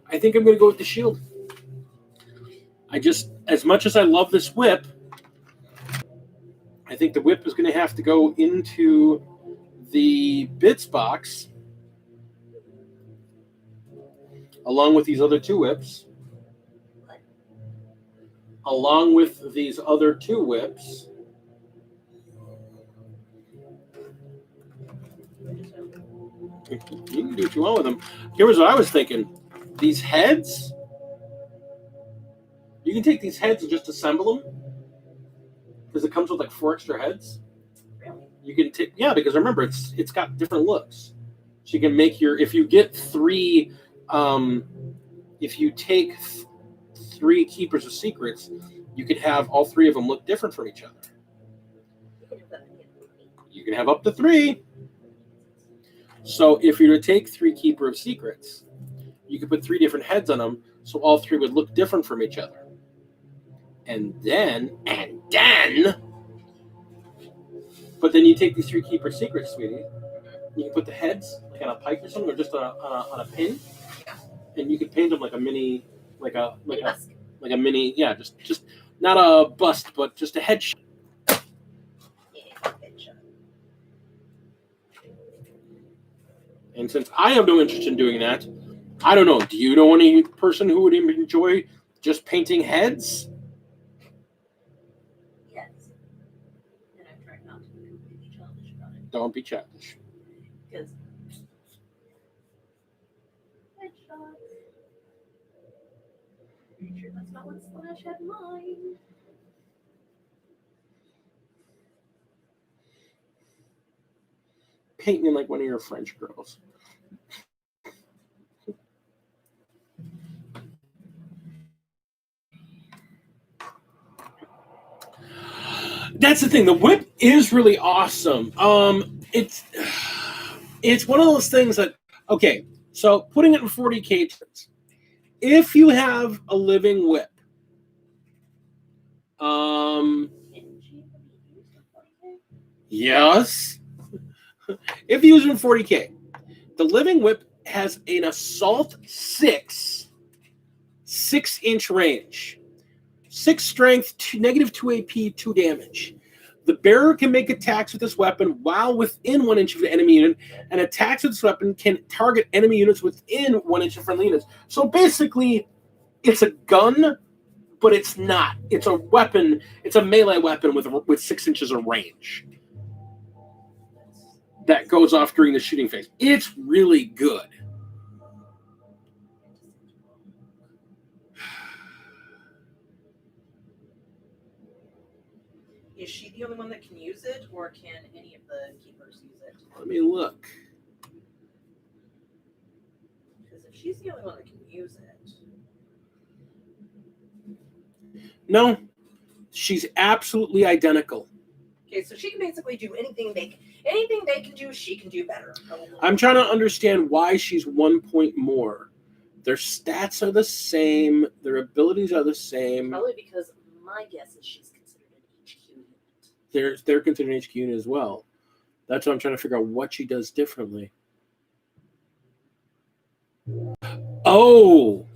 I think I'm going to go with the shield. As much as I love this whip, I think the whip is going to have to go into the bits box along with these other 2 whips. Along with these other 2 whips. You can do what you want with them. Here was what I was thinking. These heads, you can take these heads and just assemble them. Because it comes with like 4 extra heads. Really? You can take, yeah, because remember, it's got different looks. So you can make if you get 3, if you take 3 keepers of secrets, you can have all 3 of them look different from each other. You can have up to 3. So if you were to take 3 keeper of secrets, you could put 3 different heads on them, so all 3 would look different from each other. And then, but then you take these 3 keeper secrets, sweetie. You can put the heads like on a pike or something, or just on a pin, and you can paint them like a mini, like a mini, yeah, just not a bust, but just a headshot. And since I have no interest in doing that, I don't know. Do you know any person who would enjoy just painting heads? Yes. And I've tried not to be completely childish about it. Don't be childish. Because headshots. Pretty sure that's not what Slash had in mind. Paint me like one of your French girls. That's the thing. The whip is really awesome. It's one of those things that, okay, so putting it in 40K terms, if you have a living whip, yes, if you use it in 40K, the living whip has an assault 6-inch range, 6 strength, -2 AP, 2 damage. The bearer can make attacks with this weapon while within 1 inch of the enemy unit, and attacks with this weapon can target enemy units within 1 inch of friendly units. So basically, it's a gun, but it's not. It's a weapon. It's a melee weapon with 6 inches of range that goes off during the shooting phase. It's really good. Is she the only one that can use it, or can any of the keepers use it? Let me look. Because if she's the only one that can use it. No, she's absolutely identical. Okay, so she can basically do anything they can do, she can do better. I'm trying to understand why she's 1 point more. Their stats are the same. Their abilities are the same. Probably because my guess is she's considered an HQ unit. They're considered an HQ unit as well. That's what I'm trying to figure out what she does differently. Oh.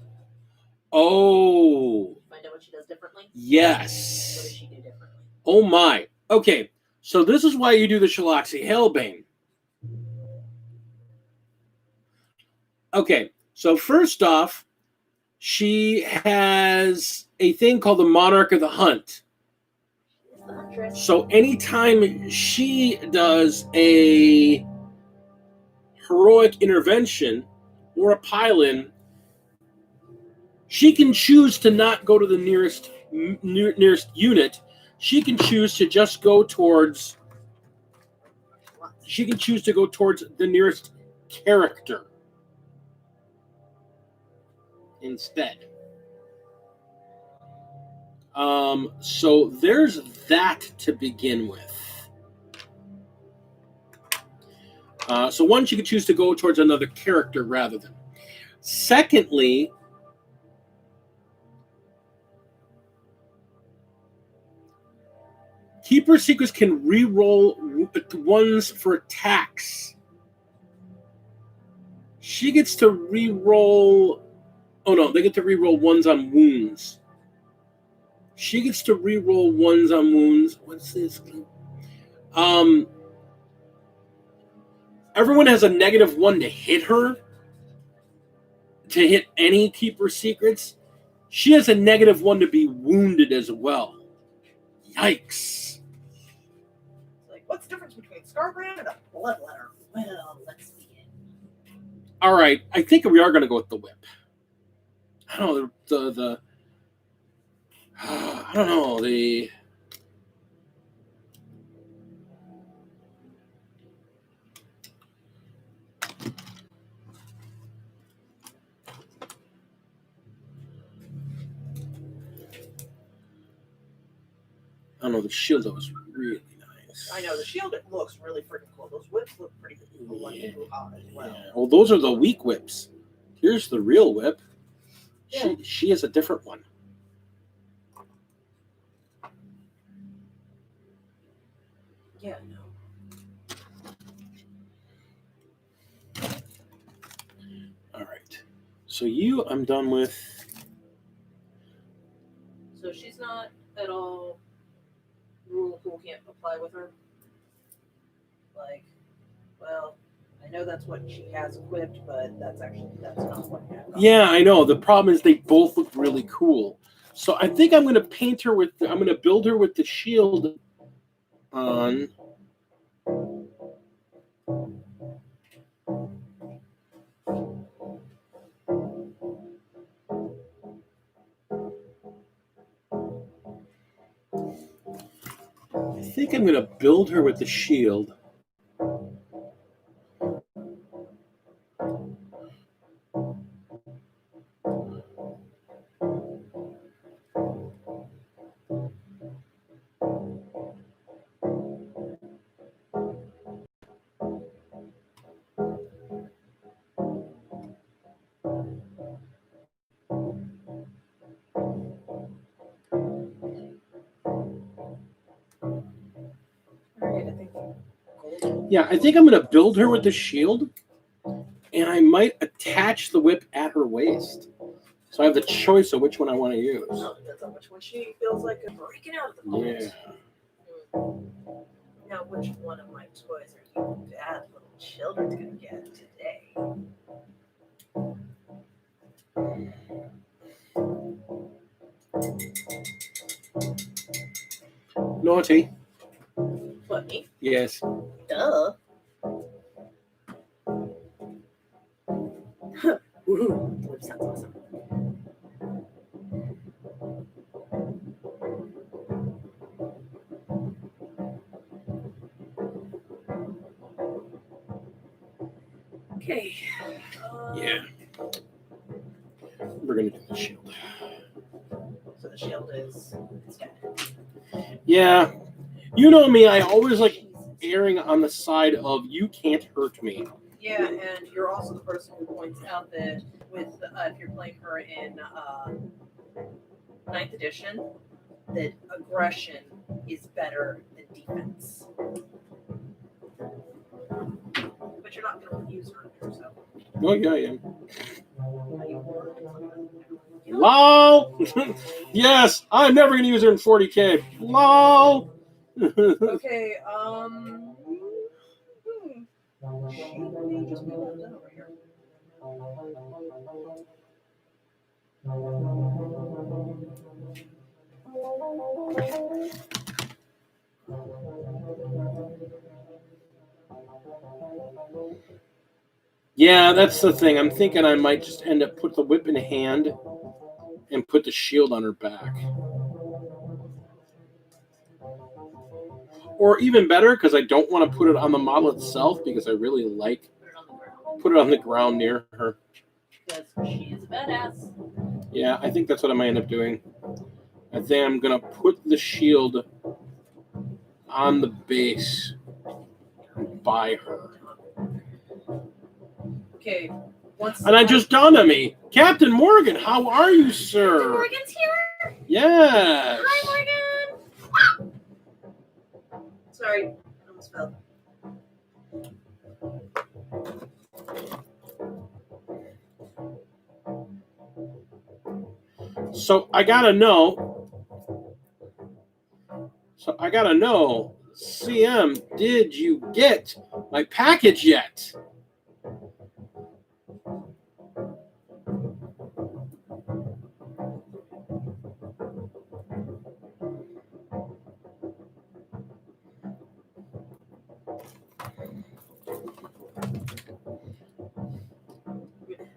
Find out what she does differently? Yes. What does she do differently? Oh my. Okay, so this is why you do the Shaloxi Hellbane. Okay, so first off, she has a thing called the Monarch of the Hunt. So anytime she does a heroic intervention or a pile-in, she can choose to not go to the nearest unit. She can choose to just go towards. She can choose to go towards the nearest character instead. So there's that to begin with. So one, she could choose to go towards another character rather than. Secondly, Keeper Secrets can re-roll ones for attacks. She gets to re-roll. Oh no, they get to re-roll ones on wounds. She gets to re-roll ones on wounds. What's this? Everyone has a -1 to hit her. To hit any Keeper Secrets. She has a -1 to be wounded as well. Yikes. Like, what's the difference between Scarbrand and a Bloodletter? Well, let's begin. All right, I think we are going to go with the whip. I don't know, I don't know, don't know, the shield though was really nice. I know the shield. It looks really freaking cool. Those whips look pretty cool as well. Yeah. Well, those are the weak whips. Here's the real whip. Yeah. She is a different one. Yeah, no. All right. So I'm done with. So she's not at all rule who can't apply with her. Like, well, I know that's what she has equipped, but that's not what I have. Yeah, I know. The problem is they both look really cool. So I think I'm going to paint her with. I'm going to build her with the shield on. I think I'm going to build her with the shield. Yeah, I think I'm going to build her with the shield, and I might attach the whip at her waist. So I have the choice of which one I want to use. No, depends on which one she feels like breaking out at the moment. Yeah. Now, which one of my toys are you bad little children going to get today? Naughty. What, me? Yes. Duh. Woohoo. Whip sounds awesome. Okay. Yeah. We're going to do the shield. So the shield is dead. Yeah. You know me, I always like erring on the side of you can't hurt me. Yeah, and you're also the person who points out that with if you're playing her in 9th edition, that aggression is better than defense. But you're not going to use her there, so. Oh, yeah, I am. LOL! Yes, I'm never going to use her in 40K. LOL! Okay, she may just be about done over here. Yeah, that's the thing. I'm thinking I might just end up put the whip in hand and put the shield on her back. Or even better, because I don't want to put it on the model itself, because I really like put it on the ground near her. Because she is a badass. Yeah, I think that's what I might end up doing. I think I'm going to put the shield on the base by her. Okay. And I just dawned on me, Captain Morgan, how are you, sir? Captain Morgan's here? Yes. Hi, Morgan. Sorry, I almost fell. So I gotta know, CM, did you get my package yet?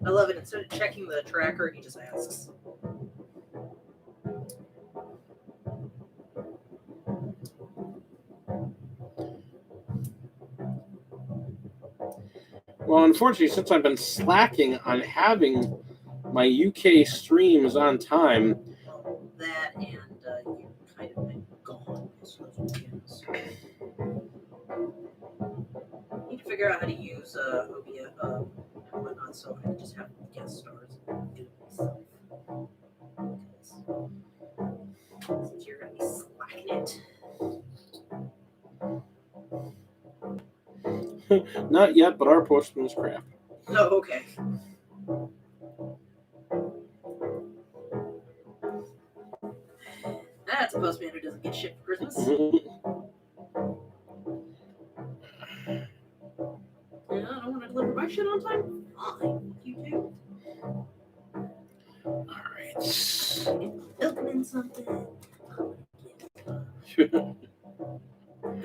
I love it. Instead of checking the tracker, he just asks. Well, unfortunately, since I've been slacking on having my UK streams on time. That and you've kind of been gone. figure out how to use Obia and whatnot, so I can just have guest stars and do it myself. Since you're gonna be slacking it. Not yet, but our postman is crap. Oh, okay. That's a postman who doesn't get shit for Christmas. Yeah, I don't want to deliver my shit on time. Fine, you do. All right. Milk him in something.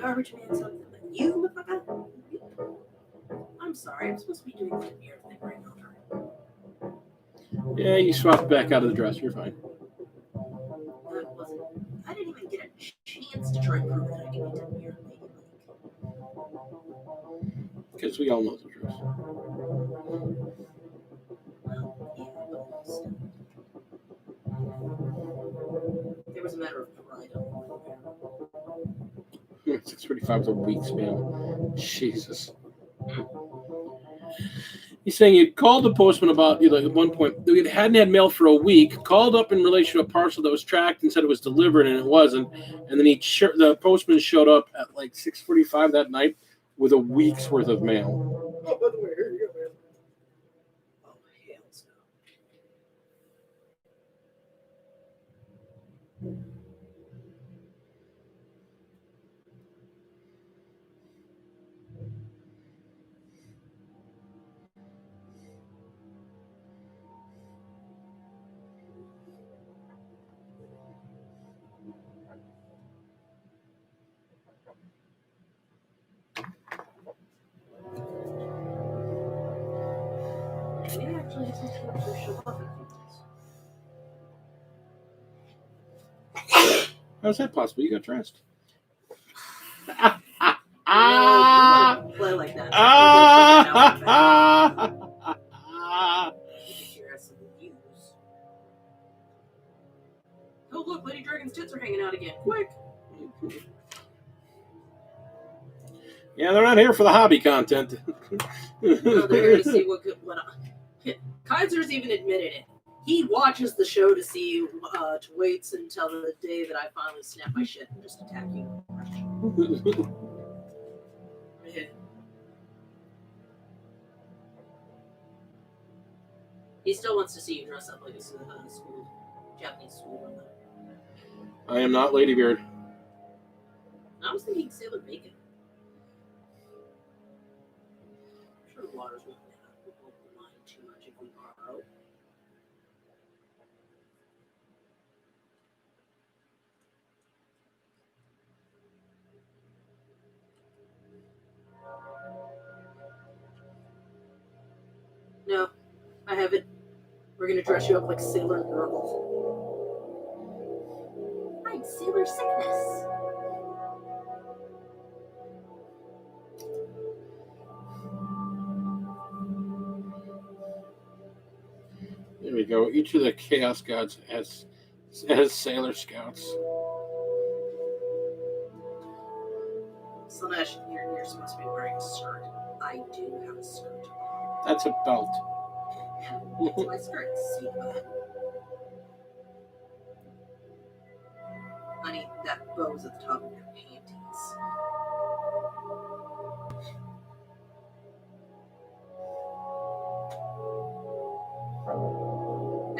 Garbage man something. But you, motherfucker. I'm sorry. I'm supposed to be doing the mirror thing right now. Yeah, you swapped back out of the dress. You're fine. That wasn't. I didn't even get a chance to try and prove that I could be done mirror lady. Because we all know the truth. Well, yeah, but still. There was a matter of pride on my part. 6:45 was a week's man. Jesus. He's saying he called the postman about, at one point, we hadn't had mail for a week, called up in relation to a parcel that was tracked and said it was delivered, and it wasn't. And then the postman showed up at like 6:45 that night with a week's worth of mail. Oh, by the way, here you go, man. Oh, hell no. Maybe actually have some sort of show up in a few days. How's that possible? You got dressed. Play like that. Oh look, Lady Dragon's tits are hanging out again. Quick! Yeah, they're not here for the hobby content. No, they're here to see what Kaiser's even admitted it. He watches the show to see, to wait until the day that I finally snap my shit and just attack you. He still wants to see you dress up like a school, Japanese school. I am not Ladybeard. I was thinking Sailor Bacon. I'm sure the waters won't mind too much if we borrow. No, I haven't. We're gonna dress you up like Sailor Girl. I'm Sailor Sickness. There we go. Each of the Chaos Gods has Sailor Scouts. Slanesh, you're supposed to be wearing a skirt. I do have a skirt. That's a belt. Yeah, it's my skirt. See that? Honey, that bow's at the top of your panties.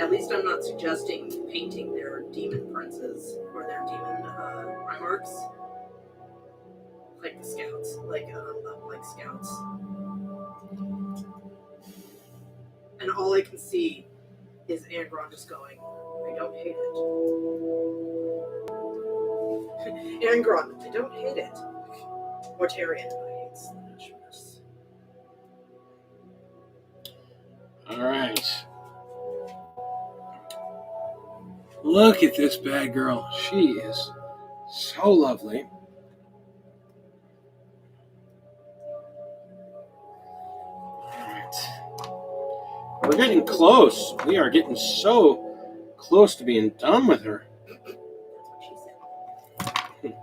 At least I'm not suggesting painting their demon princes or their demon primarchs like the scouts, like scouts. And all I can see is Angron just going, I don't hate it. Angron, I don't hate it. Mortarian, I hate Slanesh. All right. Look at this bad girl. She is so lovely. All right. We're getting close. We are getting so close to being done with her. That's what she said.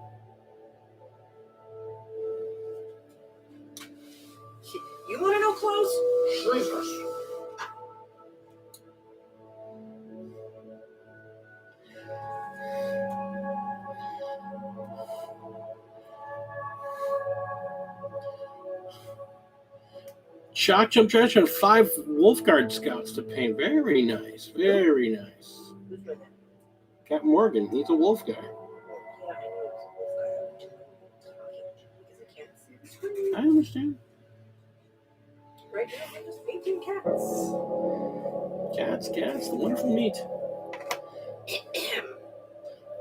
Shock Jump Trash and 5 Wolfguard Scouts to paint. Very nice. Very nice. Who's doing that? Captain Morgan, he's a wolf guy. Yeah, I know it's a wolf guy. Because I can't see the screen. I understand. Right now, I'm just painting cats. Cats, the wonderful meat.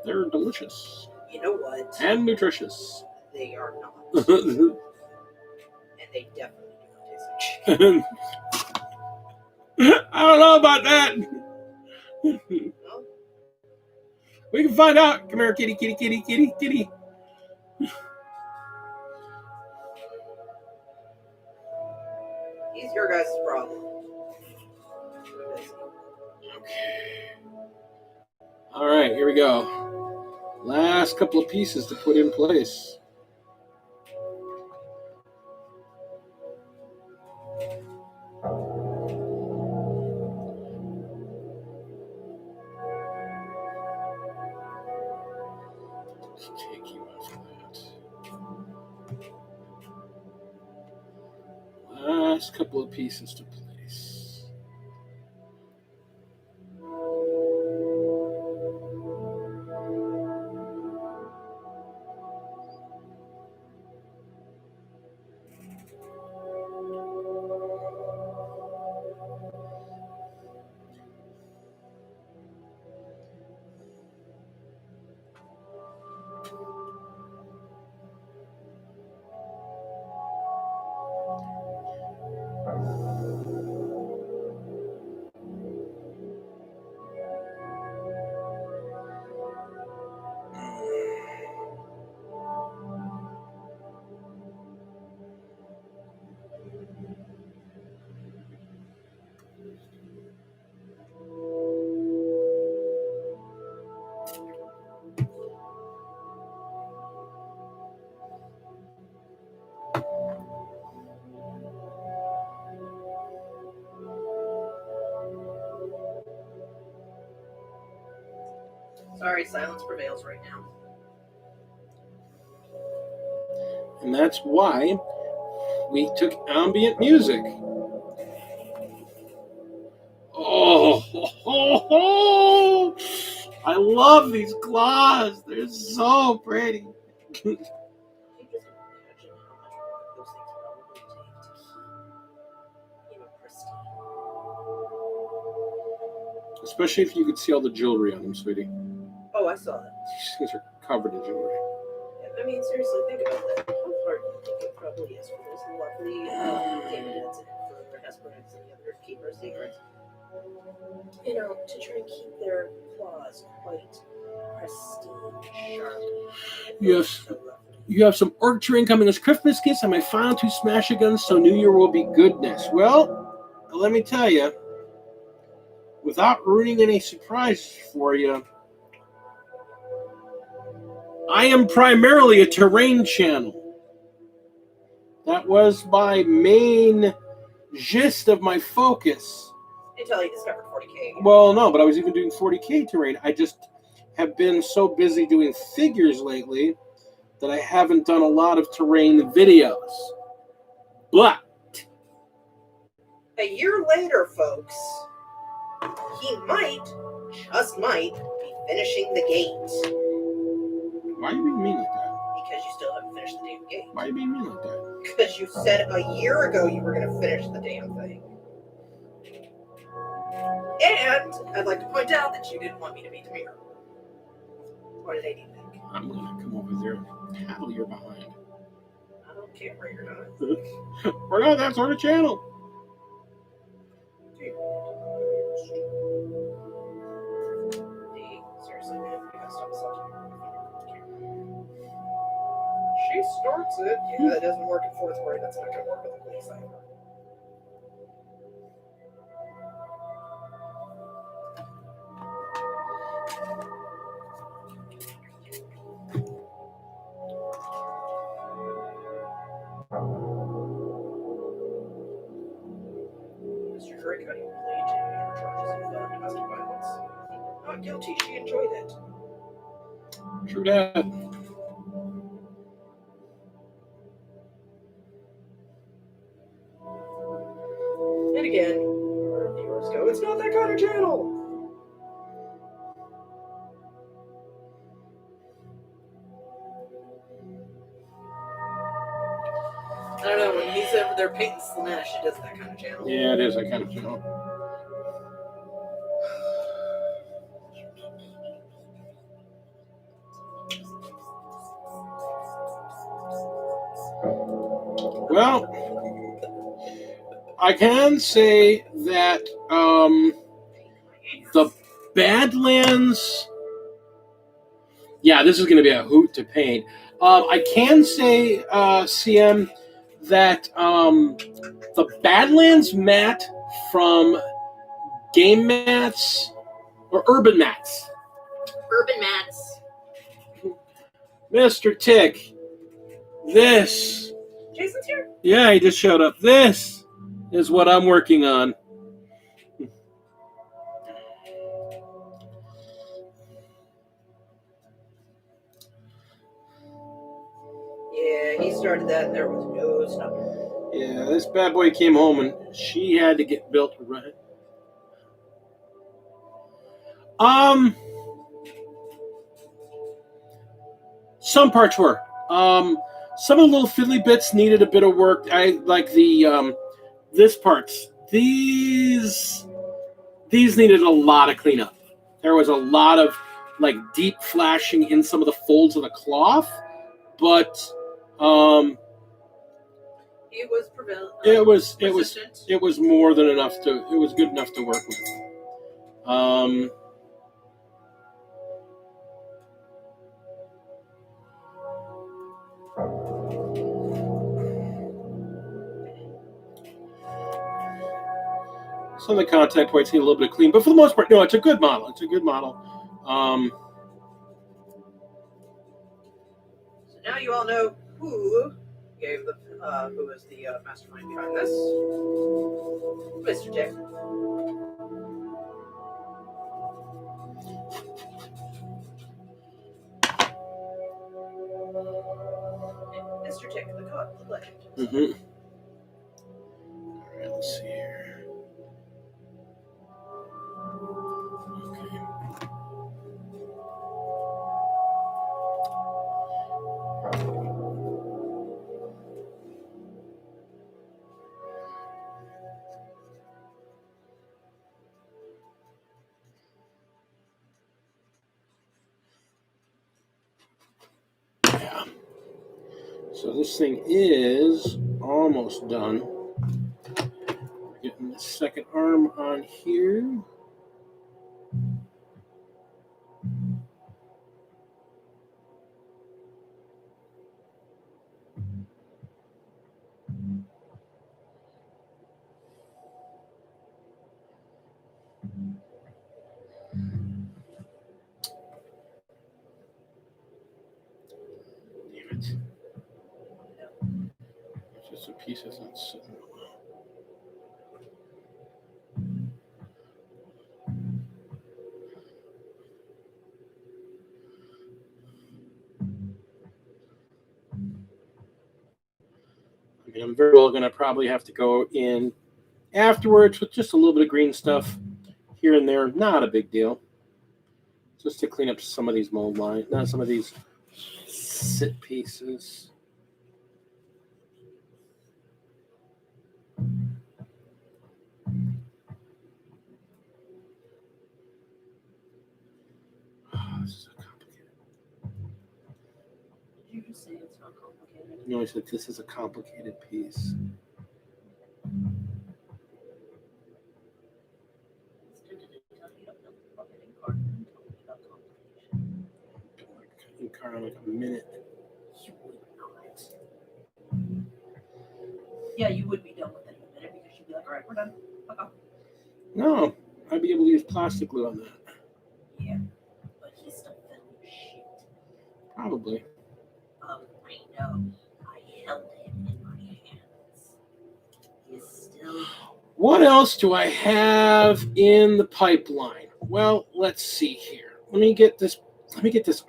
They're delicious. You know what? And nutritious. They are not. And they definitely do not taste like chicken. I don't know about that. No? We can find out. Come here, kitty. He's your guys' problem. Okay. All right, here we go. Last couple of pieces to put in place. Take you out of that. Last couple of pieces to place. Sorry, silence prevails right now. And that's why we took ambient music. Oh, I love these claws. They're so pretty. Can you just imagine how much work those things probably take to keep, pristine? Especially if you could see all the jewelry on them, sweetie. Oh, I saw that. These things are covered in jewelry. I mean, seriously, think about that. How hard do you think it probably is for those lovely Davids and for Hesperids and the other keepers secrets? To try and keep their claws quite pristine, sharp. Yes. So lovely. You have some orc terrain coming as Christmas gifts and my final 2 smasher guns, so New Year will be goodness. Well, let me tell you, without ruining any surprises for you, I am primarily a terrain channel. That was my main gist of my focus. Until you discovered 40K. Well, no, but I was even doing 40K terrain. I just have been so busy doing figures lately that I haven't done a lot of terrain videos. But A year later, folks, he just might, be finishing the gate. why are you being mean like that? Because you still haven't finished the damn gate. Why are you being mean like that? Because you said a year ago you were going to finish the damn thing. And I'd like to point out that you didn't want me to meet the mirror. What did AD think? I'm going to come over there and tattle your behind. I don't care where you're not. We're not that sort of channel. Seriously, man, you gotta stop sucking. She starts it. Yeah, that doesn't work in fourth grade. That's not gonna work with the police either. Mr. Drake, how do you plead to your charges of domestic violence? Not guilty. She enjoyed it. True that. over there painting Slanesh. She does that kind of channel. Yeah, it is that kind of channel. Well, I can say that the Badlands. Yeah, this is going to be a hoot to paint. I can say, CM, that the Badlands mat from Game Mats or Urban Mats. Urban Mats. Mr. Tick, this. Jason's here? Yeah, he just showed up. This is what I'm working on. Yeah, he started that and there was no stopping. Yeah, this bad boy came home and she had to get built right. Some parts were. Some of the little fiddly bits needed a bit of work. I like the this parts. These needed a lot of cleanup. There was a lot of like deep flashing in some of the folds of the cloth, but it was persistent. It was more than enough to. It was good enough to work with. Some of the contact points need a little bit of clean, but for the most part, no, it's a good model. It's a good model. So now you all know who gave the who is the mastermind behind this, Mr. Dick. Mr. Tick, the legend. Mm-hmm. All right, let's see here. Okay. Yeah. So this thing is almost done. We're getting the second arm on here. Damn it. It's just a piece that's not sitting well. I mean, I'm very well going to probably have to go in afterwards with just a little bit of green stuff here and there. Not a big deal. Just to clean up some of these mold lines, not some of these sit pieces. Oh, this is complicated. Did you just say it's not complicated? No, I said this is a complicated piece. In car in like a minute. You would not. Yeah, you would be done with it in a minute because you'd be like, all right, we're done. Fuck off. No, I'd be able to use plastic glue on that. Yeah, but he's still filling shit. Probably. I know. I held him in my hands. He's still. What else do I have in the pipeline? Well, let's see here. Let me get this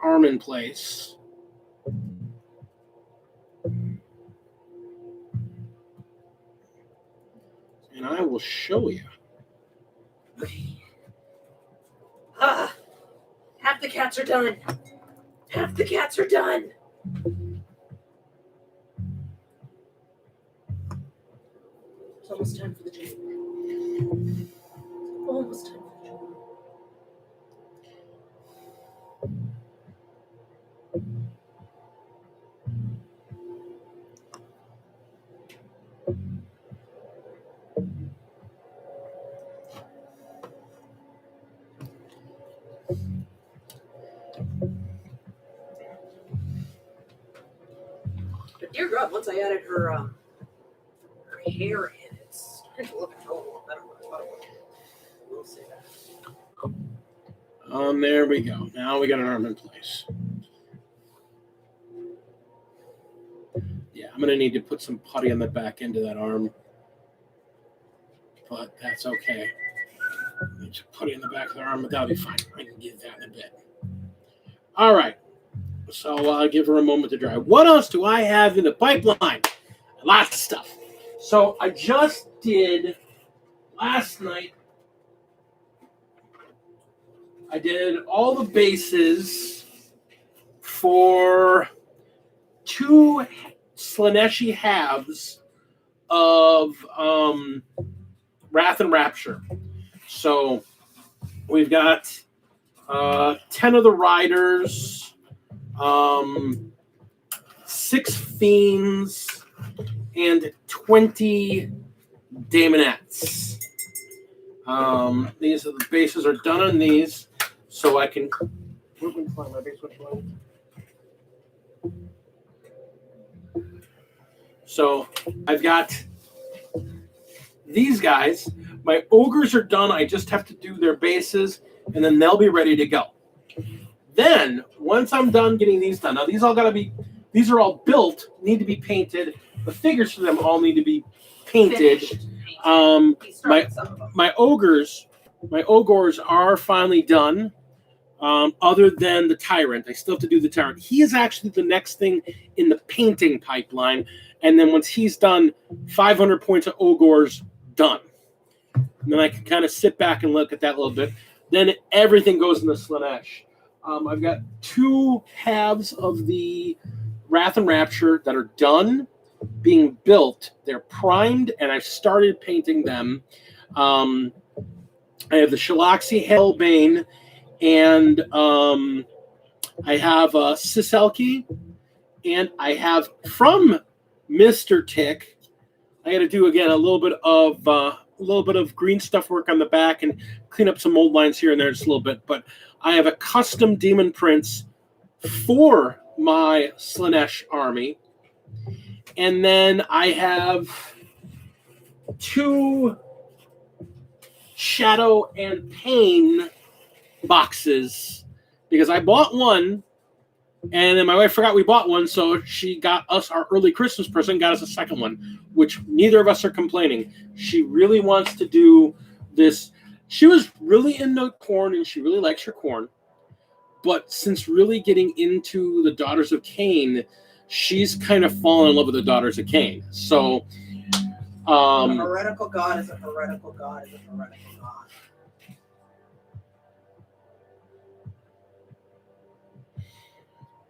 arm in place. And I will show you. Half the cats are done. Half the cats are done. almost time for the gym. Almost time for the gym. But dear God, once I added her hair in, it's starting to look a hell of a lot better than I thought it would. We'll say that. There we go. Now we got an arm in place. Yeah, I'm going to need to put some putty on the back end of that arm. But that's okay. Just putty in the back of the arm, but that'll be fine. I can get that in a bit. All right. So I'll give her a moment to dry. What else do I have in the pipeline? Lots of stuff. So I just did last night. I did all the bases for 2 Slaneshi halves of Wrath and Rapture. So we've got 10 of the Riders, 6 Fiends, and 20 Daemonettes. These are the bases are done on these, so I can. My base was so I've got these guys. My ogres are done. I just have to do their bases, and then they'll be ready to go. Then, once I'm done getting these done, now these are all built, need to be painted. The figures for them all need to be painted. My ogres are finally done. Other than the Tyrant, I still have to do the Tyrant. He is actually the next thing in the painting pipeline. And then once he's done, 500 points of ogres done. And then I can kind of sit back and look at that a little bit. Then everything goes in the Slanesh. I've got 2 halves of the Wrath and Rapture that are done, being built. They're primed, and I've started painting them. I have the Shalaxi Hellbane, and I have Siselki, and I have from Mr. Tick. I got to do again a little bit of green stuff work on the back and clean up some mold lines here and there just a little bit. But I have a custom Demon Prince for my Slanesh army. And then I have 2 Shadow and Pain boxes because I bought one and then my wife forgot we bought one, so she got us our early Christmas present, got us a second one, which neither of us are complaining. She really wants to do this. She was really into corn and she really likes her corn, but since really getting into the Daughters of Cain, she's kind of fallen in love with the Daughters of Cain. So a heretical god is a heretical god is a heretical god.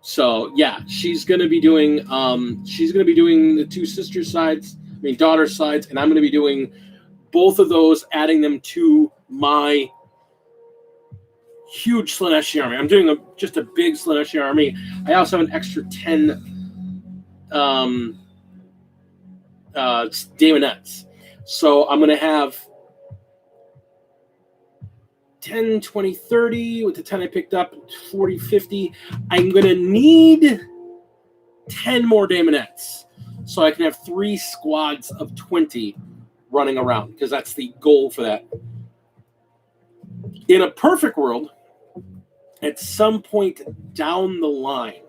So yeah, she's gonna be doing the 2 sister sides, daughter sides, and I'm gonna be doing both of those, adding them to my huge Slaneshi army. I'm doing just a big Slaneshi army. I also have an extra 10 Daemonettes. So I'm gonna have 10, 20, 30 with the 10 I picked up, 40, 50. I'm going to need 10 more Daemonettes so I can have 3 squads of 20 running around because that's the goal for that. In a perfect world, at some point down the line,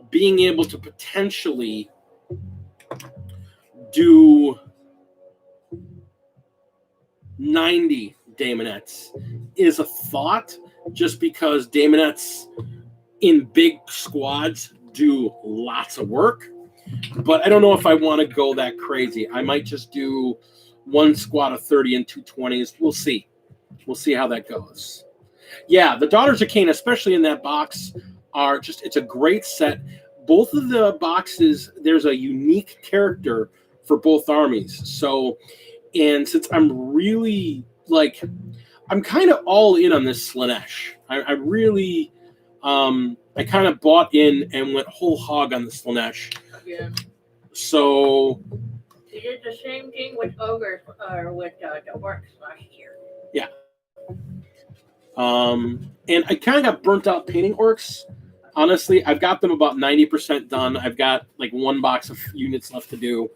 being able to potentially do 90 Daemonettes is a thought, just because Daemonettes in big squads do lots of work. But I don't know if I want to go that crazy. I might just do 1 squad of 30 and 2 20s. We'll see. We'll see how that goes. Yeah, the Daughters of Cain, especially in that box, are just, it's a great set. Both of the boxes, there's a unique character for both armies. So, and since I'm really like, I'm kind of all in on this Slaanesh. I really, I kind of bought in and went whole hog on the Slaanesh. Again. So. You did the same thing with ogres or with the orcs last year. Yeah. And I kind of got burnt out painting orcs. Honestly, I've got them about 90% done. I've got like one box of units left to do.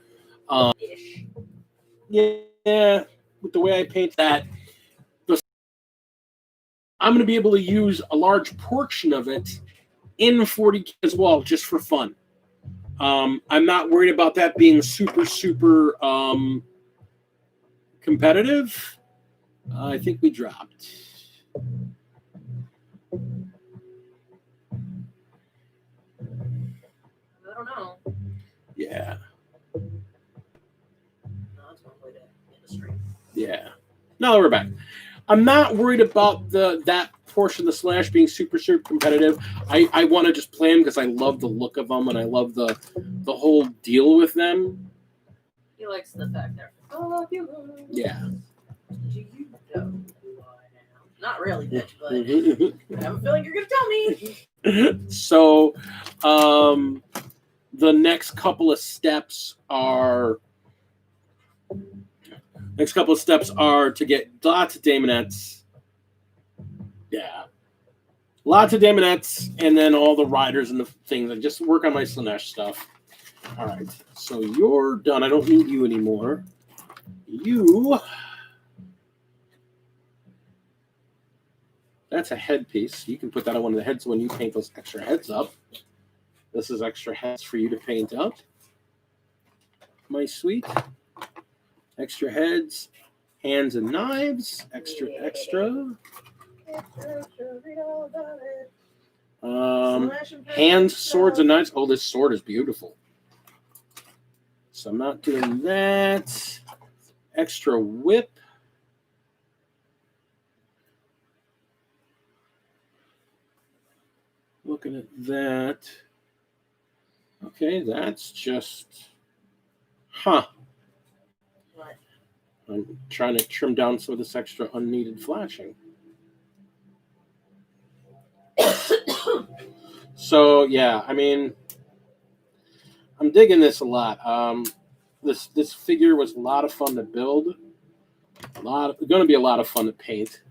Yeah, with the way I paint that, I'm going to be able to use a large portion of it in 40K as well, just for fun. I'm not worried about that being super competitive. I think we dropped. I don't know. Yeah. No, that's one way to industry. Yeah. Now we're back. I'm not worried about that portion of the Slaanesh being super competitive. I want to just play them because I love the look of them and I love the whole deal with them. He likes the fact they're fabulous. Yeah. Do you know who I am? Not really, bitch, but I have a feeling you're gonna tell me. So, the next couple of steps are to get lots of Daemonettes. Yeah. Lots of Daemonettes, and then all the riders and the things. I just work on my Slaanesh stuff. All right. So you're done. I don't need you anymore. That's a headpiece. You can put that on one of the heads when you paint those extra heads up. This is extra heads for you to paint up. My sweet. Extra heads, hands and knives, extra. Hands, swords, and knives. Oh, this sword is beautiful. So I'm not doing that. Extra whip. Looking at that. Okay, that's just... Huh. What? I'm trying to trim down some of this extra unneeded flashing. So, yeah, I mean, I'm digging this a lot. This figure was a lot of fun to build. Going to be a lot of fun to paint.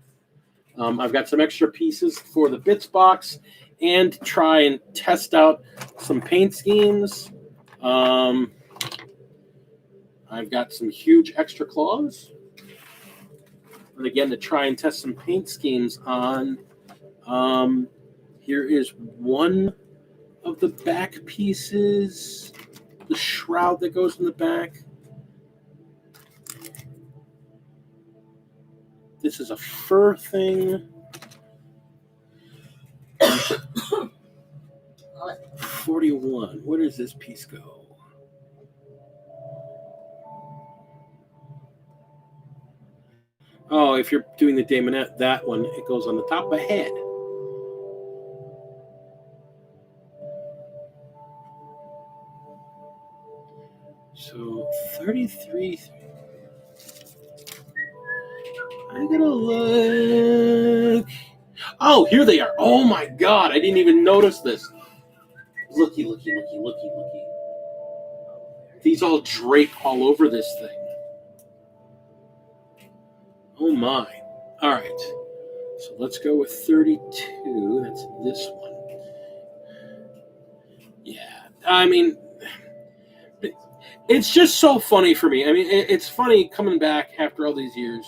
I've got some extra pieces for the bits box and try and test out some paint schemes. I've got some huge extra claws. And again, to try and test some paint schemes on. Here is one of the back pieces. The shroud that goes in the back. This is a fur thing. 41. Where does this piece go? Oh, if you're doing the Daemonette, that one, it goes on the top of a head. So 33. I gotta look. Oh, here they are. Oh my God, I didn't even notice this. Looky. These all drape all over this thing. Oh my. All right. So let's go with 32. That's this one. Yeah. I mean, it's just so funny for me. I mean, it's funny coming back after all these years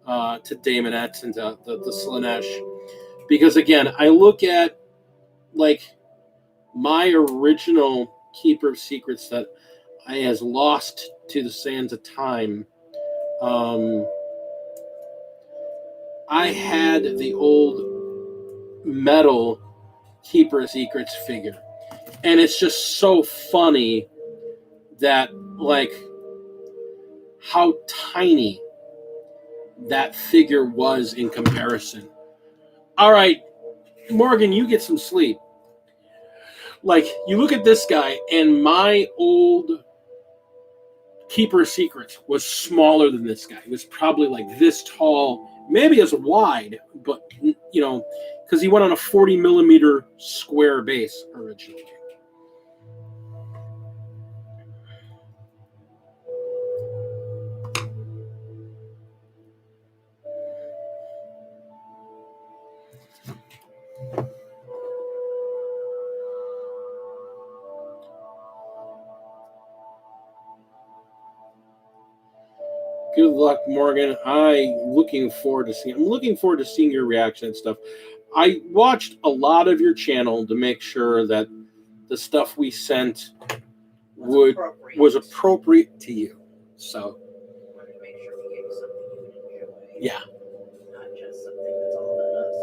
to Daemonettes and to the Slaanesh. Because, again, I look at, like, my original Keeper of Secrets that I has lost to the sands of time. I had the old metal Keeper of Secrets figure. And it's just so funny that, like, how tiny that figure was in comparison. All right, Morgan, you get some sleep. Like, you look at this guy, and my old Keeper of Secrets was smaller than this guy. He was probably like this tall, maybe as wide, but because he went on a 40 millimeter square base originally. Good luck, Morgan. I'm looking forward to seeing your reaction and stuff. I watched a lot of your channel to make sure that the stuff we sent was appropriate to you. So, wanted to make sure we gave you something you would enjoy. yeah. Not just something that's all about us.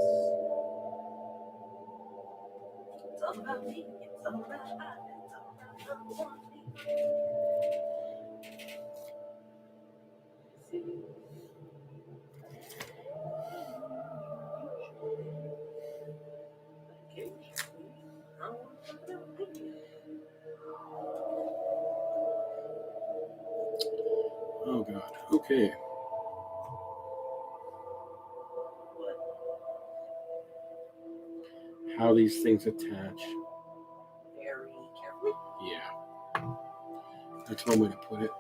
It's all about me. It's all about us. It's all about me. Oh God. Okay. How these things attach. Very carefully. Yeah. That's one way to put it.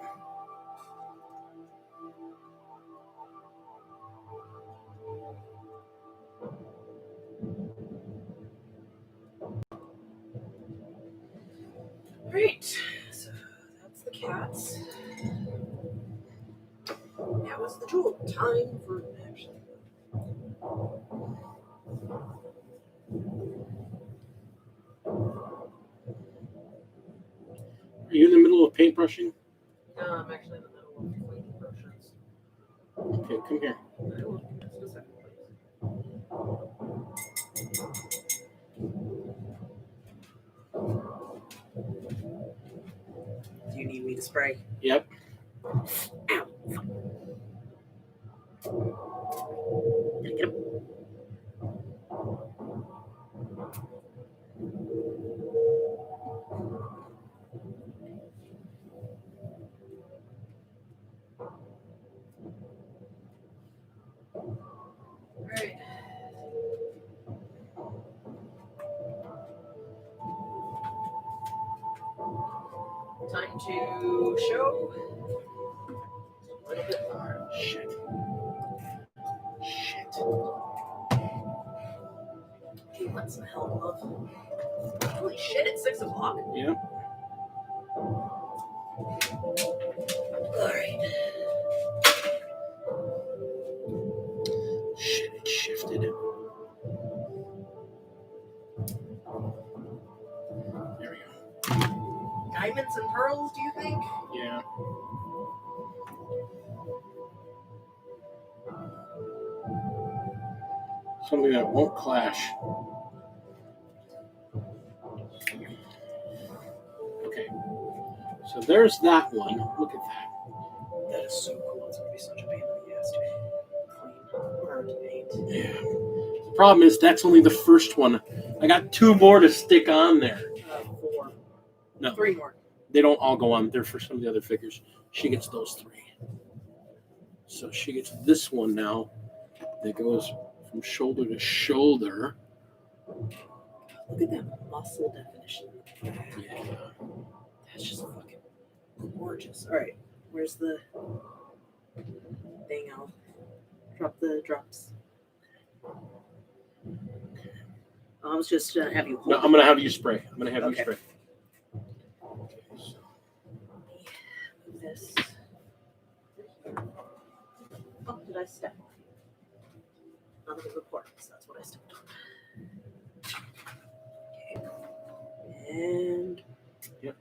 Right. So that's the cats. Now is the time for actually. Are you in the middle of paintbrushing? No, I'm actually in the middle of cleaning brushes. Okay, come here. Just a second, please. Do you need me to spray? Yep. Ow. Did I get him? Alright. Time to show. A little bit more. Shit. He wants some help, love. Holy shit, it's 6 o'clock. Yep. Alright. Shit, it shifted. There we go. Diamonds and pearls, do you think? Yeah. Something that won't clash. Okay. So there's that one. Look at that. That is so cool. It's going to be such a pain in the ass to clean or to paint. Yeah. The problem is that's only the first one. I got 2 more to stick on there. 4. No. 3 more. They don't all go on there for some of the other figures. She gets those 3. So she gets this one now that goes from shoulder to shoulder. Look at that muscle definition. Yeah. That's just fucking gorgeous. All right, where's the thing? I'll drop the drops. I was just gonna have you hold. No, I'm gonna have you spray. You spray. Okay, so move this. Oh, did I step on you? None of the reports. That's what I stepped on. Okay. And yep.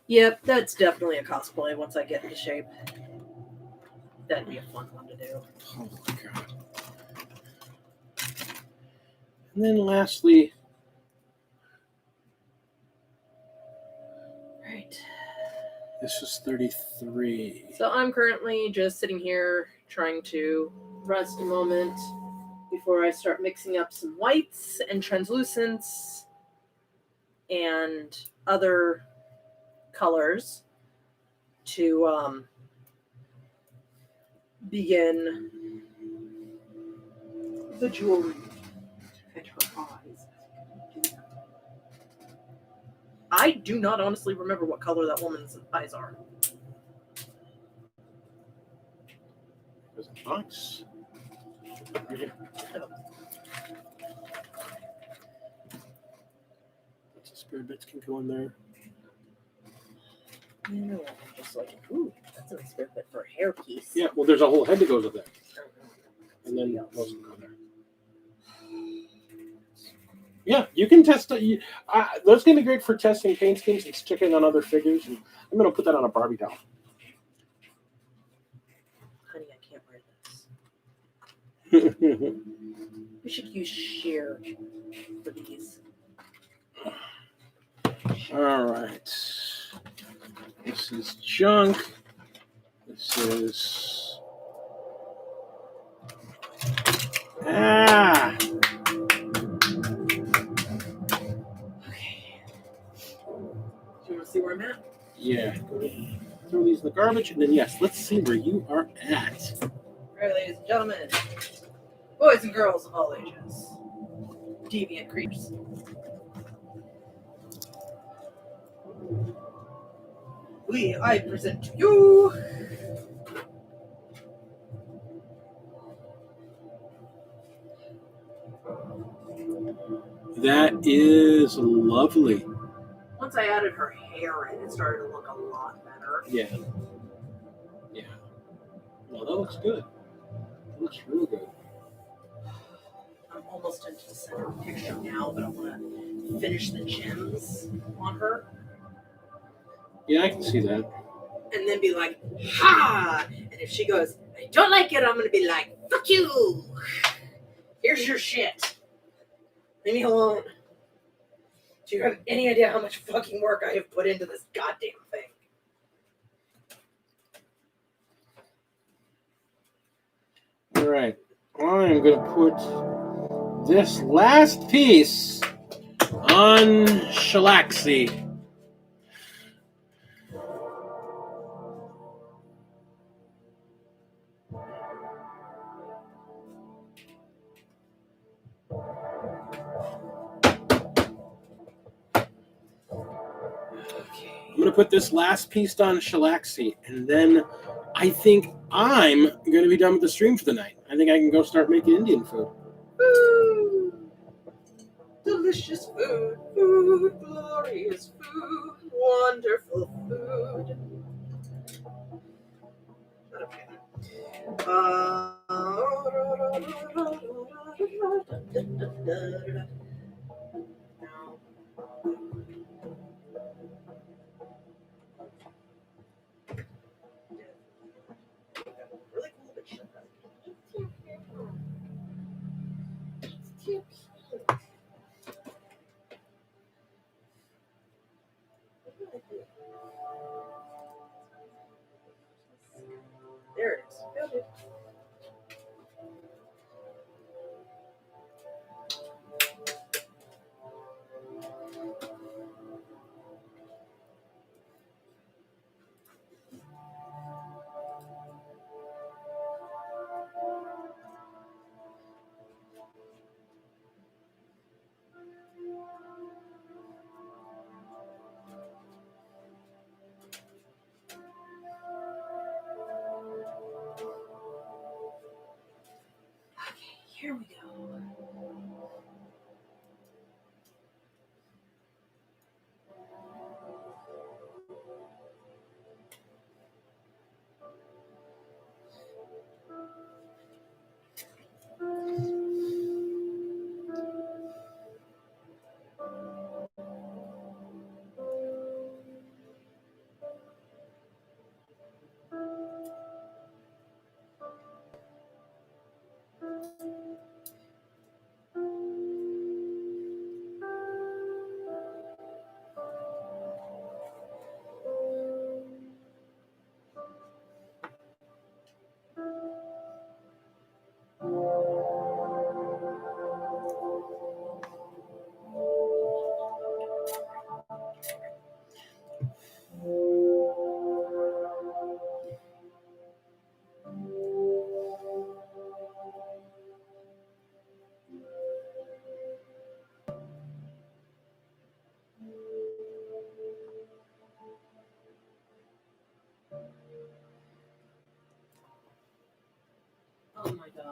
Yep, that's definitely a cosplay once I get into shape. That'd be a fun one to do. Oh my God. And then lastly, right. This is 33. So I'm currently just sitting here trying to rest a moment before I start mixing up some whites and translucents and other colors to begin the jewelry and her eyes. I do not honestly remember what color that woman's eyes are. There's a box. Right here. Lots of spare bits can go in there. You know, I'm just like, ooh, that's a nice spare bit for a hair piece. Yeah, well, there's a whole head that goes with that. And then most of them go there. Yeah, you can test. That's going to be great for testing paint schemes and sticking on other figures. And I'm going to put that on a Barbie doll. Honey, I can't wear this. We should use sheer for these. All right. This is junk. This is... Ah! Okay. Do you want to see where I'm at? Yeah. Go ahead. Throw these in the garbage, and then, yes, let's see where you are at. All right, ladies and gentlemen, boys and girls of all ages, deviant creeps. I present to you That is lovely. once I added her hair in, it started to look a lot better. Yeah. Yeah. Well, that looks good. That looks real good. I'm almost into the center of the picture now, but I want to finish the gems on her. Yeah, I can see that. And then be like, ha! And if she goes, I don't like it, I'm going to be like, fuck you! Here's your shit. Leave me alone. Do you have any idea how much fucking work I have put into this goddamn thing? All right. I'm going to put this last piece on Shellaxy. I'm going to put this last piece on Shellaxy, and then I think I'm going to be done with the stream for the night. I think I can go start making Indian food. Food! Delicious food, food, glorious food, wonderful food. Okay. Really cool, but shut up. It's too cute. There it is. Found it. Okay, here we go.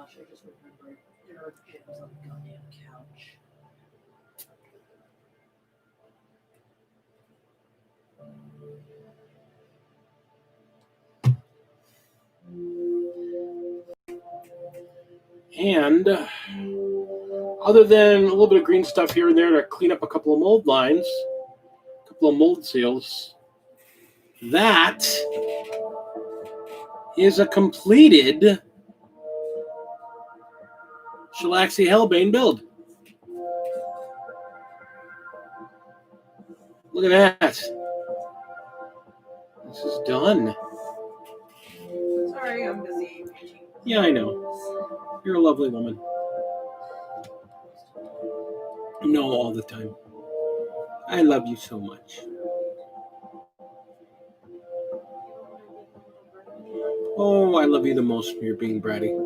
gosh, I just remembered there are gems on the goddamn couch. And other than a little bit of green stuff here and there to clean up a couple of mold lines, a couple of mold seals, that is a completed Shalaxi Hellbane build. Look at that. This is done. Sorry, I'm busy. Yeah, I know. You're a lovely woman. No, all the time. I love you so much. Oh, I love you the most when you're being bratty.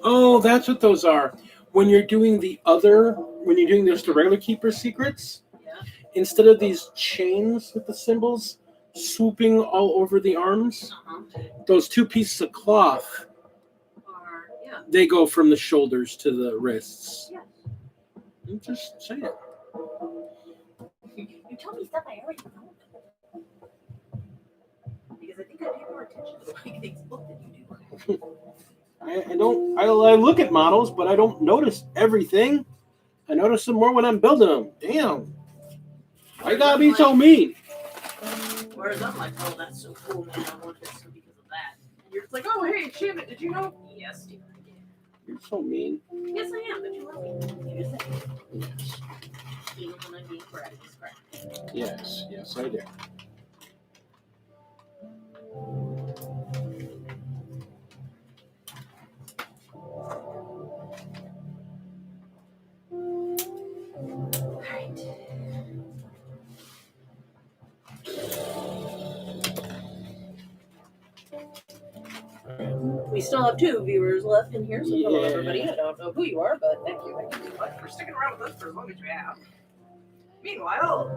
Oh, that's what those are. When you're doing just the regular Keeper secrets, Yeah. instead of these chains with the symbols swooping all over the arms, those two pieces of cloth, they go from the shoulders to the wrists. Yeah. I'm just saying. You tell me stuff I already know. Because I think I pay more attention to the way things look than you do. I look at models, but I don't notice everything. I notice them more when I'm building them. Damn. Why you gotta be so mean? Whereas I'm like, oh, that's so cool, man. I want this because of that. And you're just like, oh, hey, Shannon, did you know? Yes, dear, I did. You're so mean. Yes, I am, but you love me. You just said yes. Even when I'm being bratty, it's crap. Yes, I do. We still have 2 viewers left in here, so hello everybody. I don't know who you are, but thank you so much for sticking around with us for as long as you have. Meanwhile,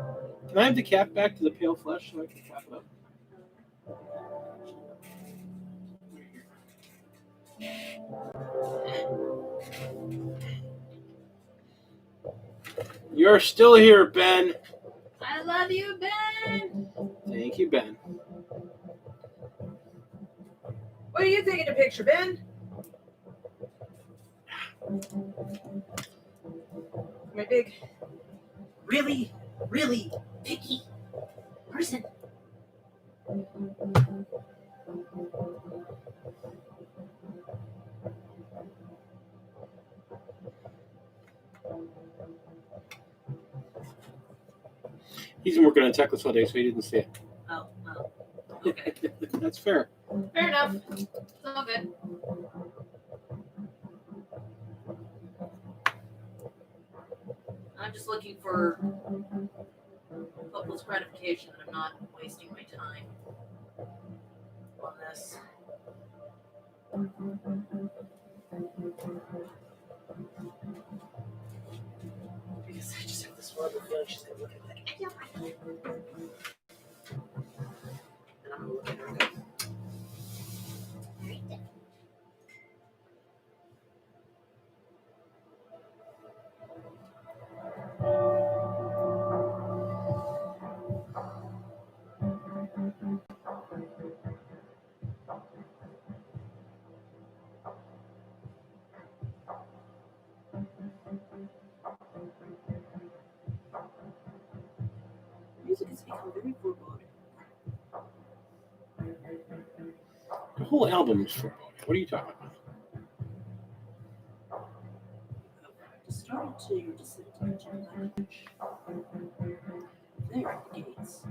Can I have the cap back to the pale flesh so I can cap it up? You're still here, Ben. I love you, Ben. Thank you, Ben. What are you taking a picture, Ben? My big, really, really picky person. He's been working on Techless all day, so he didn't see it. Oh, well. Okay. That's fair. Fair enough. It's all good. I'm just looking for hopeless gratification that I'm not wasting my time on this. Because I just have this horrible feeling she's going to look at me like, I know. And I'm going to look at her and go, music has become very foreboding. The whole album is foreboding. What are you talking about? To start to your descent into the language. There are the gates.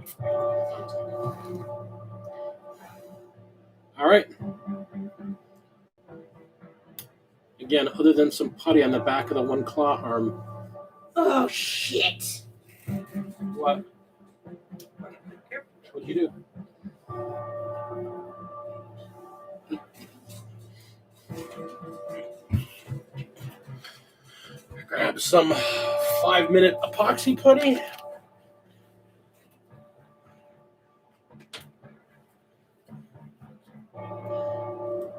All right. Again, other than some putty on the back of the one claw arm. Oh shit! What? What'd you do? Grab some 5-minute epoxy putty.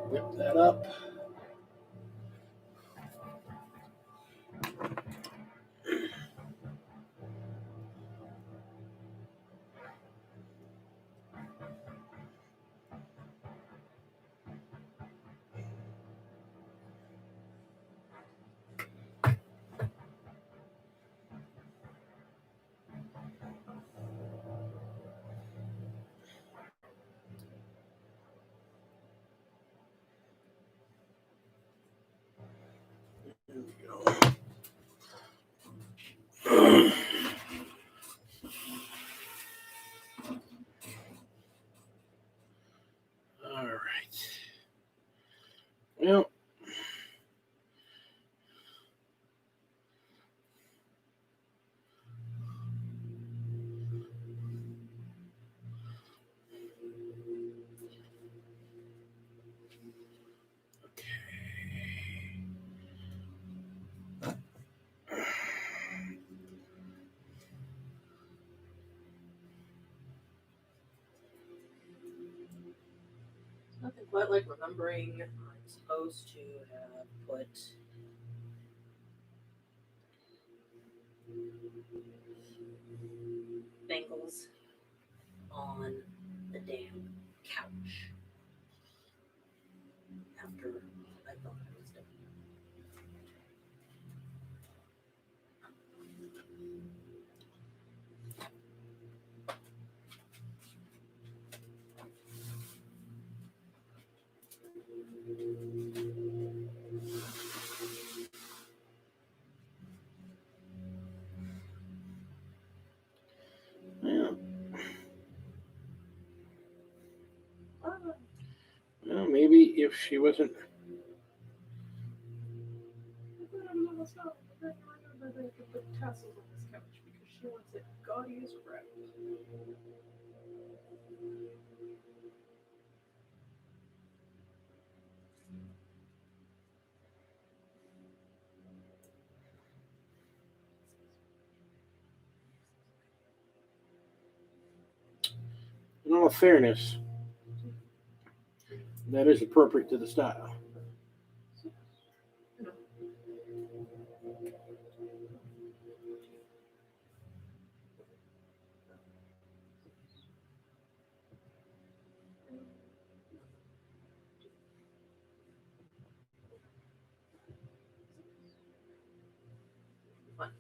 Whip that up. There we go. All right. Well, Nothing quite like remembering I'm supposed to have put bangles on the damn couch after I thought I was done. yeah. Well, maybe if she wasn't. Put tassels on this couch because she wants it gaudy as crap. In all fairness, that is appropriate to the style. Fun.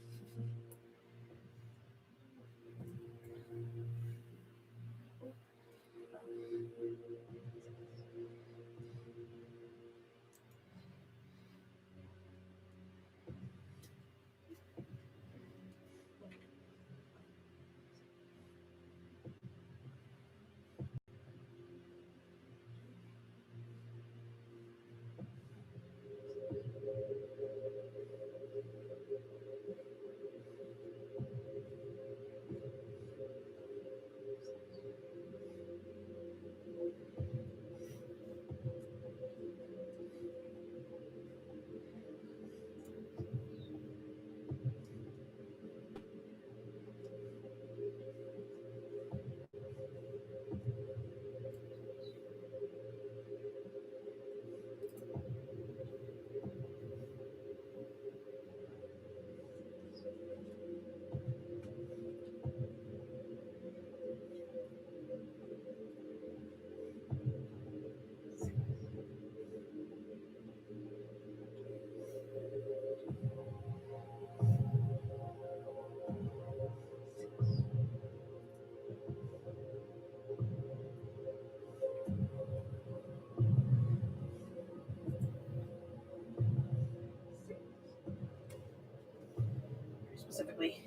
specifically.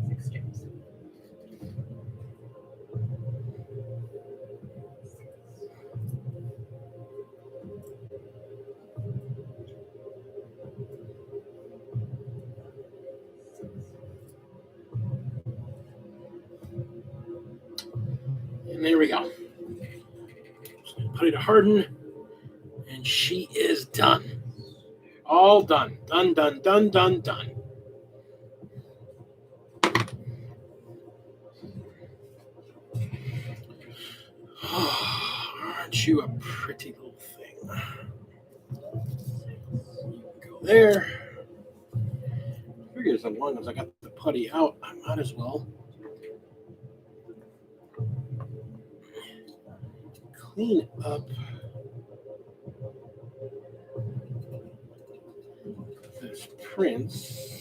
6 chips. And there we go. Just gonna put it to harden, and she is done. All done. Done, done, done, done, done. Aren't you a pretty little thing? Go there. Figures as long as I got the putty out, I might as well clean up this prince.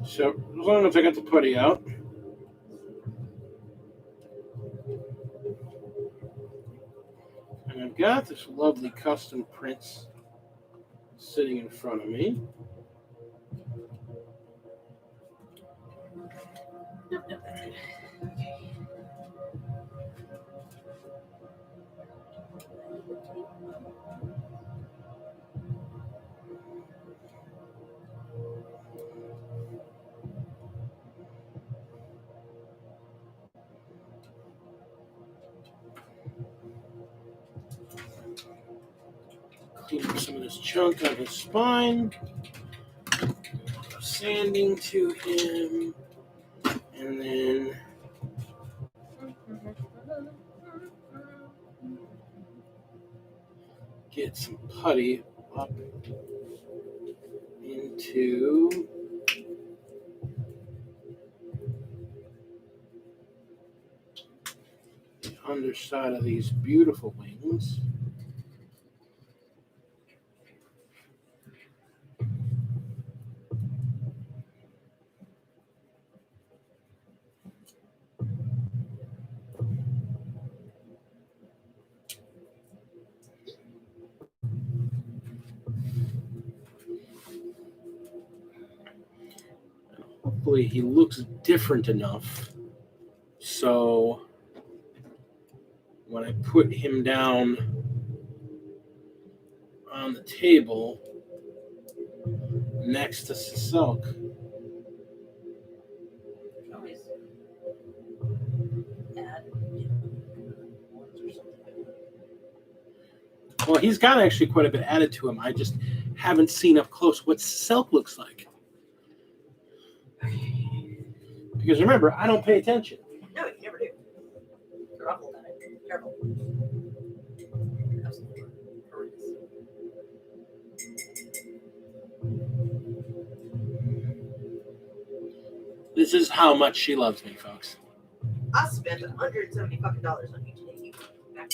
So as long as I got the putty out, and I've got this lovely custom prince sitting in front of me. Nope, nope, that's good. Clean up some of this junk on his spine. Sanding to him. And then get some putty up into the underside of these beautiful wings. Hopefully he looks different enough so when I put him down on the table next to Silk, Always add ones or something. well, he's got actually quite a bit added to him. I just haven't seen up close what Silk looks like. Because remember, I don't pay attention. No, you never do. You're awful at it. Careful. Absolutely horrendous. This is how much she loves me, folks. I spent $170 on you today. You back.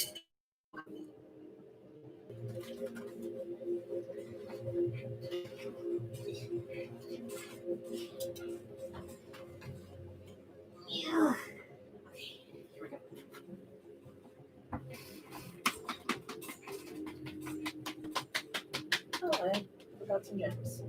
Yeah. Okay, here we go. Oh, I forgot some gems.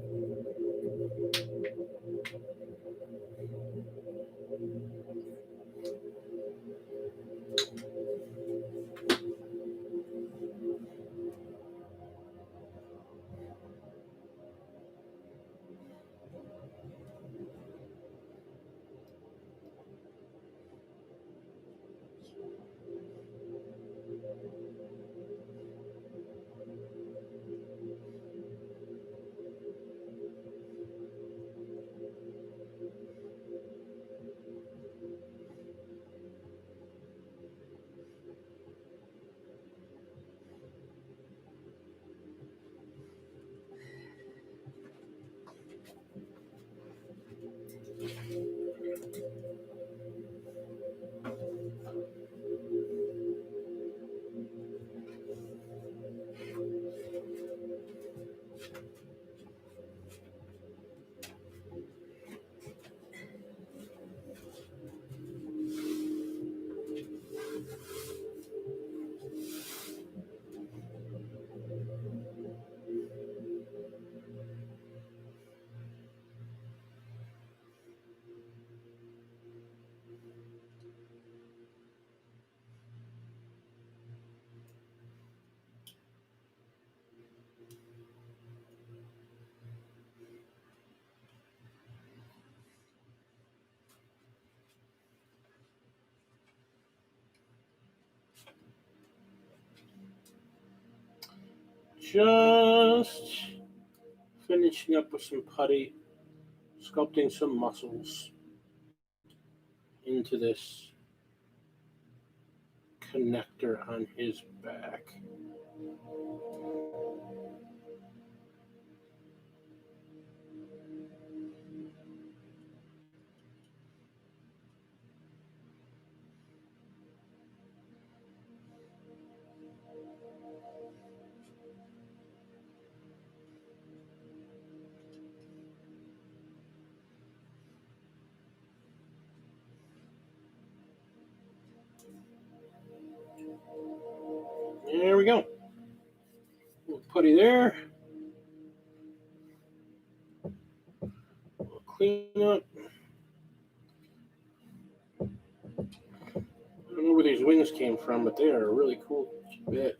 just finishing up with some putty, sculpting some muscles into this connector on his back. There we go. Little putty there. We'll clean up. I don't know where these wings came from, but they are a really cool bit.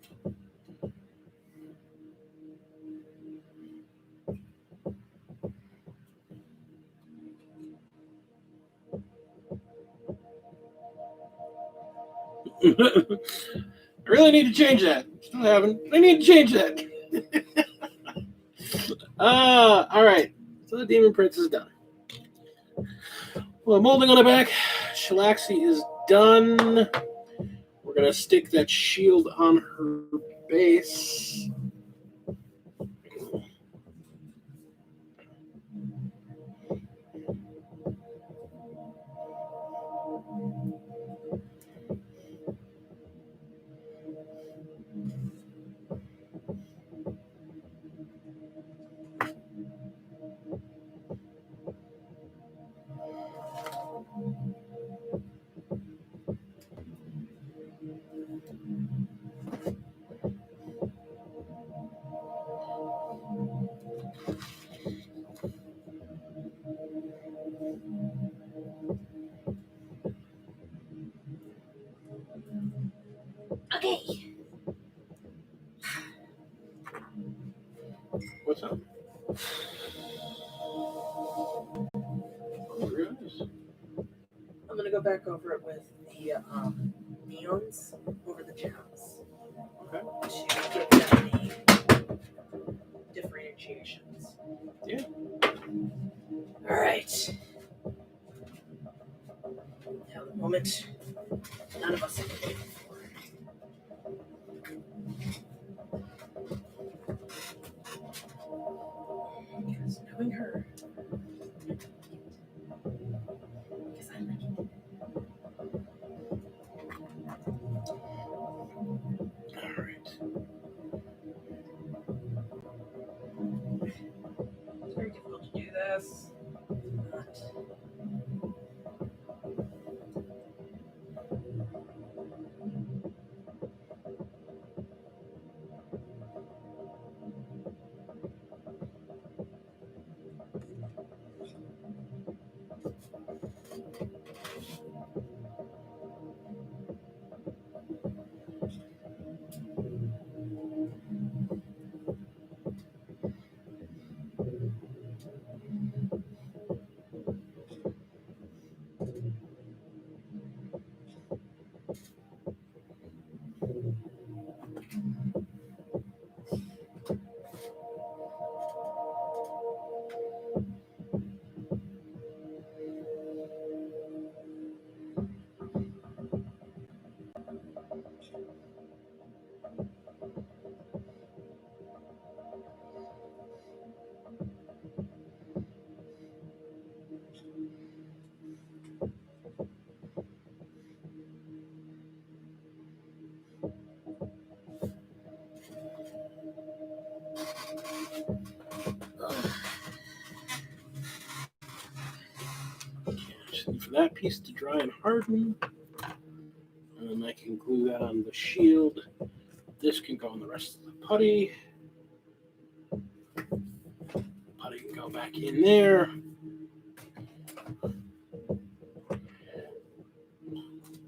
I really need to change that. Still haven't. I need to change that. All right. So the Demon Prince is done. Well, molding on the back. Shalaxi is done. We're going to stick that shield on her base. Okay. What's up? Oh, really? I'm gonna go back over it with the neons over the gems. Okay. To give them the differentiations. Yeah. All right. Now the moment none of us have been waiting for. Because knowing her, because I'm making it. All right. It's very difficult to do this. Not. For that piece to dry and harden, and I can glue that on the shield. This can go on the rest of the putty. Putty can go back in there.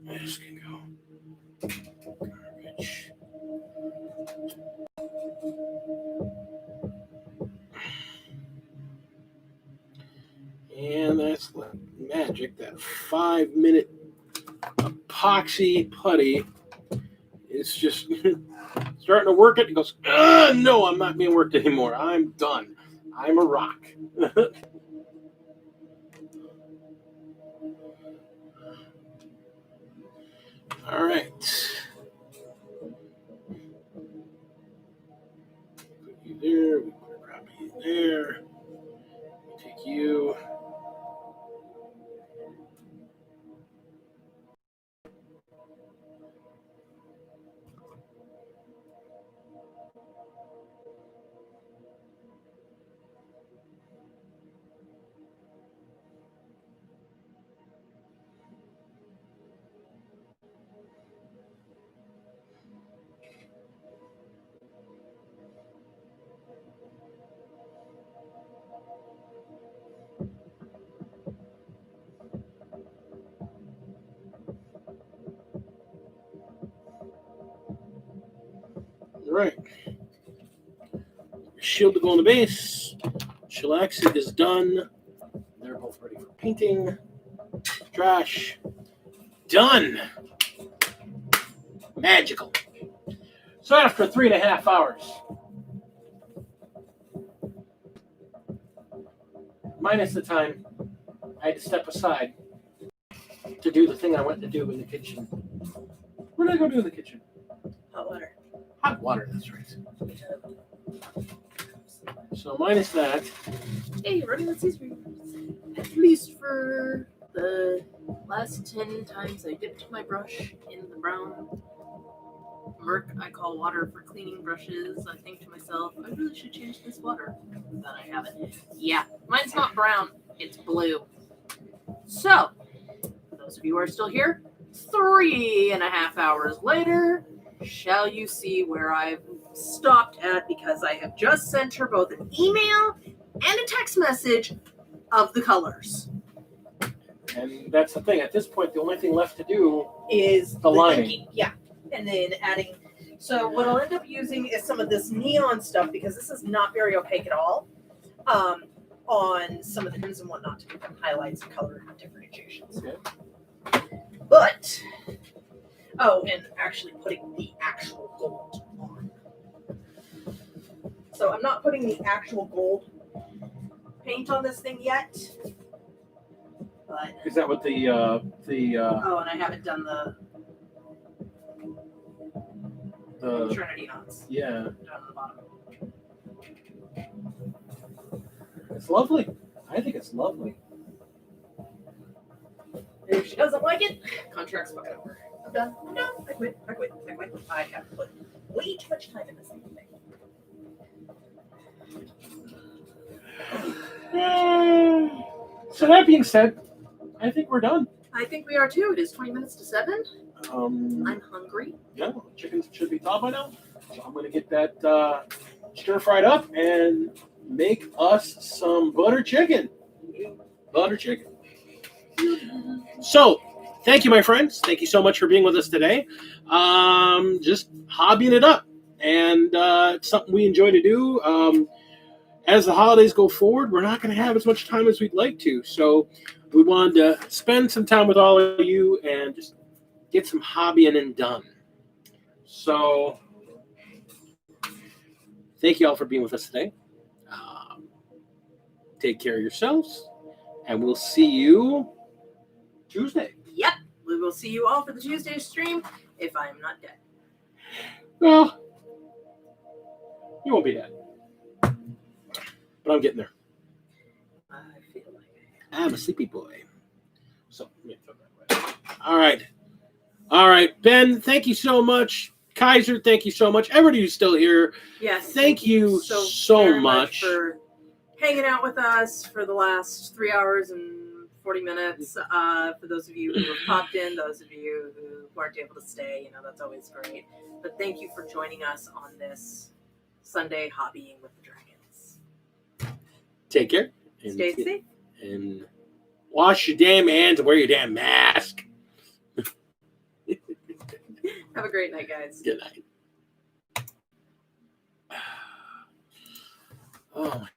This can go garbage. And that's like magic. That 5-minute epoxy putty is just starting to work it. He goes, no, I'm not being worked anymore. I'm done. I'm a rock. All right. Put you there. We grab you there. Take you. All right. Shield to go on the base. Shellaxing is done. They're both ready for painting. Trash. Done. Magical. So after 3.5 hours, minus the time I had to step aside to do the thing I went to do in the kitchen. What did I go do in the kitchen? Hot water. Hot water, that's right. So minus that. Hey, running with Caesar. At least for the last 10 times I dipped my brush in the brown murk I call water for cleaning brushes, I think to myself, I really should change this water. But I haven't. Yeah, mine's not brown, it's blue. So, for those of you who are still here, 3.5 hours later, shall you see where I've stopped at, because I have just sent her both an email and a text message of the colors. And that's the thing. At this point, the only thing left to do Is the lining. inking. Yeah. And then adding. So what I'll end up using is some of this neon stuff, because this is not very opaque at all. On some of the rims and whatnot to give them highlights and color differentiations. Okay. But and actually putting the actual gold on. So I'm not putting the actual gold paint on this thing yet. But Is that what the and I haven't done the Trinity knots yeah? down on the bottom. It's lovely. I think it's lovely. If she doesn't like it, contract's fucking over. I'm done. I quit. I have put way too much time in this thing. So that being said, I think we're done. I think we are too. It is 20 minutes to 7. Um, I'm hungry. yeah, chickens should be thawed by now. So I'm going to get that stir fried up and make us some butter chicken. Butter chicken. So, thank you, my friends. Thank you so much for being with us today. Just hobbying it up. And it's something we enjoy to do. As the holidays go forward, we're not going to have as much time as we'd like to. So we wanted to spend some time with all of you and just get some hobbying and done. So thank you all for being with us today. Take care of yourselves, and we'll see you Tuesday. Yep. We will see you all for the Tuesday stream if I'm not dead. Well, you won't be dead. But I'm getting there. I feel like I'm a sleepy boy. So, yeah, all right. All right. Ben, thank you so much. Kaiser, thank you so much. Everybody who's still here, Yes. thank you so very much for hanging out with us for the last 3 hours and 40 minutes. For those of you who have popped in, those of you who weren't able to stay, that's always great. But thank you for joining us on this Sunday hobbying with the dragons. Take care. And Stay safe. And wash your damn hands and wear your damn mask. Have a great night, guys. Good night. Oh, my